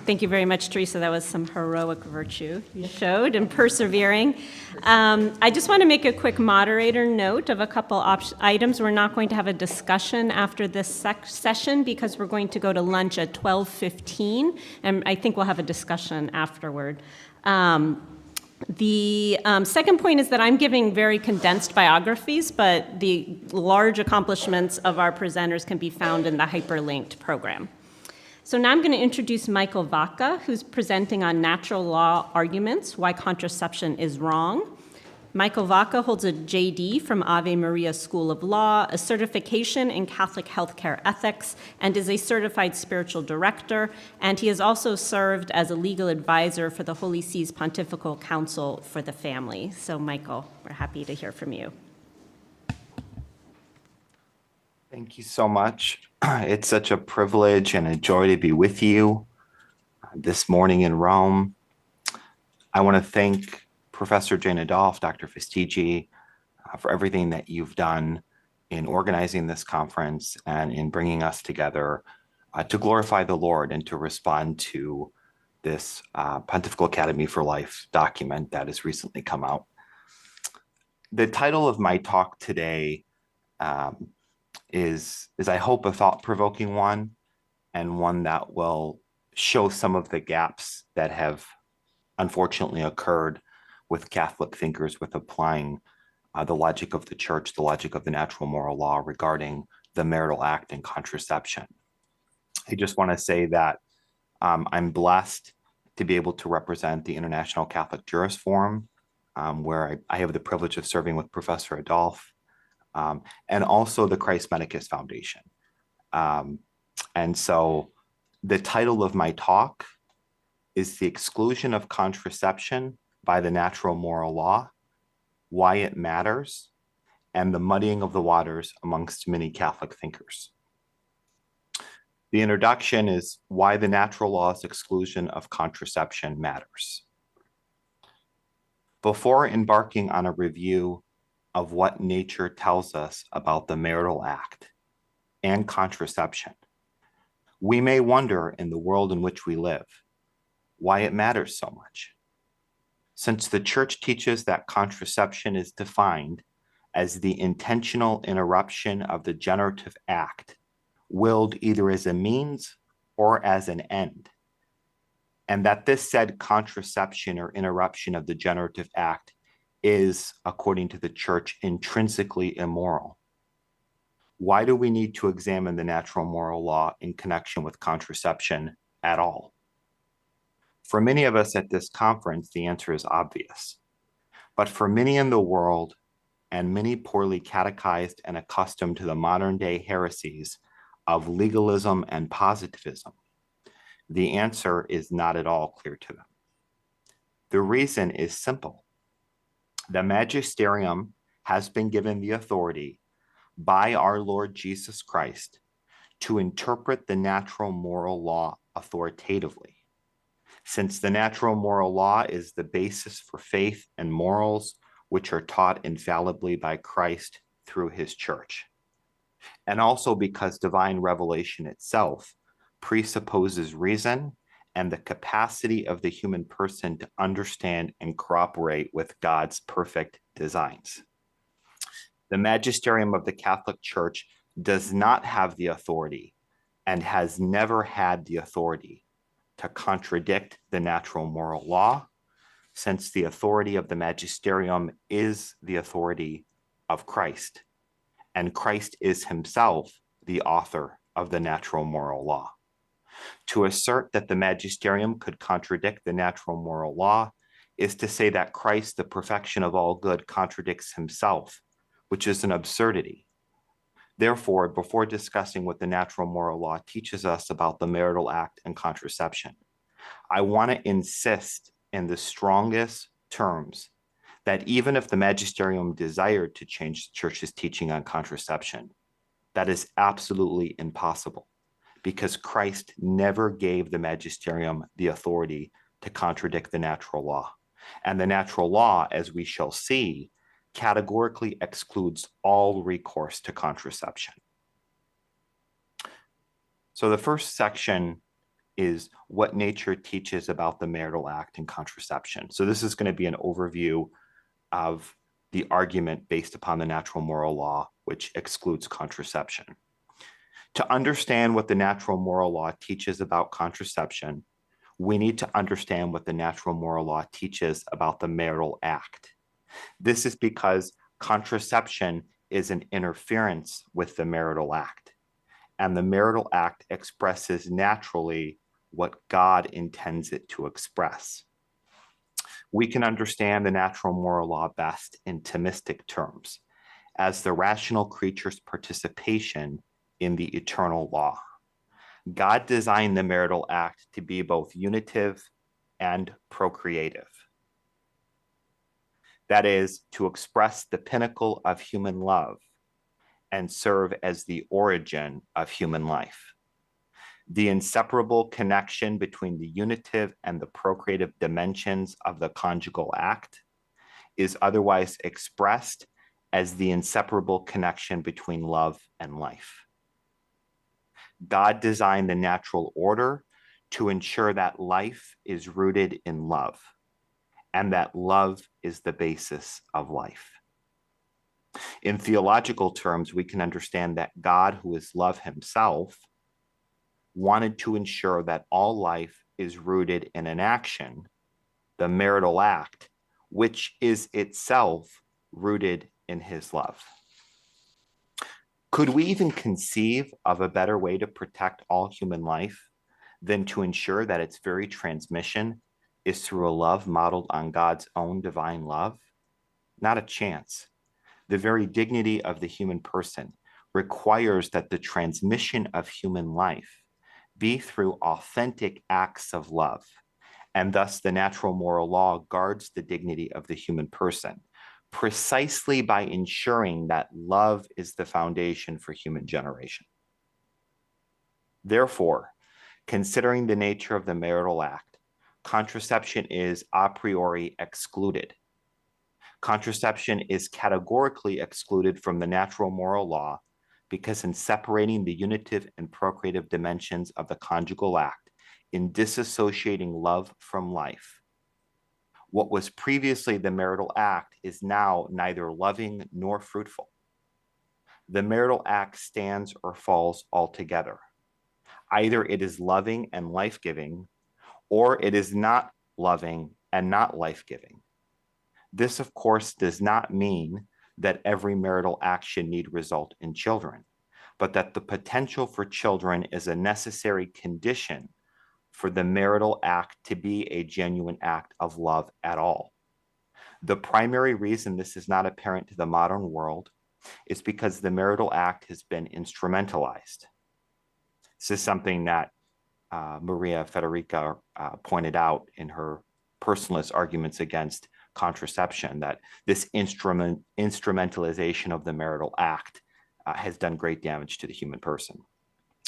Thank you very much, Teresa. That was some heroic virtue you showed in persevering. I just want to make a quick moderator note of a couple items. We're not going to have a discussion after this session because we're going to go to lunch at 12:15, and I think we'll have a discussion afterward. The second point is that I'm giving very condensed biographies, but the large accomplishments of our presenters can be found in the hyperlinked program. So now I'm going to introduce Michael Vaca, who's presenting on natural law arguments, why contraception is wrong. Michael Vaca holds a JD from Ave Maria School of Law, a certification in Catholic healthcare ethics, and is a certified spiritual director. And he has also served as a legal advisor for the Holy See's Pontifical Council for the Family. So Michael, we're happy to hear from you. Thank you so much. It's such a privilege and a joy to be with you this morning in Rome. I want to thank Professor Jane Adolph, Dr. Festigi, for everything that you've done in organizing this conference and in bringing us together to glorify the Lord and to respond to this Pontifical Academy for Life document that has recently come out. The title of my talk today is I hope, a thought-provoking one, and one that will show some of the gaps that have unfortunately occurred with Catholic thinkers with applying the logic of the church, the logic of the natural moral law regarding the marital act and contraception. I just want to say that I'm blessed to be able to represent the International Catholic Jurist Forum, where I have the privilege of serving with Professor Adolphe, and also the Christ Medicus Foundation. And so the title of my talk is The Exclusion of Contraception by the Natural Moral Law, Why It Matters, and the Muddying of the Waters amongst many Catholic thinkers. The introduction is why the natural law's exclusion of contraception matters. Before embarking on a review of what nature tells us about the marital act and contraception, we may wonder in the world in which we live why it matters so much. Since the church teaches that contraception is defined as the intentional interruption of the generative act, willed either as a means or as an end, and that this said contraception or interruption of the generative act is, according to the church, intrinsically immoral. Why do we need to examine the natural moral law in connection with contraception at all? For many of us at this conference, the answer is obvious. But for many in the world, and many poorly catechized and accustomed to the modern day heresies of legalism and positivism, the answer is not at all clear to them. The reason is simple. The magisterium has been given the authority by our Lord Jesus Christ to interpret the natural moral law authoritatively. Since the natural moral law is the basis for faith and morals, which are taught infallibly by Christ through his church. And also because divine revelation itself presupposes reason and the capacity of the human person to understand and cooperate with God's perfect designs. The magisterium of the Catholic Church does not have the authority and has never had the authority to contradict the natural moral law, since the authority of the magisterium is the authority of Christ, and Christ is himself the author of the natural moral law. To assert that the magisterium could contradict the natural moral law is to say that Christ, the perfection of all good, contradicts himself, which is an absurdity. Therefore, before discussing what the natural moral law teaches us about the marital act and contraception, I want to insist in the strongest terms that even if the magisterium desired to change the church's teaching on contraception, that is absolutely impossible, because Christ never gave the magisterium the authority to contradict the natural law. And the natural law, as we shall see, categorically excludes all recourse to contraception. So the first section is what nature teaches about the marital act and contraception. So this is going to be an overview of the argument based upon the natural moral law, which excludes contraception. To understand what the natural moral law teaches about contraception, we need to understand what the natural moral law teaches about the marital act. This is because contraception is an interference with the marital act, and the marital act expresses naturally what God intends it to express. We can understand the natural moral law best in Thomistic terms, as the rational creature's participation in the eternal law. God designed the marital act to be both unitive and procreative. That is, to express the pinnacle of human love and serve as the origin of human life. The inseparable connection between the unitive and the procreative dimensions of the conjugal act is otherwise expressed as the inseparable connection between love and life. God designed the natural order to ensure that life is rooted in love, and that love is the basis of life. In theological terms, we can understand that God, who is love himself, wanted to ensure that all life is rooted in an action, the marital act, which is itself rooted in his love. Could we even conceive of a better way to protect all human life than to ensure that its very transmission is through a love modeled on God's own divine love? Not a chance. The very dignity of the human person requires that the transmission of human life be through authentic acts of love. And thus the natural moral law guards the dignity of the human person, precisely by ensuring that love is the foundation for human generation. Therefore, considering the nature of the marital act, contraception is a priori excluded. Contraception is categorically excluded from the natural moral law because in separating the unitive and procreative dimensions of the conjugal act, in disassociating love from life, what was previously the marital act is now neither loving nor fruitful. The marital act stands or falls altogether. Either it is loving and life-giving, or it is not loving and not life-giving. This, of course, does not mean that every marital action need result in children, but that the potential for children is a necessary condition for the marital act to be a genuine act of love at all. The primary reason this is not apparent to the modern world is because the marital act has been instrumentalized. This is something that Maria Federica pointed out in her personalist arguments against contraception, that this instrumentalization of the marital act has done great damage to the human person.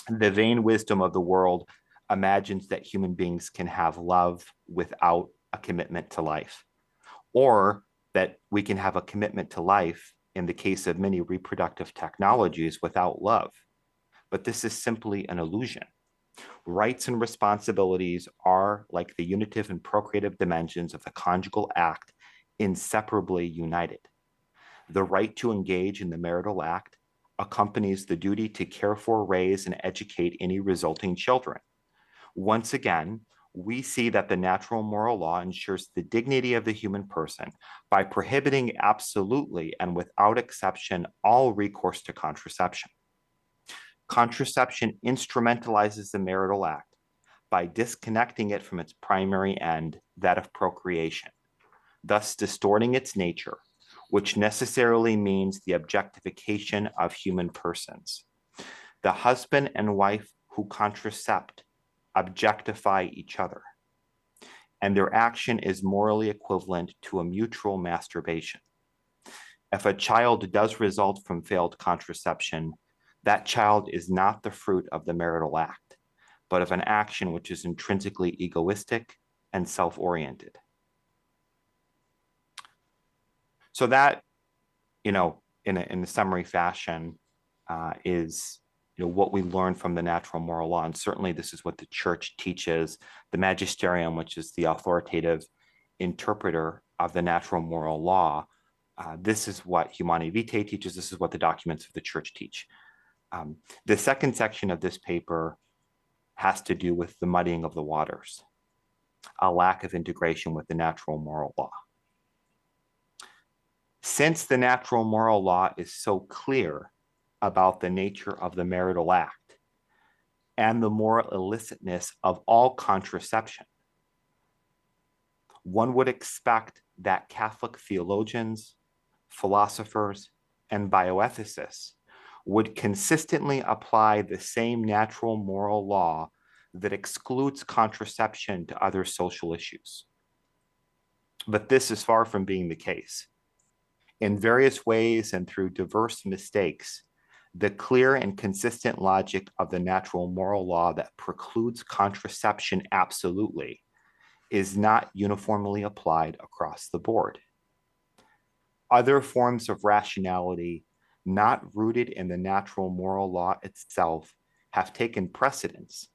The vain wisdom of the world imagines that human beings can have love without a commitment to life, or that we can have a commitment to life in the case of many reproductive technologies without love. But this is simply an illusion. Rights and responsibilities are, like the unitive and procreative dimensions of the conjugal act, inseparably united. The right to engage in the marital act accompanies the duty to care for, raise, and educate any resulting children. Once again, we see that the natural moral law ensures the dignity of the human person by prohibiting absolutely and without exception all recourse to contraception. Contraception instrumentalizes the marital act by disconnecting it from its primary end, that of procreation, thus distorting its nature, which necessarily means the objectification of human persons. The husband and wife who contracept objectify each other, and their action is morally equivalent to a mutual masturbation. If a child does result from failed contraception, that child is not the fruit of the marital act, but of an action which is intrinsically egoistic and self-oriented. So that, in a summary fashion, is what we learn from the natural moral law. And certainly this is what the church teaches. The magisterium, which is the authoritative interpreter of the natural moral law, this is what Humanae Vitae teaches. This is what the documents of the church teach. The second section of this paper has to do with the muddying of the waters, a lack of integration with the natural moral law. Since the natural moral law is so clear about the nature of the marital act and the moral illicitness of all contraception, one would expect that Catholic theologians, philosophers, and bioethicists would consistently apply the same natural moral law that excludes contraception to other social issues. But this is far from being the case. In various ways and through diverse mistakes, the clear and consistent logic of the natural moral law that precludes contraception absolutely is not uniformly applied across the board. Other forms of rationality not rooted in the natural moral law itself have taken precedence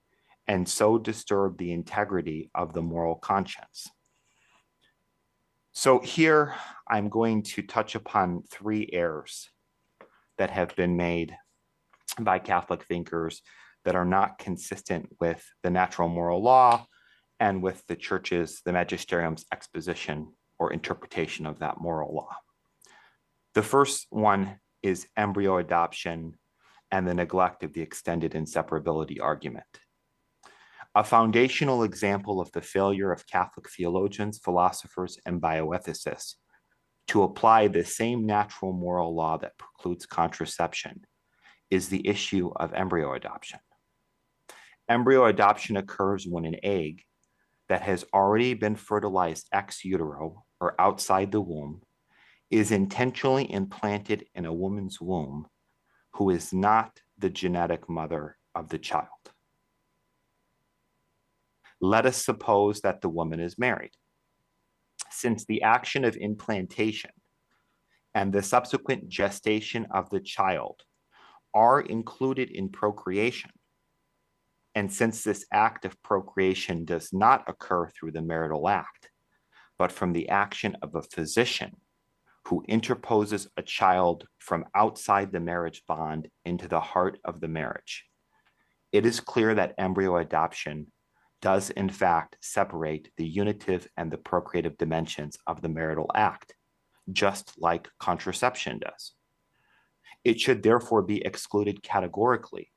and so disturbed the integrity of the moral conscience. So here I'm going to touch upon three errors that have been made by Catholic thinkers that are not consistent with the natural moral law and with the magisterium's exposition or interpretation of that moral law. The first one is embryo adoption and the neglect of the extended inseparability argument. A foundational example of the failure of Catholic theologians, philosophers, and bioethicists to apply the same natural moral law that precludes contraception is the issue of embryo adoption. Embryo adoption occurs when an egg that has already been fertilized ex utero or outside the womb is intentionally implanted in a woman's womb who is not the genetic mother of the child. Let us suppose that the woman is married. Since the action of implantation and the subsequent gestation of the child are included in procreation, and since this act of procreation does not occur through the marital act, but from the action of a physician who interposes a child from outside the marriage bond into the heart of the marriage, it is clear that embryo adoption does in fact separate the unitive and the procreative dimensions of the marital act, just like contraception does. It should therefore be excluded categorically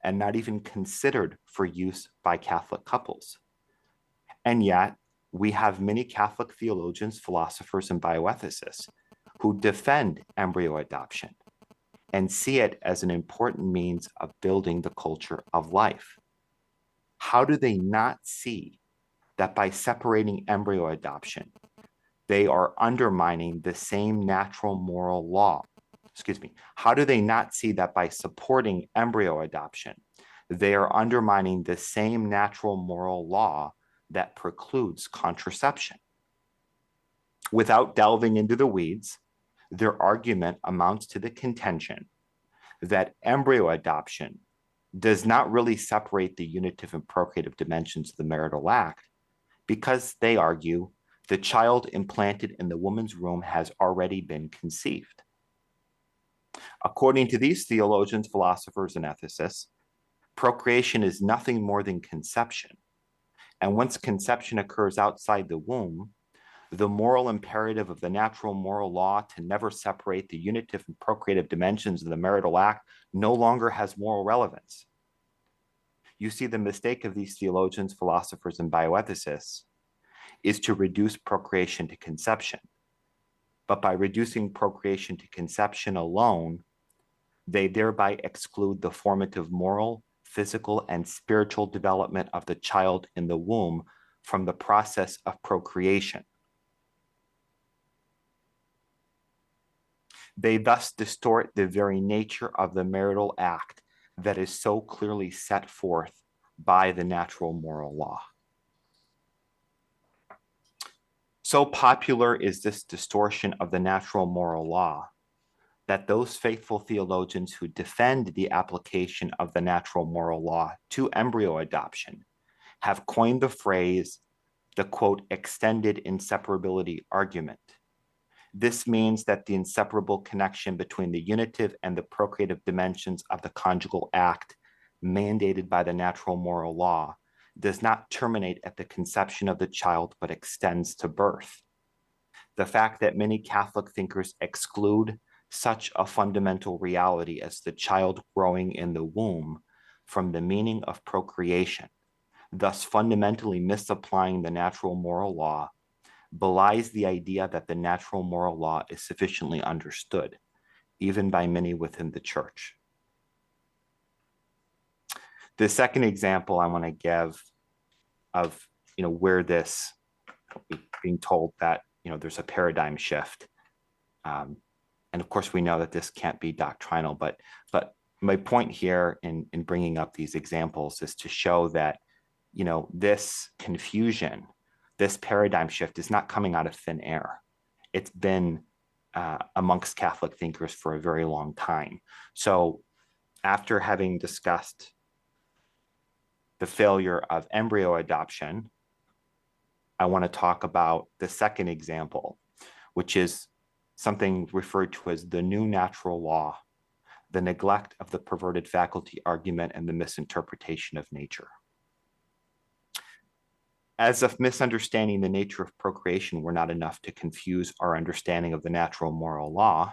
and not even considered for use by Catholic couples. And yet, we have many Catholic theologians, philosophers, and bioethicists who defend embryo adoption and see it as an important means of building the culture of life. How do they not see that by separating embryo adoption, they are undermining the same natural moral law? How do they not see that by supporting embryo adoption, they are undermining the same natural moral law that precludes contraception? Without delving into the weeds, their argument amounts to the contention that embryo adoption does not really separate the unitive and procreative dimensions of the marital act because, they argue, the child implanted in the woman's womb has already been conceived. According to these theologians, philosophers, and ethicists, procreation is nothing more than conception. And once conception occurs outside the womb, the moral imperative of the natural moral law to never separate the unitive and procreative dimensions of the marital act no longer has moral relevance. You see, the mistake of these theologians, philosophers, and bioethicists is to reduce procreation to conception. But by reducing procreation to conception alone, they thereby exclude the formative moral, physical, and spiritual development of the child in the womb from the process of procreation. They thus distort the very nature of the marital act that is so clearly set forth by the natural moral law. So popular is this distortion of the natural moral law that those faithful theologians who defend the application of the natural moral law to embryo adoption have coined the phrase, the quote, extended inseparability argument. This means that the inseparable connection between the unitive and the procreative dimensions of the conjugal act mandated by the natural moral law does not terminate at the conception of the child, but extends to birth. The fact that many Catholic thinkers exclude such a fundamental reality as the child growing in the womb from the meaning of procreation, thus fundamentally misapplying the natural moral law, belies the idea that the natural moral law is sufficiently understood, even by many within the Church. The second example I want to give of where this being told that there's a paradigm shift, and of course we know that this can't be doctrinal, but my point here in bringing up these examples is to show that this confusion, this paradigm shift is not coming out of thin air. It's been amongst Catholic thinkers for a very long time. So after having discussed the failure of embryo adoption, I want to talk about the second example, which is something referred to as the new natural law the neglect of the perverted faculty argument and the misinterpretation of nature. As if misunderstanding the nature of procreation were not enough to confuse our understanding of the natural moral law,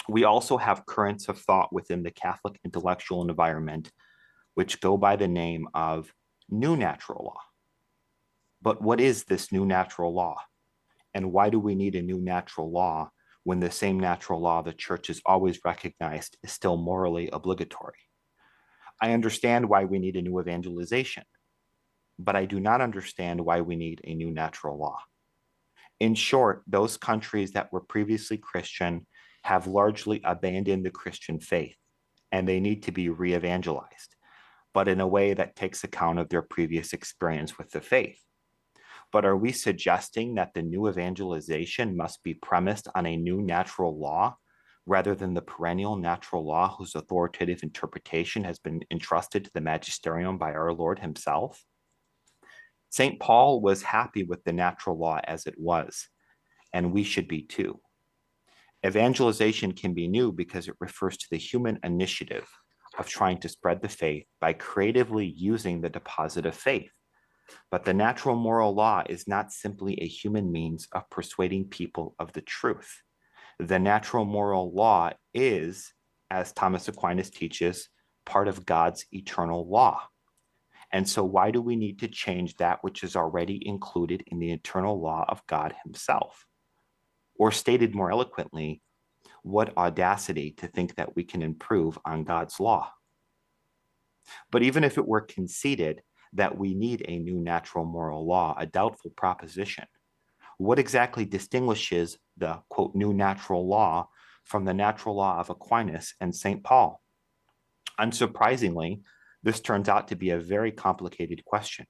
we also have currents of thought within the Catholic intellectual environment which go by the name of new natural law. But what is this new natural law? And why do we need a new natural law when the same natural law the church has always recognized is still morally obligatory? I understand why we need a new evangelization, but I do not understand why we need a new natural law. In short, those countries that were previously Christian have largely abandoned the Christian faith, and they need to be re-evangelized, but in a way that takes account of their previous experience with the faith. But are we suggesting that the new evangelization must be premised on a new natural law rather than the perennial natural law whose authoritative interpretation has been entrusted to the magisterium by our Lord himself? St. Paul was happy with the natural law as it was, and we should be too. Evangelization can be new because it refers to the human initiative of trying to spread the faith by creatively using the deposit of faith. But the natural moral law is not simply a human means of persuading people of the truth. The natural moral law is, as Thomas Aquinas teaches, part of God's eternal law. And so why do we need to change that which is already included in the eternal law of God himself? Or stated more eloquently, what audacity to think that we can improve on God's law. But even if it were conceded that we need a new natural moral law, a doubtful proposition, what exactly distinguishes the, quote, new natural law from the natural law of Aquinas and St. Paul? Unsurprisingly, this turns out to be a very complicated question.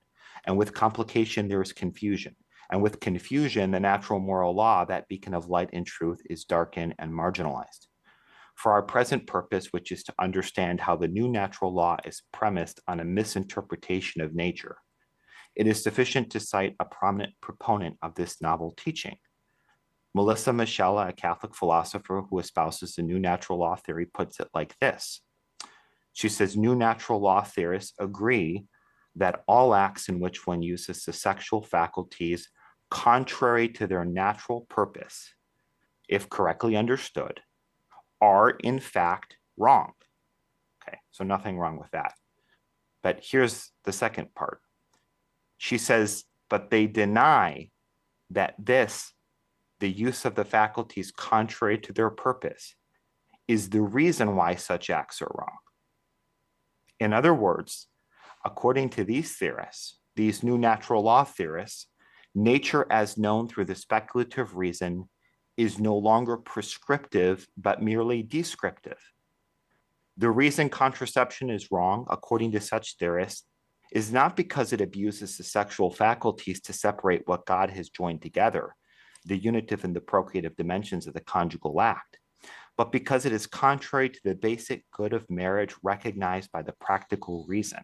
And with complication, there is confusion. And with confusion, the natural moral law, that beacon of light and truth, is darkened and marginalized. For our present purpose, which is to understand how the new natural law is premised on a misinterpretation of nature, it is sufficient to cite a prominent proponent of this novel teaching. Melissa Michela, a Catholic philosopher who espouses the new natural law theory, puts it like this. She says, new natural law theorists agree that all acts in which one uses the sexual faculties contrary to their natural purpose, if correctly understood, are in fact wrong. Okay, so nothing wrong with that. But here's the second part. She says, but they deny that this, the use of the faculties contrary to their purpose, is the reason why such acts are wrong. In other words, according to these theorists, these new natural law theorists, nature as known through the speculative reason is no longer prescriptive, but merely descriptive. The reason contraception is wrong, according to such theorists, is not because it abuses the sexual faculties to separate what God has joined together, the unitive and the procreative dimensions of the conjugal act, but because it is contrary to the basic good of marriage recognized by the practical reason.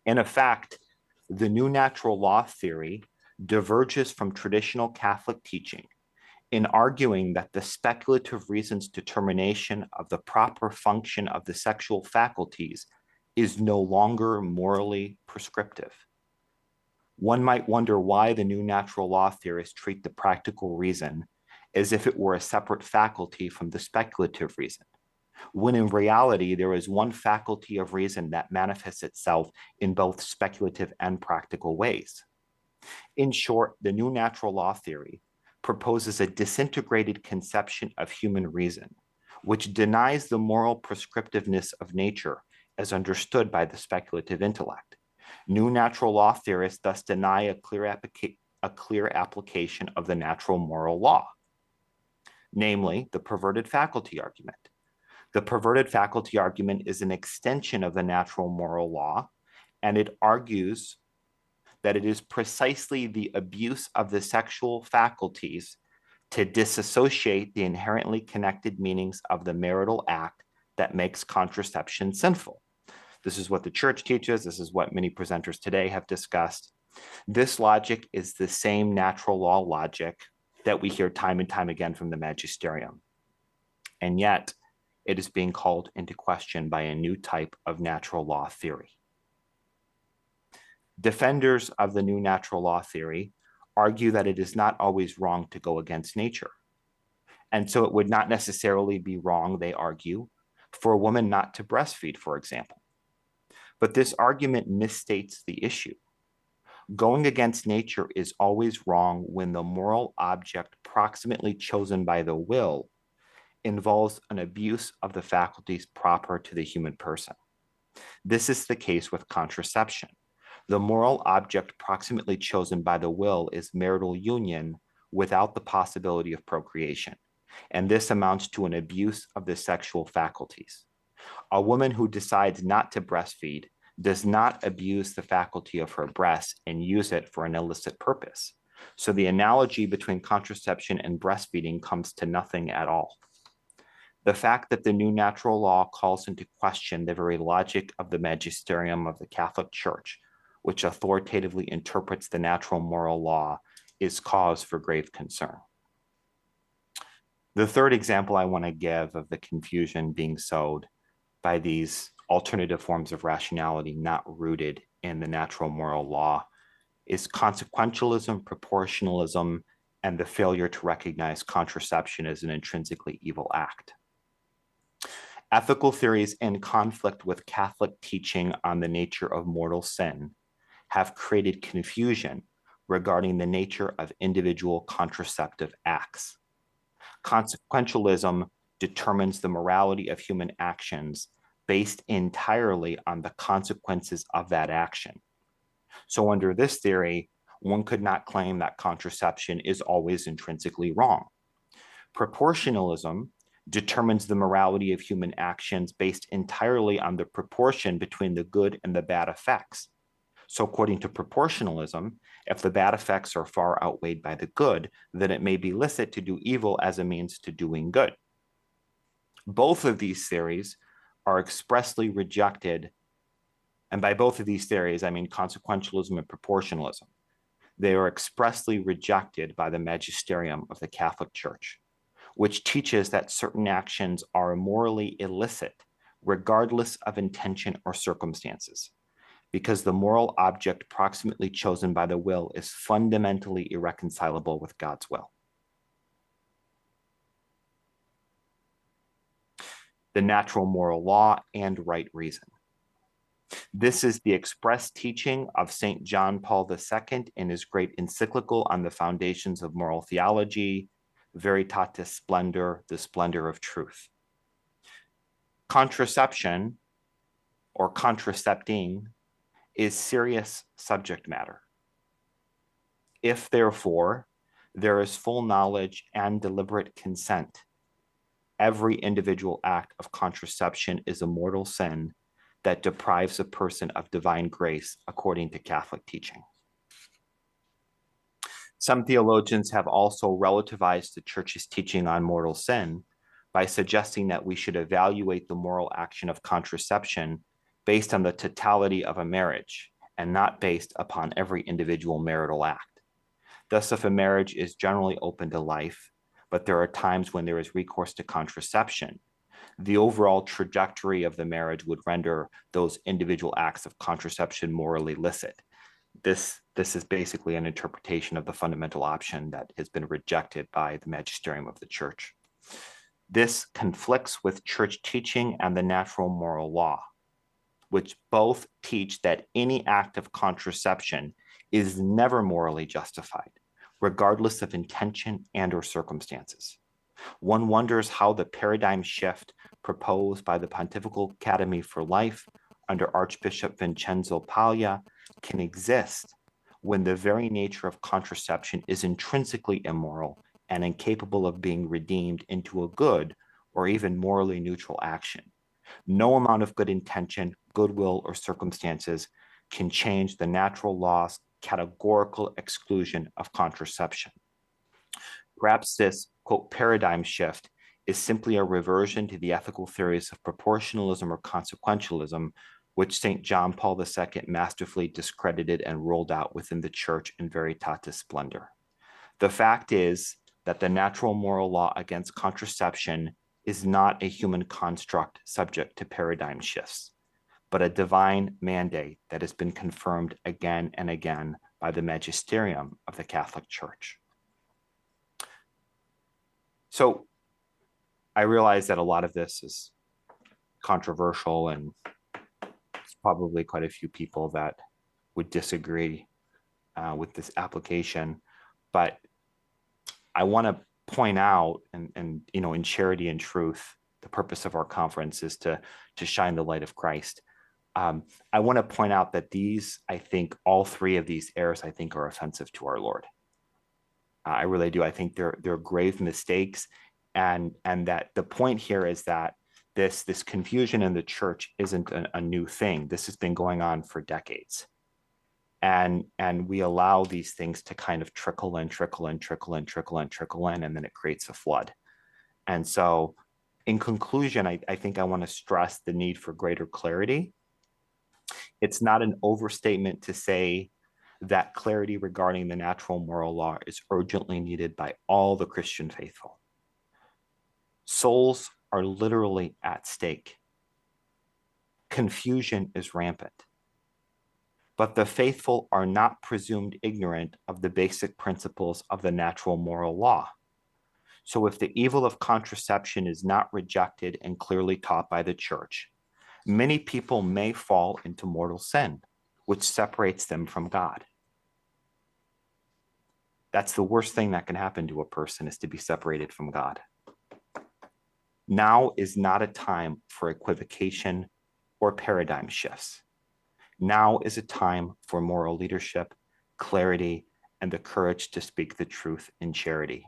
In effect, the new natural law theory diverges from traditional Catholic teaching in arguing that the speculative reason's determination of the proper function of the sexual faculties is no longer morally prescriptive. One might wonder why the new natural law theorists treat the practical reason as if it were a separate faculty from the speculative reason, when in reality there is one faculty of reason that manifests itself in both speculative and practical ways. In short, the new natural law theory proposes a disintegrated conception of human reason, which denies the moral prescriptiveness of nature as understood by the speculative intellect. New natural law theorists thus deny a clear application of the natural moral law, namely the perverted faculty argument. The perverted faculty argument is an extension of the natural moral law, and it argues that it is precisely the abuse of the sexual faculties to disassociate the inherently connected meanings of the marital act that makes contraception sinful. This is what the church teaches. This is what many presenters today have discussed. This logic is the same natural law logic that we hear time and time again from the magisterium. And yet, it is being called into question by a new type of natural law theory. Defenders of the new natural law theory argue that it is not always wrong to go against nature. And so it would not necessarily be wrong, they argue, for a woman not to breastfeed, for example. But this argument misstates the issue. Going against nature is always wrong when the moral object proximately chosen by the will involves an abuse of the faculties proper to the human person. This is the case with contraception. The moral object proximately chosen by the will is marital union without the possibility of procreation, and this amounts to an abuse of the sexual faculties. A woman who decides not to breastfeed does not abuse the faculty of her breasts and use it for an illicit purpose. So the analogy between contraception and breastfeeding comes to nothing at all. The fact that the new natural law calls into question the very logic of the magisterium of the Catholic Church, which authoritatively interprets the natural moral law, is cause for grave concern. The third example I want to give of the confusion being sowed by these alternative forms of rationality not rooted in the natural moral law is consequentialism, proportionalism, and the failure to recognize contraception as an intrinsically evil act. Ethical theories in conflict with Catholic teaching on the nature of mortal sin have created confusion regarding the nature of individual contraceptive acts. Consequentialism determines the morality of human actions based entirely on the consequences of that action. So under this theory, one could not claim that contraception is always intrinsically wrong. Proportionalism determines the morality of human actions based entirely on the proportion between the good and the bad effects. So according to proportionalism, if the bad effects are far outweighed by the good, then it may be licit to do evil as a means to doing good. Both of these theories are expressly rejected, and by both of these theories, I mean consequentialism and proportionalism. They are expressly rejected by the magisterium of the Catholic Church, which teaches that certain actions are morally illicit, regardless of intention or circumstances, because the moral object proximately chosen by the will is fundamentally irreconcilable with God's will. The natural moral law and right reason. This is the express teaching of St. John Paul II in his great encyclical on the foundations of moral theology, Veritatis Splendor, the splendor of truth. Contraception, or contracepting, is serious subject matter. If, therefore, there is full knowledge and deliberate consent, every individual act of contraception is a mortal sin that deprives a person of divine grace according to Catholic teaching. Some theologians have also relativized the Church's teaching on mortal sin by suggesting that we should evaluate the moral action of contraception based on the totality of a marriage and not based upon every individual marital act. Thus, if a marriage is generally open to life, but there are times when there is recourse to contraception, the overall trajectory of the marriage would render those individual acts of contraception morally licit. This is basically an interpretation of the fundamental option that has been rejected by the magisterium of the Church. This conflicts with Church teaching and the natural moral law, which both teach that any act of contraception is never morally justified, regardless of intention and or circumstances. One wonders how the paradigm shift proposed by the Pontifical Academy for Life under Archbishop Vincenzo Paglia can exist when the very nature of contraception is intrinsically immoral and incapable of being redeemed into a good or even morally neutral action. No amount of good intention, goodwill, or circumstances can change the natural law's categorical exclusion of contraception. Perhaps this, quote, paradigm shift is simply a reversion to the ethical theories of proportionalism or consequentialism, which St. John Paul II masterfully discredited and rolled out within the Church in Veritatis Splendor. The fact is that the natural moral law against contraception is not a human construct subject to paradigm shifts, but a divine mandate that has been confirmed again and again by the magisterium of the Catholic Church. So I realize that a lot of this is controversial, and there's probably quite a few people that would disagree with this application, but I want to point out, and in charity and truth, the purpose of our conference is to shine the light of Christ. I want to point out that I think all three of these errors, I think, are offensive to our Lord. I really do. I think they're grave mistakes, and that the point here is that this confusion in the church isn't a new thing. This has been going on for decades. And we allow these things to kind of trickle in, and then it creates a flood. And so in conclusion, I think I want to stress the need for greater clarity. It's not an overstatement to say that clarity regarding the natural moral law is urgently needed by all the Christian faithful. Souls are literally at stake. Confusion is rampant. But the faithful are not presumed ignorant of the basic principles of the natural moral law. So if the evil of contraception is not rejected and clearly taught by the church, many people may fall into mortal sin, which separates them from God. That's the worst thing that can happen to a person, is to be separated from God. Now is not a time for equivocation or paradigm shifts. Now is a time for moral leadership, clarity, and the courage to speak the truth in charity.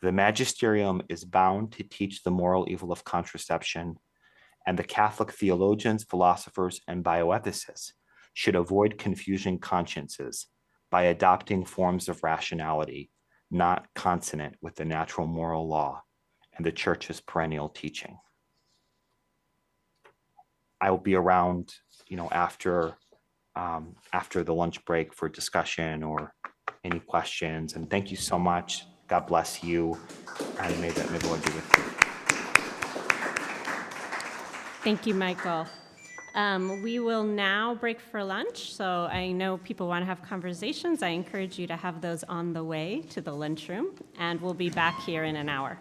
The magisterium is bound to teach the moral evil of contraception, and the Catholic theologians, philosophers, and bioethicists should avoid confusing consciences by adopting forms of rationality not consonant with the natural moral law and the Church's perennial teaching. I will be around, after the lunch break for discussion or any questions. And thank you so much. God bless you, and may the Lord be with you. Thank you, Michael. We will now break for lunch. So I know people want to have conversations. I encourage you to have those on the way to the lunchroom, and we'll be back here in an hour.